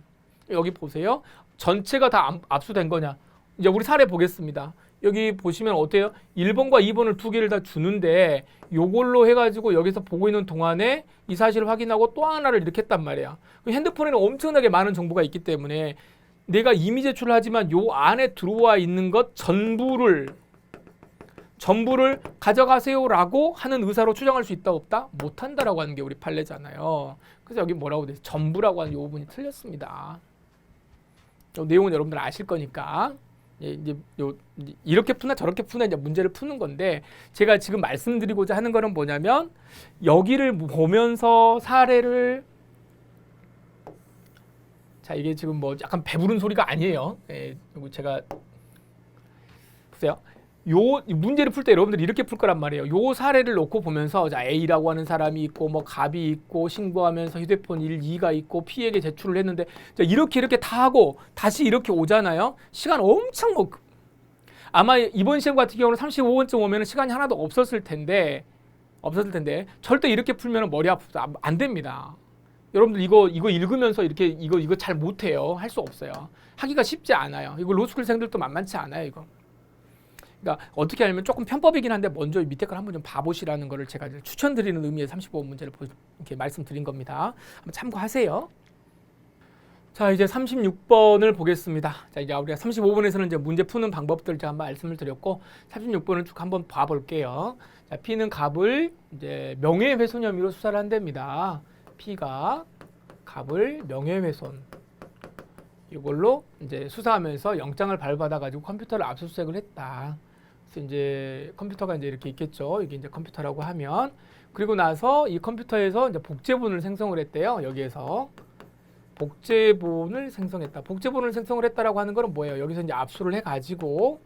여기 보세요. 전체가 다 압수된 거냐? 이제 우리 사례 보겠습니다. 여기 보시면 어때요? 1번과 2번을 두 개를 다 주는데 요걸로 해가지고 여기서 보고 있는 동안에 이 사실을 확인하고 또 하나를 이렇게 했단 말이야. 핸드폰에는 엄청나게 많은 정보가 있기 때문에 내가 이미 제출을 하지만 요 안에 들어와 있는 것 전부를 가져가세요라고 하는 의사로 추정할 수 있다 없다? 못한다라고 하는 게 우리 판례잖아요. 그래서 여기 뭐라고 돼? 전부라고 하는 요 부분이 틀렸습니다. 요 내용은 여러분들 아실 거니까. 이제 이렇게 푸나 저렇게 푸나 이제 문제를 푸는 건데 제가 지금 말씀드리고자 하는 거는 뭐냐면 여기를 보면서 사례를 자 이게 지금 뭐 약간 배부른 소리가 아니에요. 제가 보세요. 요 문제를 풀 때 여러분들이 이렇게 풀 거란 말이에요. 요 사례를 놓고 보면서 자 A라고 하는 사람이 있고 뭐 갑이 있고 신고하면서 휴대폰 1, 2가 있고 P에게 제출을 했는데 자 이렇게 다 하고 다시 이렇게 오잖아요. 시간 엄청 뭐 아마 이번 시험 같은 경우는 35분쯤 오면 시간이 하나도 없었을 텐데 절대 이렇게 풀면 머리 아프다. 안 됩니다. 여러분들 이거 읽으면서 이렇게 이거 잘 못해요. 할 수 없어요. 하기가 쉽지 않아요. 이거 로스쿨생들도 만만치 않아요. 이거. 그러니까 어떻게 하냐면 조금 편법이긴 한데 먼저 밑에 걸 한번 좀 봐보시라는 거를 제가 추천드리는 의미의 35번 문제를 이렇게 말씀드린 겁니다. 한번 참고하세요. 자 이제 36번을 보겠습니다. 자 이제 우리가 35번에서는 이제 문제 푸는 방법들 제가 한번 말씀을 드렸고 36번을 쭉 한번 봐볼게요. 자 P는 갑을 이제 명예훼손 혐의로 수사를 한답니다. P가 갑을 명예훼손 이걸로 이제 수사하면서 영장을 발부받아가지고 컴퓨터를 압수수색을 했다. 그래서 이제 컴퓨터가 이제 이렇게 있겠죠. 이게 이제 컴퓨터라고 하면 그리고 나서 이 컴퓨터에서 이제 복제본을 생성을 했대요. 여기에서 복제본을 생성했다. 복제본을 생성을 했다라고 하는 거는 뭐예요? 여기서 이제 압수를 해가지고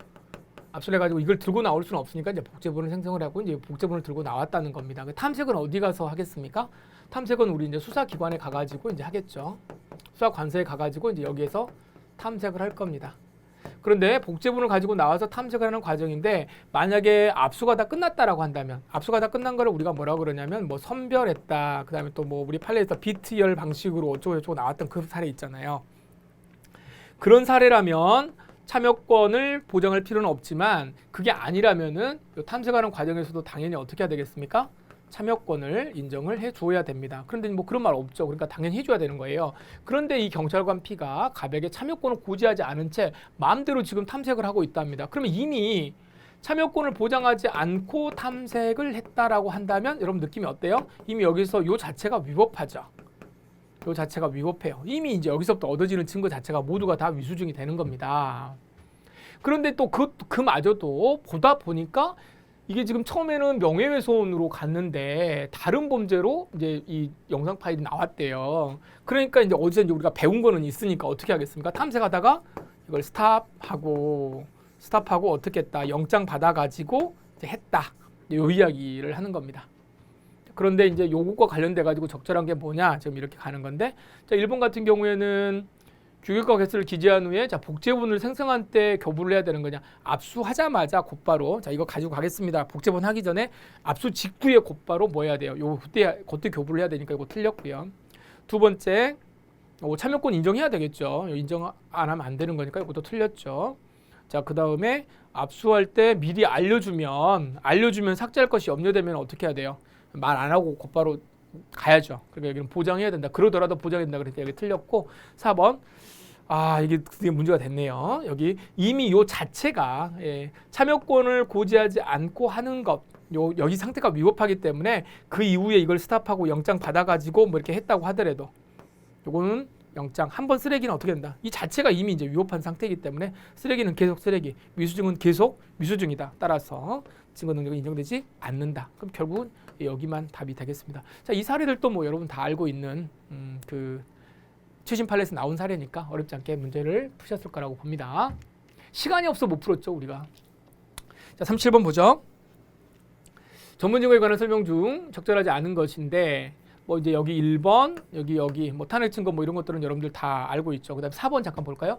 이걸 들고 나올 수는 없으니까 이제 복제본을 생성을 하고 이제 복제본을 들고 나왔다는 겁니다. 탐색은 어디 가서 하겠습니까? 탐색은 우리 이제 수사기관에 가가지고 이제 하겠죠. 수사관서에 가가지고 이제 여기에서 탐색을 할 겁니다. 그런데 복제본을 가지고 나와서 탐색을 하는 과정인데 만약에 압수가 다 끝났다라고 한다면 압수가 다 끝난 거를 우리가 뭐라고 그러냐면 뭐 선별했다. 그다음에 또 뭐 우리 판례에서 비트열 방식으로 어쩌고저쩌고 나왔던 그 사례 있잖아요. 그런 사례라면 참여권을 보장할 필요는 없지만 그게 아니라면은 탐색하는 과정에서도 당연히 어떻게 해야 되겠습니까? 참여권을 인정을 해줘야 됩니다. 그런데 뭐 그런 말 없죠. 그러니까 당연히 해줘야 되는 거예요. 그런데 이 경찰관 P가 갑에게 참여권을 고지하지 않은 채 마음대로 지금 탐색을 하고 있답니다. 그러면 이미 참여권을 보장하지 않고 탐색을 했다라고 한다면 여러분 느낌이 어때요? 이미 여기서 요 자체가 위법하죠. 요 자체가 위법해요. 이미 이제 여기서부터 얻어지는 증거 자체가 모두가 다 위수증이 되는 겁니다. 그런데 또 그마저도 보다 보니까 이게 지금 처음에는 명예훼손으로 갔는데 다른 범죄로 이제 이 영상 파일이 나왔대요. 그러니까 이제 어디서 이제 우리가 배운 거는 있으니까 어떻게 하겠습니까? 탐색하다가 이걸 스탑하고 어떻게 했다? 영장 받아가지고 이제 했다. 이 이야기를 하는 겁니다. 그런데 이제 요것과 관련돼 가지고 적절한 게 뭐냐 지금 이렇게 가는 건데, 자 1번 같은 경우에는 규격과 개수를 기재한 후에 자 복제본을 생성한 때 교부를 해야 되는 거냐, 압수하자마자 곧바로 자 이거 가지고 가겠습니다. 복제본 하기 전에 압수 직후에 곧바로 뭐 해야 돼요? 요 그때 교부를 해야 되니까 이거 틀렸고요. 두 번째 참여권 인정해야 되겠죠. 인정 안 하면 안 되는 거니까 이것도 틀렸죠. 자 그 다음에 압수할 때 미리 알려주면 삭제할 것이 염려되면 어떻게 해야 돼요? 말 안 하고 곧바로 가야죠. 그러니까 여기는 보장해야 된다. 그러더라도 보장해야 된다. 그랬더니 여기 틀렸고, 4번 이게 드디어 문제가 됐네요. 여기 이미 요 자체가 참여권을 고지하지 않고 하는 것, 여기 상태가 위법하기 때문에 그 이후에 이걸 스탑하고 영장 받아가지고 뭐 이렇게 했다고 하더라도 요거는 영장 한 번 쓰레기는 어떻게 된다? 이 자체가 이미 이제 위법한 상태이기 때문에 쓰레기는 계속 쓰레기, 미수증은 계속 미수증이다. 따라서 증거 능력이 인정되지 않는다. 그럼 결국은 여기만 답이 되겠습니다. 자, 이 사례들도 뭐 여러분 다 알고 있는 그 최신 판례에서 나온 사례니까 어렵지 않게 문제를 푸셨을 거라고 봅니다. 시간이 없어 못 풀었죠, 우리가. 자, 37번 보죠. 전문 증거에 관한 설명 중 적절하지 않은 것인데, 뭐 이제 여기 1번, 여기 뭐 탄핵 증거 뭐 이런 것들은 여러분들 다 알고 있죠. 그다음에 4번 잠깐 볼까요?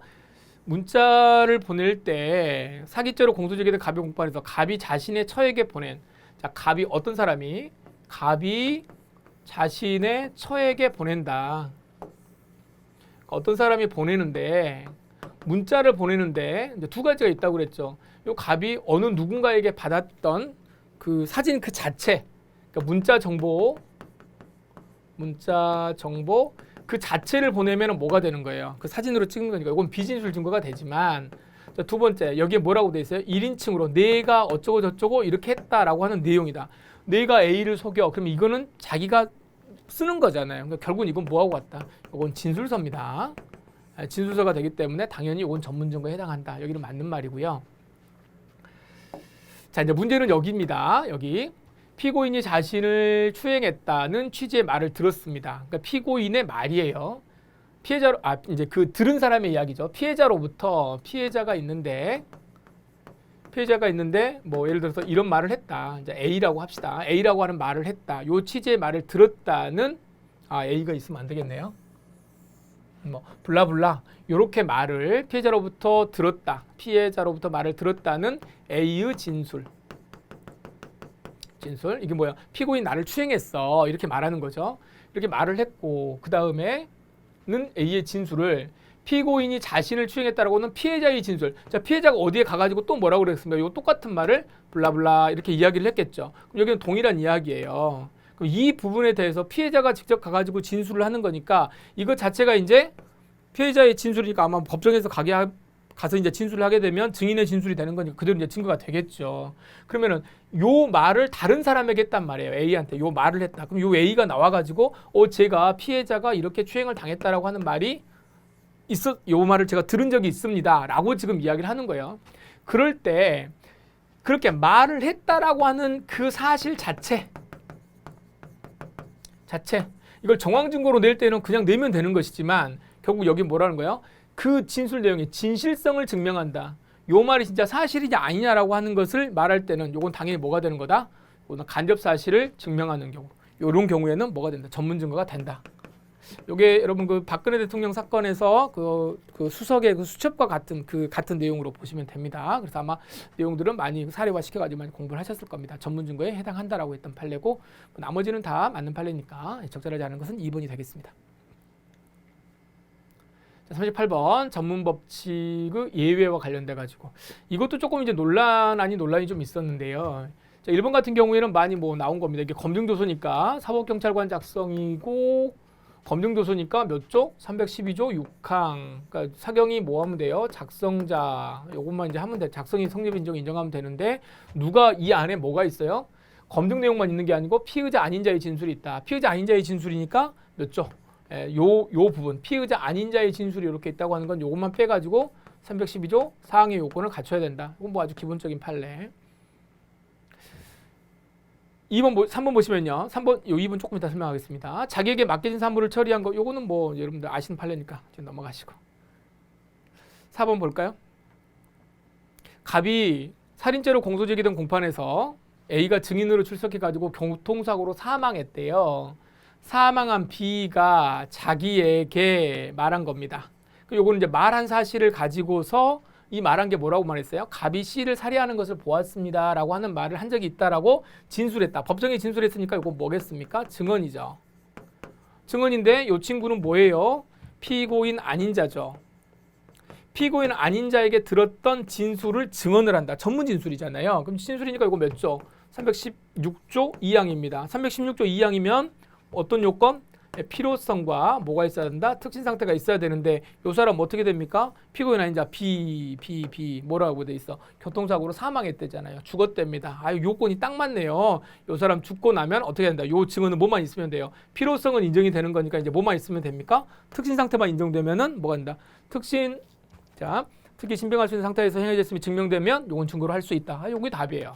문자를 보낼 때 사기죄로 공소제기된 갑이 공판에서 갑이 자신의 처에게 보낸, 자 갑이 어떤 사람이 갑이 자신의 처에게 보낸다. 어떤 사람이 보내는데, 문자를 보내는데 이제 두 가지가 있다고 그랬죠. 요 갑이 어느 누군가에게 받았던 그 사진 그 자체, 그러니까 문자 정보 그 자체를 보내면 뭐가 되는 거예요? 그 사진으로 찍는 거니까 이건 비진술 증거가 되지만, 자, 두 번째 여기에 뭐라고 돼 있어요? 1인칭으로 내가 어쩌고 저쩌고 이렇게 했다라고 하는 내용이다. 내가 A를 속여. 그러면 이거는 자기가 쓰는 거잖아요. 그러니까 결국은 이건 뭐하고 같다? 이건 진술서입니다. 진술서가 되기 때문에 당연히 이건 전문 증거에 해당한다. 여기는 맞는 말이고요. 자, 이제 문제는 여기입니다. 여기. 피고인이 자신을 추행했다는 취지의 말을 들었습니다. 그러니까 피고인의 말이에요. 피해자로 이제 그 들은 사람의 이야기죠. 피해자로부터 피해자가 있는데 뭐 예를 들어서 이런 말을 했다. 이제 A라고 합시다. A라고 하는 말을 했다. 요 취지의 말을 들었다는 A가 있으면 안 되겠네요. 뭐 블라블라 요렇게 말을 피해자로부터 말을 들었다는 A의 진술 이게 뭐야? 피고인 나를 추행했어 이렇게 말하는 거죠. 이렇게 말을 했고 그 다음에는 A의 진술을 피고인이 자신을 추행했다라고는 피해자의 진술. 자, 피해자가 어디에 가가지고 또 뭐라고 그랬습니까? 요 똑같은 말을 블라블라 이렇게 이야기를 했겠죠. 그럼 여기는 동일한 이야기예요. 그럼 이 부분에 대해서 피해자가 직접 가가지고 진술을 하는 거니까 이거 자체가 이제 피해자의 진술이니까 아마 법정에서 가서 이제 진술을 하게 되면 증인의 진술이 되는 거니까 그대로 이제 증거가 되겠죠. 그러면은 요 말을 다른 사람에게 했단 말이에요. A한테 요 말을 했다. 그럼 요 A가 나와가지고 제가 피해자가 이렇게 추행을 당했다라고 하는 말이 요 말을 제가 들은 적이 있습니다라고 지금 이야기를 하는 거예요. 그럴 때 그렇게 말을 했다라고 하는 그 사실 자체 이걸 정황 증거로 낼 때는 그냥 내면 되는 것이지만 결국 여기 뭐라는 거예요? 그 진술 내용의 진실성을 증명한다. 요 말이 진짜 사실이냐 아니냐라고 하는 것을 말할 때는 요건 당연히 뭐가 되는 거다? 요건 간접 사실을 증명하는 경우. 요런 경우에는 뭐가 된다? 전문 증거가 된다. 요게 여러분 그 박근혜 대통령 사건에서 그 수석의 그 수첩과 같은 내용으로 보시면 됩니다. 그래서 아마 내용들은 많이 사례화 시켜가지고 많이 공부를 하셨을 겁니다. 전문 증거에 해당한다라고 했던 판례고 나머지는 다 맞는 판례니까 적절하지 않은 것은 2번이 되겠습니다. 38번 전문 법칙의 예외와 관련돼 가지고 이것도 조금 이제 논란이 좀 있었는데요. 자, 1번 같은 경우에는 많이 뭐 나온 겁니다. 이게 검증도서니까 사법경찰관 작성이고 검증도서니까 몇 조? 312조 6항. 그러니까 사경이 뭐 하면 돼요? 작성자. 요것만 이제 하면 돼. 작성인 성립 인정하면 되는데 누가 이 안에 뭐가 있어요? 검증 내용만 있는 게 아니고 피의자 아닌 자의 진술이 있다. 피의자 아닌 자의 진술이니까 몇 조? 요 부분 피의자 아닌 자의 진술이 이렇게 있다고 하는 건 요것만 빼가지고 312조 사항의 요건을 갖춰야 된다. 이건 뭐 아주 기본적인 판례. 3번 보시면요. 2번 조금 이따 설명하겠습니다. 자기에게 맡겨진 사물을 처리한 거 요거는 뭐 여러분들 아시는 판례니까 지금 넘어가시고. 4번 볼까요? 갑이 살인죄로 공소제기된 공판에서 A가 증인으로 출석해가지고 교통사고로 사망했대요. 사망한 B가 자기에게 말한 겁니다. 요거는 이제 말한 사실을 가지고서 이 말한 게 뭐라고 말했어요? 갑이 C를 살해하는 것을 보았습니다 라고 하는 말을 한 적이 있다라고 진술했다. 법정에 진술했으니까 이거 뭐겠습니까? 증언이죠. 증언인데 이 친구는 뭐예요? 피고인 아닌 자죠. 피고인 아닌 자에게 들었던 진술을 증언을 한다. 전문 진술이잖아요. 그럼 진술이니까 이거 몇 조? 316조 2항입니다. 316조 2항이면 어떤 요건? 필요성과 뭐가 있어야 된다? 특신 상태가 있어야 되는데 요 사람 어떻게 됩니까? 피고인 아닌 자 B 뭐라고 돼 있어? 교통사고로 사망했대잖아요. 죽었답니다. 아유 요건이 딱 맞네요. 요 사람 죽고 나면 어떻게 된다? 요 증언은 뭐만 있으면 돼요? 필요성은 인정이 되는 거니까 이제 뭐만 있으면 됩니까? 특신 상태만 인정되면은 뭐가 된다? 특신 자 특히 신병할 수 있는 상태에서 행해졌음이 증명되면 요건 증거로 할 수 있다. 아, 요게 답이에요.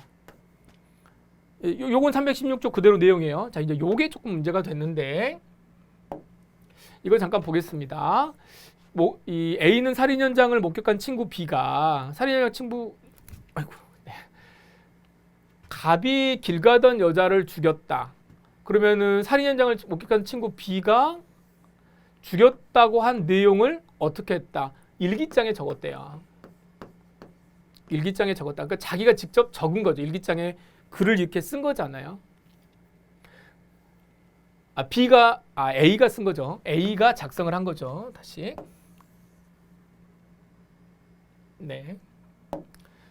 요건 316조 그대로 내용이에요. 자 이제 요게 조금 문제가 됐는데 이걸 잠깐 보겠습니다. 이 A는 살인 현장을 목격한 친구 B가 살인 현장 친구 갑이 길 가던 여자를 죽였다. 그러면은 살인 현장을 목격한 친구 B가 죽였다고 한 내용을 어떻게 했다? 일기장에 적었대요. 일기장에 적었다. 그러니까 자기가 직접 적은 거죠. 일기장에 글을 이렇게 쓴 거잖아요. A가 쓴 거죠. A가 작성을 한 거죠. 다시. 네.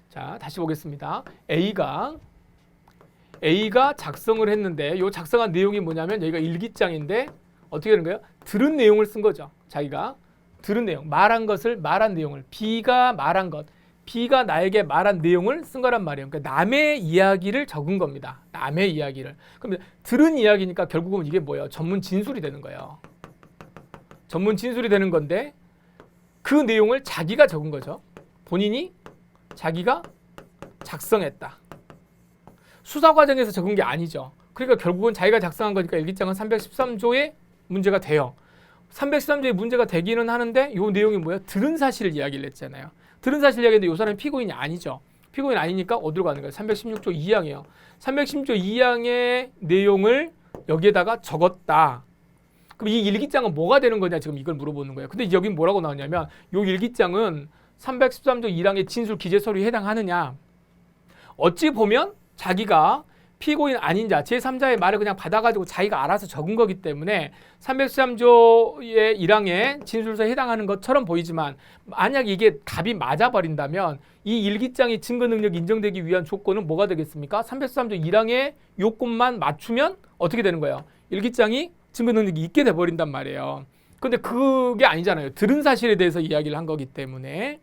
자, 다시 보겠습니다. A가 작성을 했는데 요 작성한 내용이 뭐냐면 여기가 일기장인데 어떻게 되는 거예요? 들은 내용을 쓴 거죠. 자기가 들은 내용, 말한 내용을 B가 말한 것, B가 나에게 말한 내용을 쓴 거란 말이에요. 그러니까 남의 이야기를 적은 겁니다. 남의 이야기를. 그럼 들은 이야기니까 결국은 이게 뭐예요? 전문 진술이 되는 거예요. 전문 진술이 되는 건데 그 내용을 자기가 적은 거죠. 본인이 자기가 작성했다. 수사 과정에서 적은 게 아니죠. 그러니까 결국은 자기가 작성한 거니까 일기장은 313조에 문제가 돼요. 313조에 문제가 되기는 하는데 이 내용이 뭐예요? 들은 사실을 이야기를 했잖아요. 들은 사실 이야기인데 이 사람이 피고인이 아니죠. 피고인 아니니까 어디로 가는 거예요? 316조 2항이에요. 316조 2항의 내용을 여기에다가 적었다. 그럼 이 일기장은 뭐가 되는 거냐 지금 이걸 물어보는 거예요. 근데 여기 뭐라고 나오냐면 이 일기장은 313조 1항의 진술 기재 서류에 해당하느냐. 어찌 보면 자기가 피고인 아닌 자, 제3자의 말을 그냥 받아가지고 자기가 알아서 적은 거기 때문에 313조의 1항의 진술서에 해당하는 것처럼 보이지만 만약 이게 답이 맞아버린다면 이 일기장이 증거 능력이 인정되기 위한 조건은 뭐가 되겠습니까? 313조 1항의 요건만 맞추면 어떻게 되는 거예요? 일기장이 증거 능력이 있게 돼버린단 말이에요. 근데 그게 아니잖아요. 들은 사실에 대해서 이야기를 한 거기 때문에.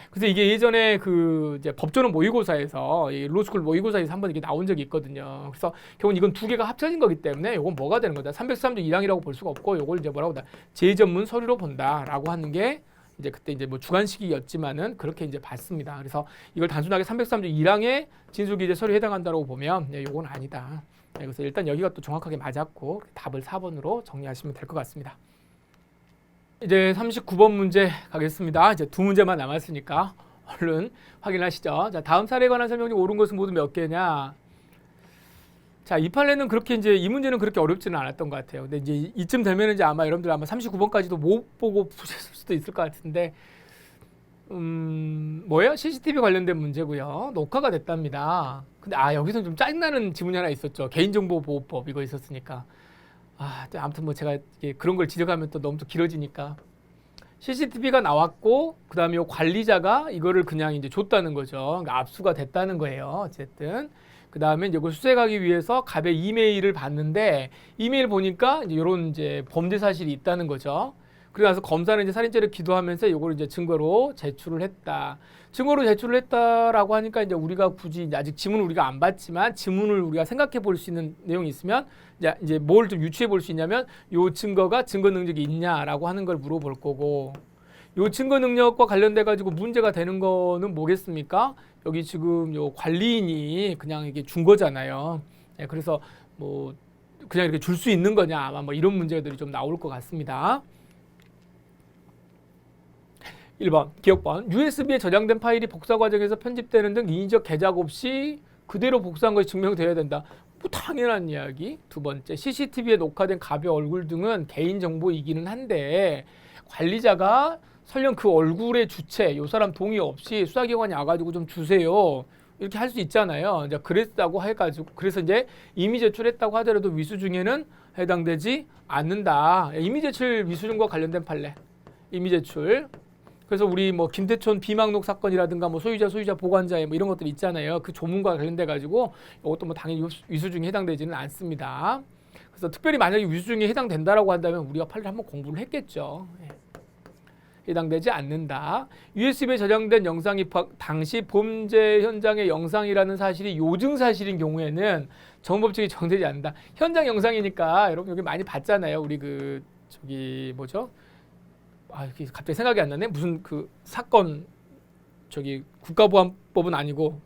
그래서 이게 예전에 그 이제 법조는 모의고사에서 로스쿨 모의고사에서 한번 이게 나온 적이 있거든요. 그래서 결국 이건 두 개가 합쳐진 거기 때문에 이건 뭐가 되는 거다? 313조 1항이라고 볼 수가 없고 이걸 이제 뭐라고 한다? 제전문 서류로 본다라고 하는 게 이제 그때 이제 뭐 주관식이었지만은 그렇게 이제 봤습니다. 그래서 이걸 단순하게 303조 1항의 진술기재 서류에 해당한다고 보면 이건 아니다. 그래서 일단 여기가 또 정확하게 맞았고 답을 4번으로 정리하시면 될 것 같습니다. 이제 39번 문제 가겠습니다. 이제 두 문제만 남았으니까 얼른 확인하시죠. 자, 다음 사례에 관한 설명 중 옳은 것은 모두 몇 개냐? 자, 이 판례는 그렇게 이제 이 문제는 그렇게 어렵지는 않았던 것 같아요. 근데 이제 이쯤 되면은 이제 아마 여러분들 아마 39번까지도 못 보고 푸셨을 수도 있을 것 같은데, 뭐예요? CCTV 관련된 문제고요. 녹화가 됐답니다. 근데 여기서 좀 짜증나는 지문이 하나 있었죠. 개인정보보호법 이거 있었으니까. 아무튼 뭐 제가 그런 걸 지적하면 또 너무 또 길어지니까 CCTV가 나왔고 그 다음에 관리자가 이거를 그냥 이제 줬다는 거죠. 그러니까 압수가 됐다는 거예요. 어쨌든 그 다음에 이걸 수색하기 위해서 갑의 이메일을 봤는데 이메일 보니까 이제 이런 이제 범죄 사실이 있다는 거죠. 그래서 검사는 이제 살인죄를 기도하면서 이걸 이제 증거로 제출을 했다. 증거로 제출을 했다라고 하니까 이제 우리가 굳이 이제 아직 지문을 우리가 안 봤지만 지문을 우리가 생각해 볼 수 있는 내용이 있으면 이제 뭘 좀 유추해 볼 수 있냐면 요 증거가 증거 능력이 있냐라고 하는 걸 물어볼 거고 요 증거 능력과 관련돼 가지고 문제가 되는 거는 뭐겠습니까? 여기 지금 요 관리인이 그냥 이게 준 거잖아요. 그래서 뭐 그냥 이렇게 줄 수 있는 거냐 아마 뭐 이런 문제들이 좀 나올 것 같습니다. 1번 기억번 USB에 저장된 파일이 복사 과정에서 편집되는 등 인위적 개작 없이 그대로 복사한 것이 증명돼야 된다. 뭐 당연한 이야기. 두 번째, CCTV에 녹화된 갑의 얼굴 등은 개인정보이기는 한데 관리자가 설령 그 얼굴의 주체, 요 사람 동의 없이 수사기관에 와가지고 좀 주세요. 이렇게 할 수 있잖아요. 이제 그랬다고 해가지고 그래서 이제 이미 제출했다고 하더라도 위수중에는 해당되지 않는다. 이미 제출 위수중과 관련된 판례. 이미 제출. 그래서 우리 뭐 김태촌 비망록 사건이라든가 뭐 소유자 보관자의 뭐 이런 것들 있잖아요. 그 조문과 관련돼 가지고 이것도 뭐 당연히 위수중에 해당되지는 않습니다. 그래서 특별히 만약에 위수중에 해당된다라고 한다면 우리가 판례를 한번 공부를 했겠죠. 해당되지 않는다. USB에 저장된 영상이 당시 범죄 현장의 영상이라는 사실이 요증 사실인 경우에는 정보법칙이 적용되지 않는다. 현장 영상이니까 여러분 여기 많이 봤잖아요. 우리 그 저기 뭐죠? 갑자기 생각이 안 나네. 무슨 그 사건 저기 국가보안법은 아니고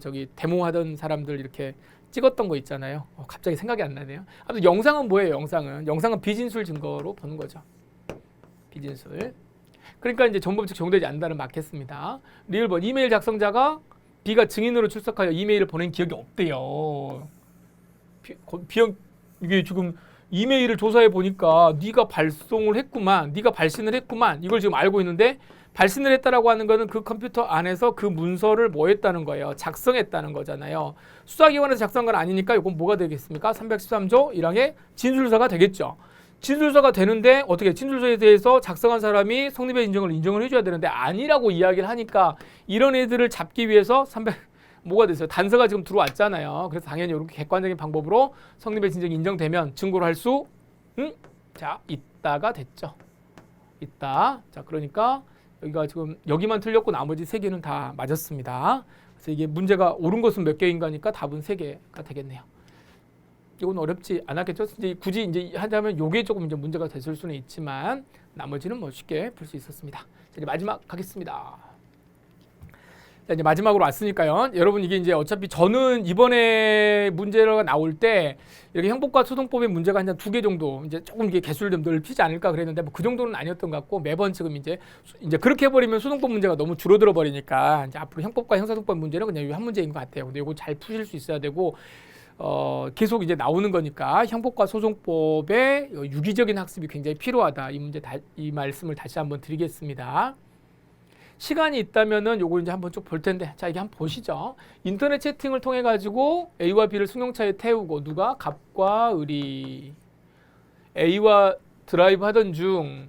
저기 데모하던 사람들 이렇게 찍었던 거 있잖아요. 갑자기 생각이 안 나네요. 아무튼 영상은 뭐예요? 영상은 비진술 증거로 보는 거죠. 비진술. 그러니까 이제 정보법칙 적용되지 않는다는 맞겠습니다. 리을번 이메일 작성자가 B가 증인으로 출석하여 이메일을 보낸 기억이 없대요. 이게 지금 이메일을 조사해 보니까 네가 발송을 했구만, 네가 발신을 했구만 이걸 지금 알고 있는데 발신을 했다라고 하는 거는 그 컴퓨터 안에서 그 문서를 뭐 했다는 거예요. 작성했다는 거잖아요. 수사기관에서 작성한 건 아니니까 이건 뭐가 되겠습니까? 313조 1항의 진술서가 되겠죠. 진술서가 되는데 어떻게 진술서에 대해서 작성한 사람이 성립의 인정을 해줘야 되는데 아니라고 이야기를 하니까 이런 애들을 잡기 위해서 뭐가 됐어요? 단서가 지금 들어왔잖아요. 그래서 당연히 이렇게 객관적인 방법으로 성립의 진정이 인정되면 증거를 할 수 있다가 됐죠. 있다. 자, 그러니까 여기가 지금 여기만 틀렸고 나머지 세 개는 다 맞았습니다. 그래서 이게 문제가 옳은 것은 몇 개인가니까 답은 세 개가 되겠네요. 이건 어렵지 않았겠죠. 이제 굳이 이제 하자면 요게 조금 이제 문제가 됐을 수는 있지만 나머지는 뭐 쉽게 풀 수 있었습니다. 자, 이제 마지막 가겠습니다. 자, 이제 마지막으로 왔으니까요. 여러분 이게 이제 어차피 저는 이번에 문제가 나올 때 이렇게 형법과 소송법의 문제가 한 2개 정도 이제 조금 이게 개수를 좀 넓히지 않을까 그랬는데 뭐 그 정도는 아니었던 것 같고 매번 지금 이제 그렇게 해버리면 소송법 문제가 너무 줄어들어 버리니까 이제 앞으로 형법과 형사소송법 문제는 그냥 이 한 문제인 것 같아요. 근데 이거 잘 푸실 수 있어야 되고 계속 이제 나오는 거니까 형법과 소송법의 유기적인 학습이 굉장히 필요하다. 이 말씀을 다시 한번 드리겠습니다. 시간이 있다면은 요거 이제 한번 쭉 볼 텐데, 자 이게 한번 보시죠. 인터넷 채팅을 통해 가지고 A와 B를 승용차에 태우고 누가 갑과 을이 A와 드라이브 하던 중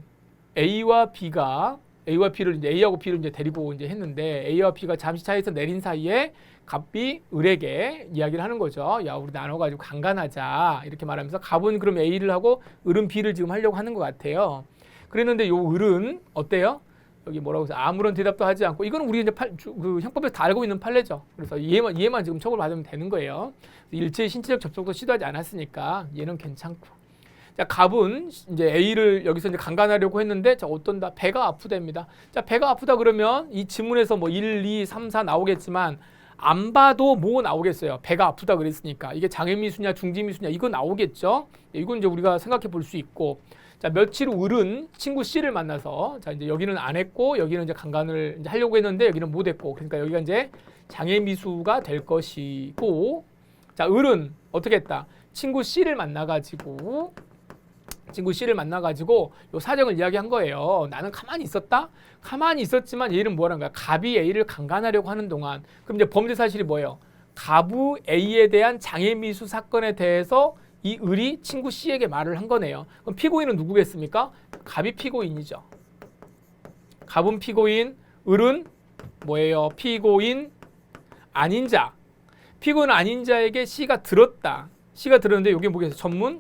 A와 B를 이제 A하고 B를 이제 데리고 이제 했는데 A와 B가 잠시 차에서 내린 사이에 갑이 을에게 이야기를 하는 거죠. 야, 우리 나눠가지고 강간하자 이렇게 말하면서 갑은 그럼 A를 하고 을은 B를 지금 하려고 하는 것 같아요. 그랬는데 요 을은 어때요? 여기 뭐라고 해서 아무런 대답도 하지 않고 이거는 우리 이제 그 형법에서 다 알고 있는 판례죠. 그래서 얘만 지금 처벌 받으면 되는 거예요. 일체의 신체적 접촉도 시도하지 않았으니까 얘는 괜찮고. 자, 갑은 이제 A를 여기서 이제 강간하려고 했는데 자, 어떤다? 배가 아프답니다. 자, 배가 아프다 그러면 이 지문에서 뭐 1, 2, 3, 4 나오겠지만 안 봐도 뭐 나오겠어요. 배가 아프다 그랬으니까. 이게 장애미수냐 중지미수냐 이거 나오겠죠. 이건 이제 우리가 생각해 볼 수 있고. 자, 며칠 후 을은 친구 C를 만나서 자, 이제 여기는 안 했고 여기는 이제 강간을 이제 하려고 했는데 여기는 못 했고. 그러니까 여기가 이제 장애미수가 될 것이고. 자, 을은 어떻게 했다? 친구 C를 만나 가지고 요 사정을 이야기한 거예요. 나는 가만히 있었다? 가만히 있었지만 얘는 뭐라는 거야? 갑이 A를 강간하려고 하는 동안. 그럼 이제 범죄 사실이 뭐예요? 갑의 A에 대한 장애미수 사건에 대해서 이 을이 친구 C에게 말을 한 거네요. 그럼 피고인은 누구겠습니까? 갑이 피고인이죠. 갑은 피고인, 을은 뭐예요? 피고인 아닌 자. 피고인 아닌 자에게 C가 들었다. C가 들었는데 이게 뭐겠어요? 전문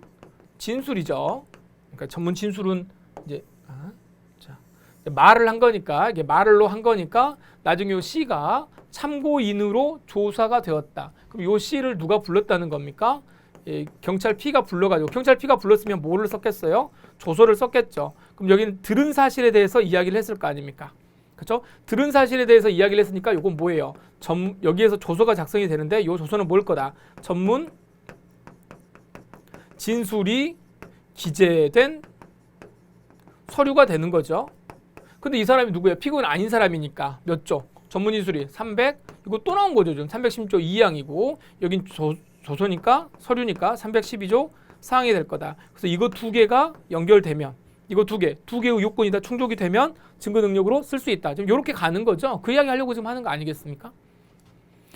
진술이죠. 그러니까 전문 진술은 이제 말을 한 거니까 이게 말로 한 거니까 나중에 요 C가 참고인으로 조사가 되었다. 그럼 요 C를 누가 불렀다는 겁니까? 경찰 P가 불러가지고 경찰 P가 불렀으면 뭐를 썼겠어요? 조서를 썼겠죠. 그럼 여기는 들은 사실에 대해서 이야기를 했을 거 아닙니까? 그렇죠? 들은 사실에 대해서 이야기를 했으니까 이건 뭐예요? 여기에서 조서가 작성이 되는데 이 조서는 뭘 거다? 전문 진술이 기재된 서류가 되는 거죠. 근데 이 사람이 누구예요? 피고인 아닌 사람이니까 몇 조? 전문 인수리 300, 이거 또 나온 거죠. 지금 316조 2항이고 여긴 조서니까 서류니까 312조 4항이 될 거다. 그래서 이거 두 개가 연결되면 이거 두 개의 요건이 다 충족이 되면 증거 능력으로 쓸 수 있다. 지금 이렇게 가는 거죠. 그 이야기 하려고 지금 하는 거 아니겠습니까?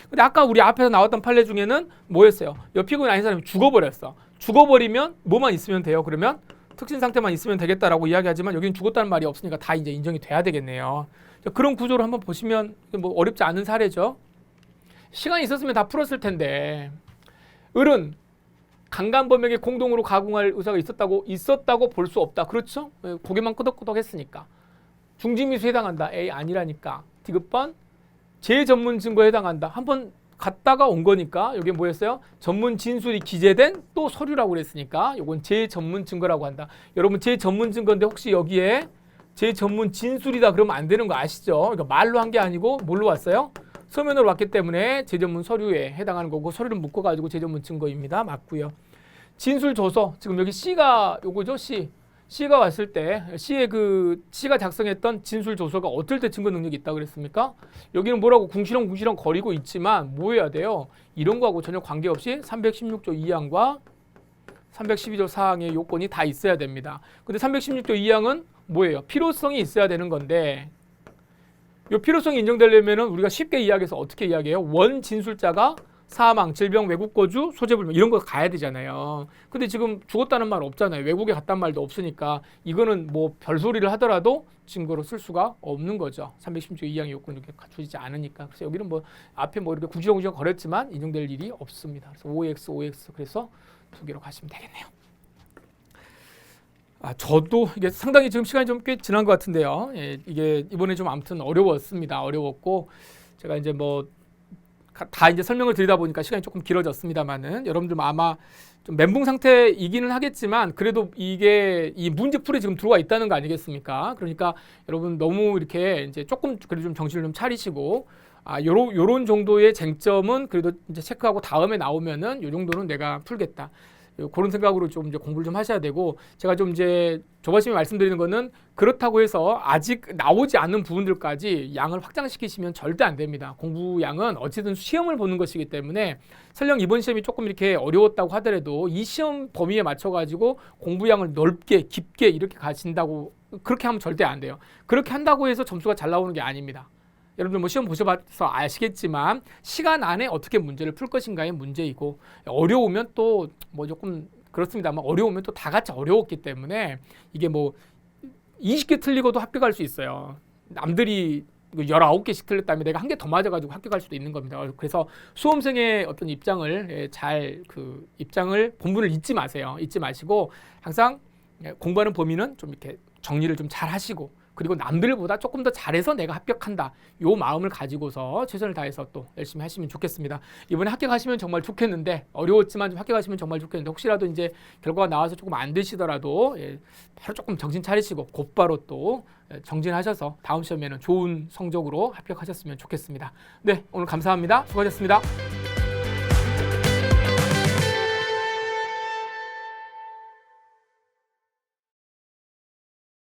근데 아까 우리 앞에서 나왔던 판례 중에는 뭐였어요? 여피고인 아닌 사람이 죽어버렸어. 죽어버리면 뭐만 있으면 돼요? 그러면 특신 상태만 있으면 되겠다라고 이야기하지만 여기는 죽었다는 말이 없으니까 다 이제 인정이 돼야 되겠네요. 그런 구조를 한번 보시면 뭐 어렵지 않은 사례죠. 시간이 있었으면 다 풀었을 텐데 을은 강간범에게 공동으로 가공할 의사가 있었다고 볼 수 없다. 그렇죠? 고개만 끄덕끄덕 했으니까. 중지미수에 해당한다. A 아니라니까. 디귿번 재전문 증거에 해당한다. 한번 갔다가 온 거니까 여기 뭐였어요? 전문 진술이 기재된 또 서류라고 그랬으니까 이건 재전문 증거라고 한다. 여러분 재전문 증거인데 혹시 여기에 재전문 진술이다 그러면 안 되는 거 아시죠? 그러니까 말로 한 게 아니고 뭘로 왔어요? 서면으로 왔기 때문에 재전문 서류에 해당하는 거고 서류를 묶어가지고 재전문 증거입니다. 맞고요. 진술 조서 지금 여기 C가 요거죠. C가 왔을 때 C의 C가 작성했던 진술 조서가 어떨 때 증거 능력이 있다 그랬습니까? 여기는 뭐라고 궁시렁 거리고 있지만 뭐 해야 돼요? 이런 거하고 전혀 관계없이 316조 2항과 312조 4항의 요건이 다 있어야 됩니다. 근데 316조 2항은 뭐예요? 필요성이 있어야 되는 건데 이 필요성이 인정되려면은 우리가 쉽게 이야기해서 어떻게 이야기해요? 원 진술자가 사망, 질병, 외국 거주, 소재불명 이런 거 가야 되잖아요. 근데 지금 죽었다는 말 없잖아요. 외국에 갔단 말도 없으니까 이거는 뭐 별소리를 하더라도 증거로 쓸 수가 없는 거죠. 316조 2항의 요건이 이렇게 갖춰지지 않으니까. 그래서 여기는 뭐 앞에 뭐 이렇게 구지렁구지렁 거렸지만 인정될 일이 없습니다. 그래서 OX 그래서 두 개로 가시면 되겠네요. 저도 이게 상당히 지금 시간이 좀 꽤 지난 것 같은데요. 예, 이게 이번에 좀 아무튼 어려웠습니다. 어려웠고 제가 이제 뭐 다 이제 설명을 드리다 보니까 시간이 조금 길어졌습니다만은 여러분들 아마 좀 멘붕 상태이기는 하겠지만 그래도 이게 이 문제풀이 지금 들어와 있다는 거 아니겠습니까? 그러니까 여러분 너무 이렇게 이제 조금 그래도 좀 정신을 좀 차리시고 요런 정도의 쟁점은 그래도 이제 체크하고 다음에 나오면은 요 정도는 내가 풀겠다. 그런 생각으로 좀 이제 공부를 좀 하셔야 되고 제가 좀 이제 조바심에 말씀드리는 거는 그렇다고 해서 아직 나오지 않는 부분들까지 양을 확장시키시면 절대 안 됩니다. 공부 양은 어쨌든 시험을 보는 것이기 때문에 설령 이번 시험이 조금 이렇게 어려웠다고 하더라도 이 시험 범위에 맞춰 가지고 공부 양을 넓게 깊게 이렇게 가신다고 그렇게 하면 절대 안 돼요. 그렇게 한다고 해서 점수가 잘 나오는 게 아닙니다. 여러분들 뭐 시험 보셔봐서 아시겠지만 시간 안에 어떻게 문제를 풀 것인가의 문제이고 어려우면 또 뭐 조금 그렇습니다만 어려우면 또 다 같이 어려웠기 때문에 이게 뭐 20개 틀리고도 합격할 수 있어요. 남들이 19개씩 틀렸다면 내가 한 개 더 맞아가지고 합격할 수도 있는 겁니다. 그래서 수험생의 어떤 입장을 입장을 본분을 잊지 마세요. 잊지 마시고 항상 공부하는 범위는 좀 이렇게 정리를 좀 잘 하시고 그리고 남들보다 조금 더 잘해서 내가 합격한다. 요 마음을 가지고서 최선을 다해서 또 열심히 하시면 좋겠습니다. 이번에 합격하시면 정말 좋겠는데 어려웠지만 좀 합격하시면 정말 좋겠는데 혹시라도 이제 결과가 나와서 조금 안 되시더라도 바로 조금 정신 차리시고 곧바로 또 정진하셔서 다음 시험에는 좋은 성적으로 합격하셨으면 좋겠습니다. 네, 오늘 감사합니다. 수고하셨습니다.